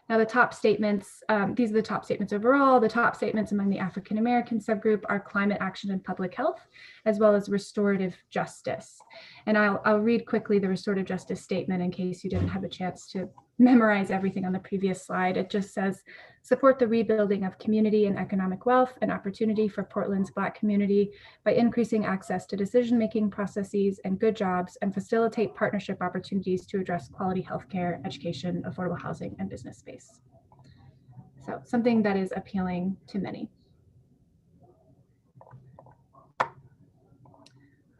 Now, the top statements, these are the top statements overall. The top statements among the African American subgroup are climate action and public health, as well as restorative justice. And I'll read quickly the restorative justice statement in case you didn't have a chance to memorize everything on the previous slide. It just says, support the rebuilding of community and economic wealth and opportunity for Portland's Black community by increasing access to decision-making processes and good jobs, and facilitate partnership opportunities to address quality healthcare, education, affordable housing, and business space. So something that is appealing to many.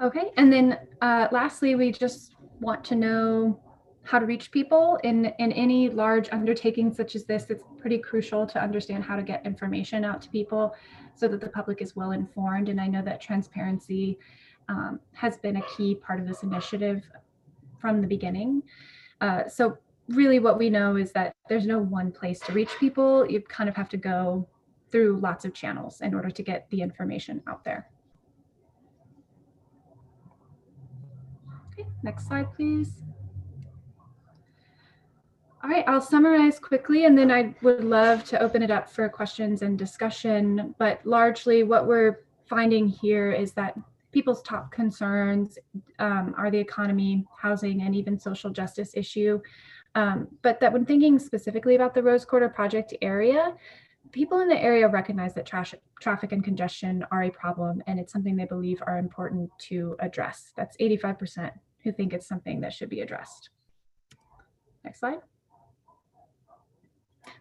Okay, and then lastly, we just want to know how to reach people in any large undertaking such as this. It's pretty crucial to understand how to get information out to people so that the public is well informed. And I know that transparency has been a key part of this initiative from the beginning. So really what we know is that there's no one place to reach people. You kind of have to go through lots of channels in order to get the information out there. Okay, next slide, please. All right, I'll summarize quickly, and then I would love to open it up for questions and discussion. But largely what we're finding here is that people's top concerns are the economy, housing, and even social justice issue. But that when thinking specifically about the Rose Quarter project area, people in the area recognize that traffic and congestion are a problem, and it's something they believe are important to address. That's 85% who think it's something that should be addressed. Next slide.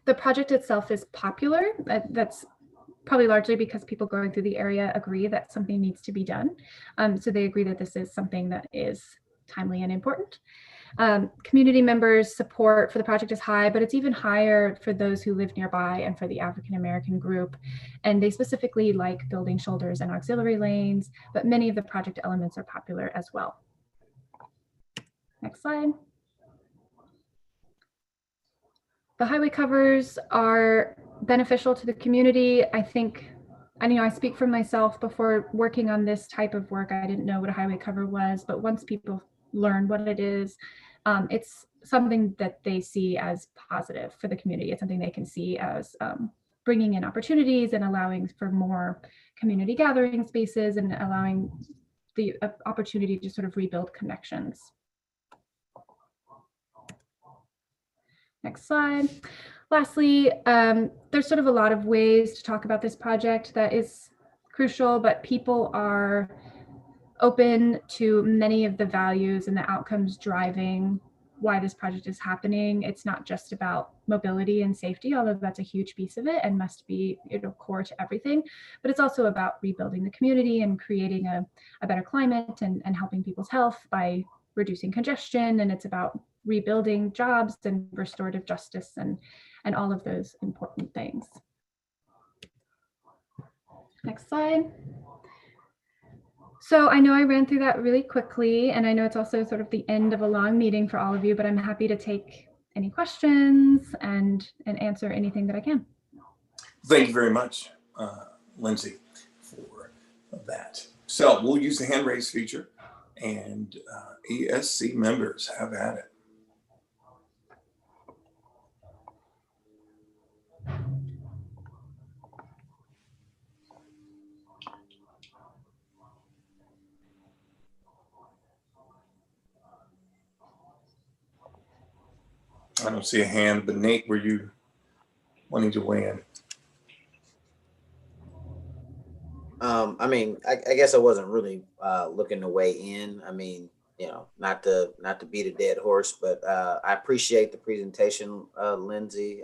The project itself is popular. That's probably largely because people going through the area agree that something needs to be done. So they agree that this is something that is timely and important. Community members' support for the project is high, but it's even higher for those who live nearby and for the African American group. And they specifically like building shoulders and auxiliary lanes, but many of the project elements are popular as well. Next slide. The highway covers are beneficial to the community. I think, I speak for myself. Before working on this type of work, I didn't know what a highway cover was, but once people learn what it is, it's something that they see as positive for the community. It's something they can see as bringing in opportunities and allowing for more community gathering spaces and allowing the opportunity to sort of rebuild connections. Next slide. Lastly, there's sort of a lot of ways to talk about this project that is crucial, but people are open to many of the values and the outcomes driving why this project is happening. It's not just about mobility and safety, although that's a huge piece of it and must be core to everything, but it's also about rebuilding the community and creating a better climate and helping people's health by reducing congestion. And it's about rebuilding jobs and restorative justice and all of those important things. Next slide. So I know I ran through that really quickly, and I know it's also sort of the end of a long meeting for all of you, but I'm happy to take any questions and answer anything that I can. Thank you very much, Lindsay, for that. So we'll use the hand raise feature, and ESC members have at it. I don't see a hand, but Nate, were you wanting to weigh in? I guess I wasn't really looking to weigh in. Not to beat a dead horse, but I appreciate the presentation, Lindsay.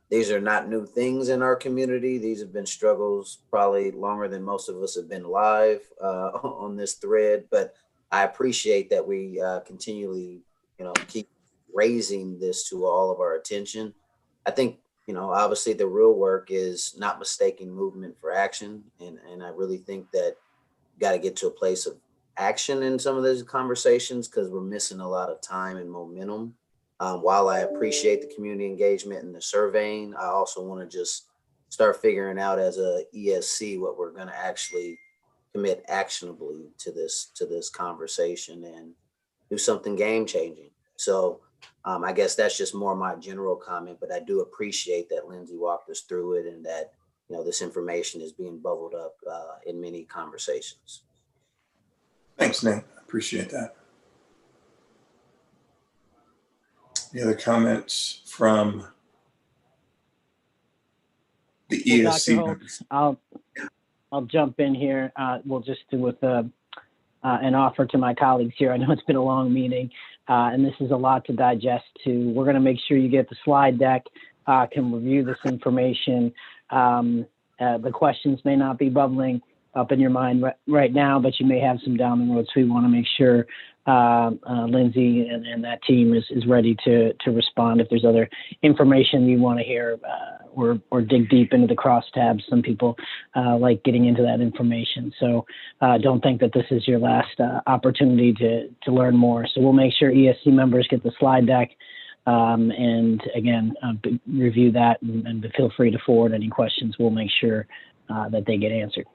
These are not new things in our community. These have been struggles probably longer than most of us have been alive on this thread, but I appreciate that we continually, keep raising this to all of our attention. I think, obviously the real work is not mistaking movement for action. And I really think that you got to get to a place of action in some of those conversations because we're missing a lot of time and momentum. While I appreciate the community engagement and the surveying, I also want to just start figuring out as a ESC what we're going to actually commit actionably to this conversation and do something game changing. So I guess that's just more my general comment, but I do appreciate that Lindsay walked us through it and that, you know, this information is being bubbled up in many conversations. Thanks, Nate. I appreciate that. Any other comments from the ESC Dr. Holt, I'll jump in here. We'll just do with an offer to my colleagues here. I know it's been a long meeting, and this is a lot to digest too. We're going to make sure you get the slide deck, can review this information. The questions may not be bubbling up in your mind right now, but you may have some down the road. So we want to make sure Lindsay and that team is ready to respond if there's other information you want to hear or dig deep into the crosstabs. Some people like getting into that information. So don't think that this is your last opportunity to learn more. So we'll make sure ESC members get the slide deck and again, review that and feel free to forward any questions. We'll make sure that they get answered.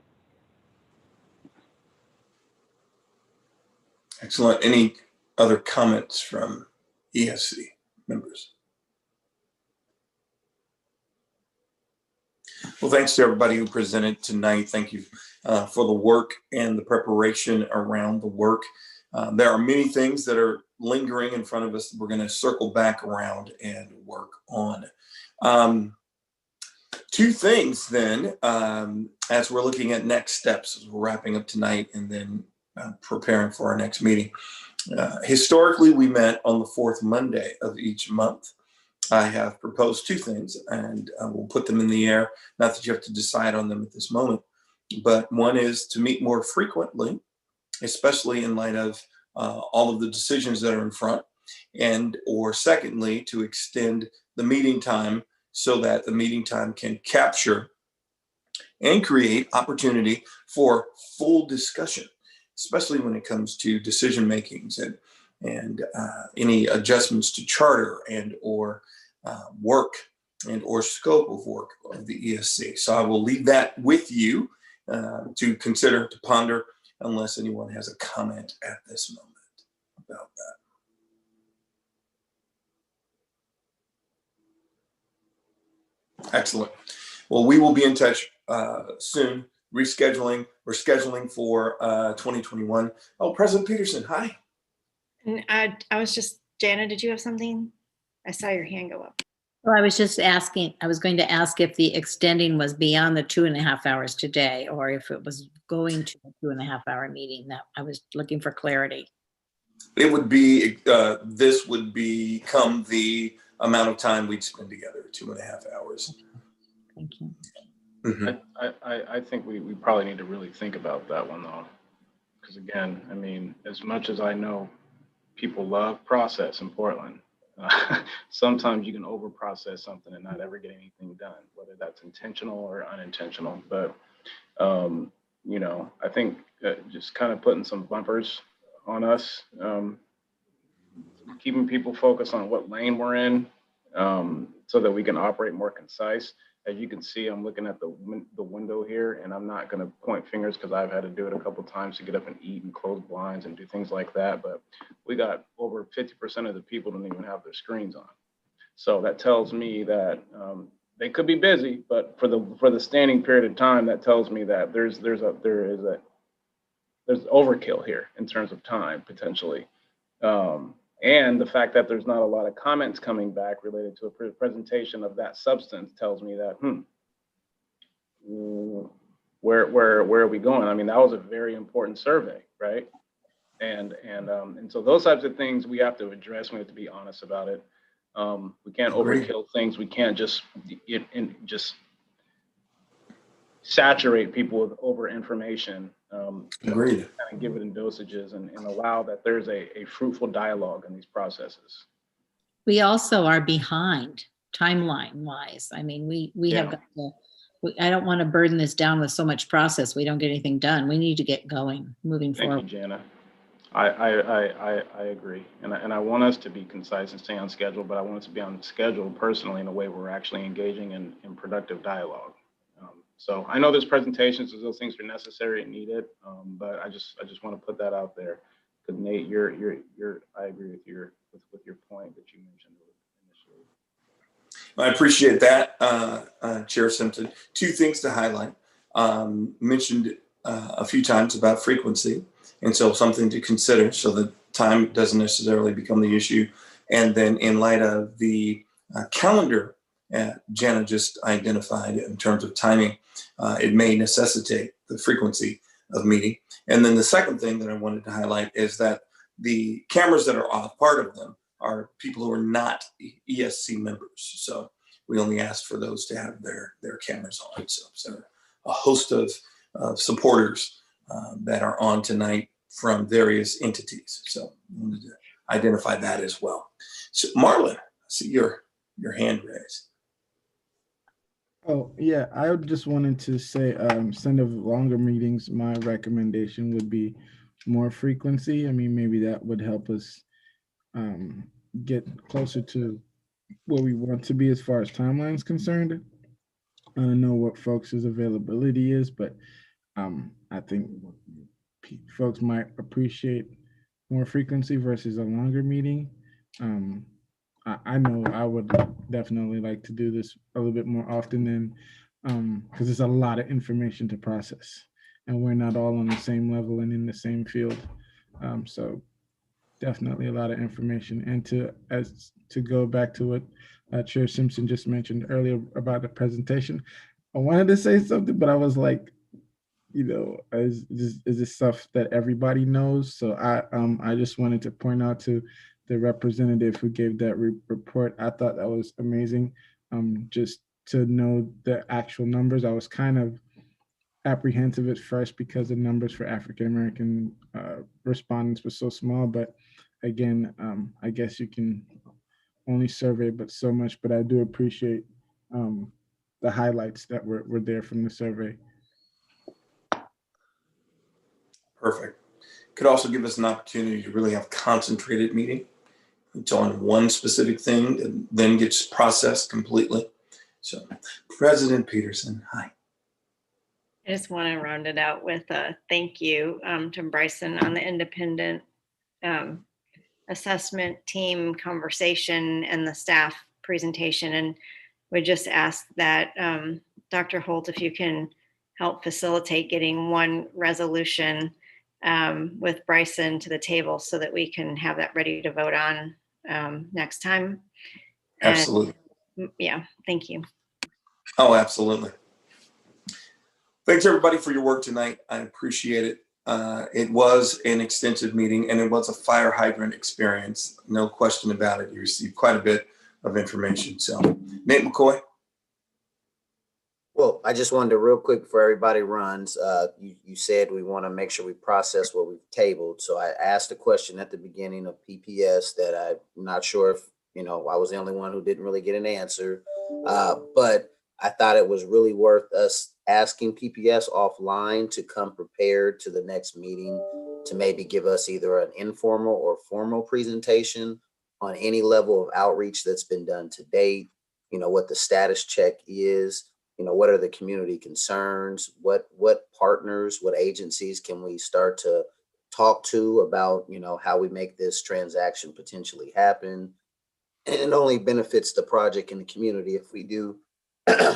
Excellent. Any other comments from ESC members? Well, thanks to everybody who presented tonight. Thank you for the work and the preparation around the work. There are many things that are lingering in front of us that we're going to circle back around and work on. Two things then, as we're looking at next steps, as we're wrapping up tonight and then preparing for our next meeting. Historically, we met on the fourth Monday of each month. I have proposed two things, and we'll put them in the air. Not that you have to decide on them at this moment, but one is to meet more frequently, especially in light of all of the decisions that are in front, and or secondly, to extend the meeting time so that the meeting time can capture and create opportunity for full discussion, especially when it comes to decision makings and any adjustments to charter and or work and or scope of work of the ESC. So I will leave that with you to consider, to ponder, unless anyone has a comment at this moment about that. Excellent. Well, we will be in touch soon, rescheduling or scheduling for 2021. Oh, President Peterson, hi. I was just, Jana, did you have something? I saw your hand go up. Well, I was just asking, I was going to ask if the extending was beyond the 2.5 hours today, or if it was going to a 2.5 hour meeting. That I was looking for clarity. It would be, this would become the amount of time we'd spend together, 2.5 hours. Thank you. Mm-hmm. I think we probably need to really think about that one though. Because again, I mean, as much as I know people love process in Portland, sometimes you can over process something and not ever get anything done, whether that's intentional or unintentional. But, you know, I think just kind of putting some bumpers on us, keeping people focused on what lane we're in, so that we can operate more concise. As you can see, I'm looking at the window here, and I'm not going to point fingers because I've had to do it a couple of times to get up and eat and close blinds and do things like that. But we got over 50% of the people don't even have their screens on. So that tells me that they could be busy, but for the standing period of time, that tells me that there's overkill here in terms of time potentially. And the fact that there's not a lot of comments coming back related to a presentation of that substance tells me that, where are we going? I mean, that was a very important survey, right? And so those types of things we have to address. We have to be honest about it. We can't overkill things. We can't just saturate people with over information. Agreed. Kind of give it in dosages and allow that there's a fruitful dialogue in these processes. We also are behind timeline wise. I mean, we have got to, I don't want to burden this down with so much process. We don't get anything done. We need to get going, moving forward. Thank you, Jana. I agree. And I want us to be concise and stay on schedule, but I want us to be on schedule personally in a way we're actually engaging in productive dialogue. So I know there's presentations, so those things are necessary and needed, but I just want to put that out there. Because Nate, I agree with your point that you mentioned initially. I appreciate that, Chair Simpson. Two things to highlight. Mentioned a few times about frequency, and so something to consider so that time doesn't necessarily become the issue. And then in light of the calendar Jana just identified in terms of timing, it may necessitate the frequency of meeting. And then the second thing that I wanted to highlight is that the cameras that are off, part of them are people who are not ESC members. So we only ask for those to have their cameras on. So a host of supporters that are on tonight from various entities. So I wanted to identify that as well. So Marlon, I see your hand raised. Oh, yeah, I just wanted to say, instead of longer meetings, my recommendation would be more frequency. I mean, maybe that would help us get closer to where we want to be as far as timeline is concerned. I don't know what folks' availability is, but I think folks might appreciate more frequency versus a longer meeting. I know I would definitely like to do this a little bit more often than, because there's a lot of information to process and we're not all on the same level and in the same field. So definitely a lot of information. And to go back to what Chair Simpson just mentioned earlier about the presentation, I wanted to say something, but I was like, is this stuff that everybody knows? So I just wanted to point out to the representative who gave that report. I thought that was amazing. Just to know the actual numbers. I was kind of apprehensive at first because the numbers for African American respondents were so small. But again, I guess you can only survey but so much. But I do appreciate the highlights that were there from the survey. Perfect. Could also give us an opportunity to really have concentrated meeting. It's on one specific thing and then gets processed completely. So President Peterson, hi. I just want to round it out with a thank you to Bryson on the independent assessment team conversation and the staff presentation. And we just ask that Dr. Holt, if you can help facilitate getting one resolution with Bryson to the table so that we can have that ready to vote on next time. Absolutely. And, yeah, thank you. Oh, absolutely. Thanks everybody for your work tonight. I appreciate it. It was an extensive meeting and it was a fire hydrant experience. No question about it. You received quite a bit of information. So Nate McCoy. Well, I just wanted to real quick before everybody runs, you said we want to make sure we process what we've tabled. So I asked a question at the beginning of PPS that I'm not sure if, I was the only one who didn't really get an answer. But I thought it was really worth us asking PPS offline to come prepared to the next meeting to maybe give us either an informal or formal presentation on any level of outreach that's been done to date, what the status check is. What are the community concerns? What partners, what agencies can we start to talk to about, how we make this transaction potentially happen? And it only benefits the project and the community if we do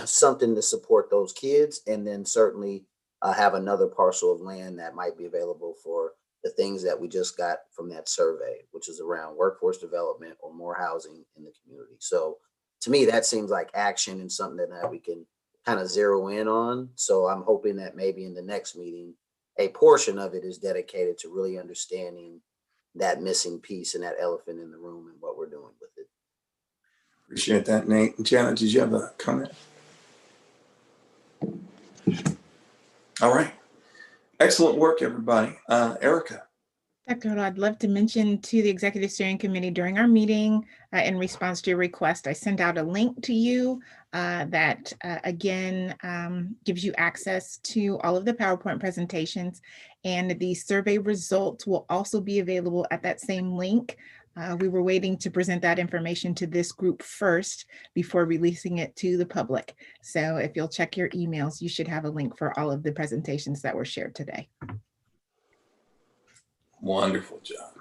something to support those kids, and then certainly have another parcel of land that might be available for the things that we just got from that survey, which is around workforce development or more housing in the community. So to me, that seems like action and something that we can kind of zero in on. So I'm hoping that maybe in the next meeting, a portion of it is dedicated to really understanding that missing piece and that elephant in the room and what we're doing with it. Appreciate that, Nate. And Janet, did you have a comment? All right. Excellent work, everybody. Erica. Dr. Holt, I'd love to mention to the Executive Steering Committee during our meeting, in response to your request, I sent out a link to you that again gives you access to all of the PowerPoint presentations, and the survey results will also be available at that same link. We were waiting to present that information to this group first before releasing it to the public. So if you'll check your emails, you should have a link for all of the presentations that were shared today. Wonderful job.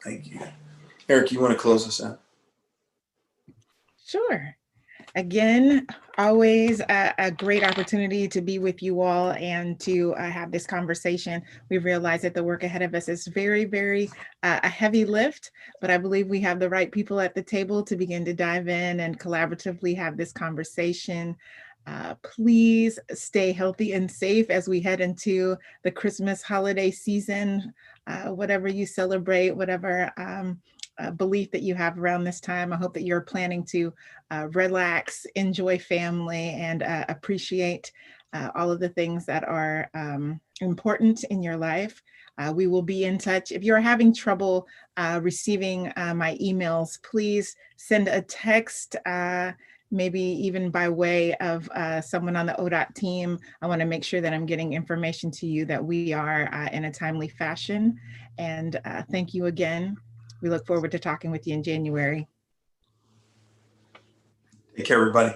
Thank you. Eric, you want to close us out? Sure. Again, always a great opportunity to be with you all and to have this conversation. We realize that the work ahead of us is very, very a heavy lift, but I believe we have the right people at the table to begin to dive in and collaboratively have this conversation. Please stay healthy and safe as we head into the Christmas holiday season, whatever you celebrate, whatever belief that you have around this time. I hope that you're planning to relax, enjoy family, and appreciate all of the things that are important in your life. We will be in touch. If you're having trouble receiving my emails, please send a text, maybe even by way of someone on the ODOT team. I want to make sure that I'm getting information to you that we are in a timely fashion. And thank you again. We look forward to talking with you in January. Take care, everybody.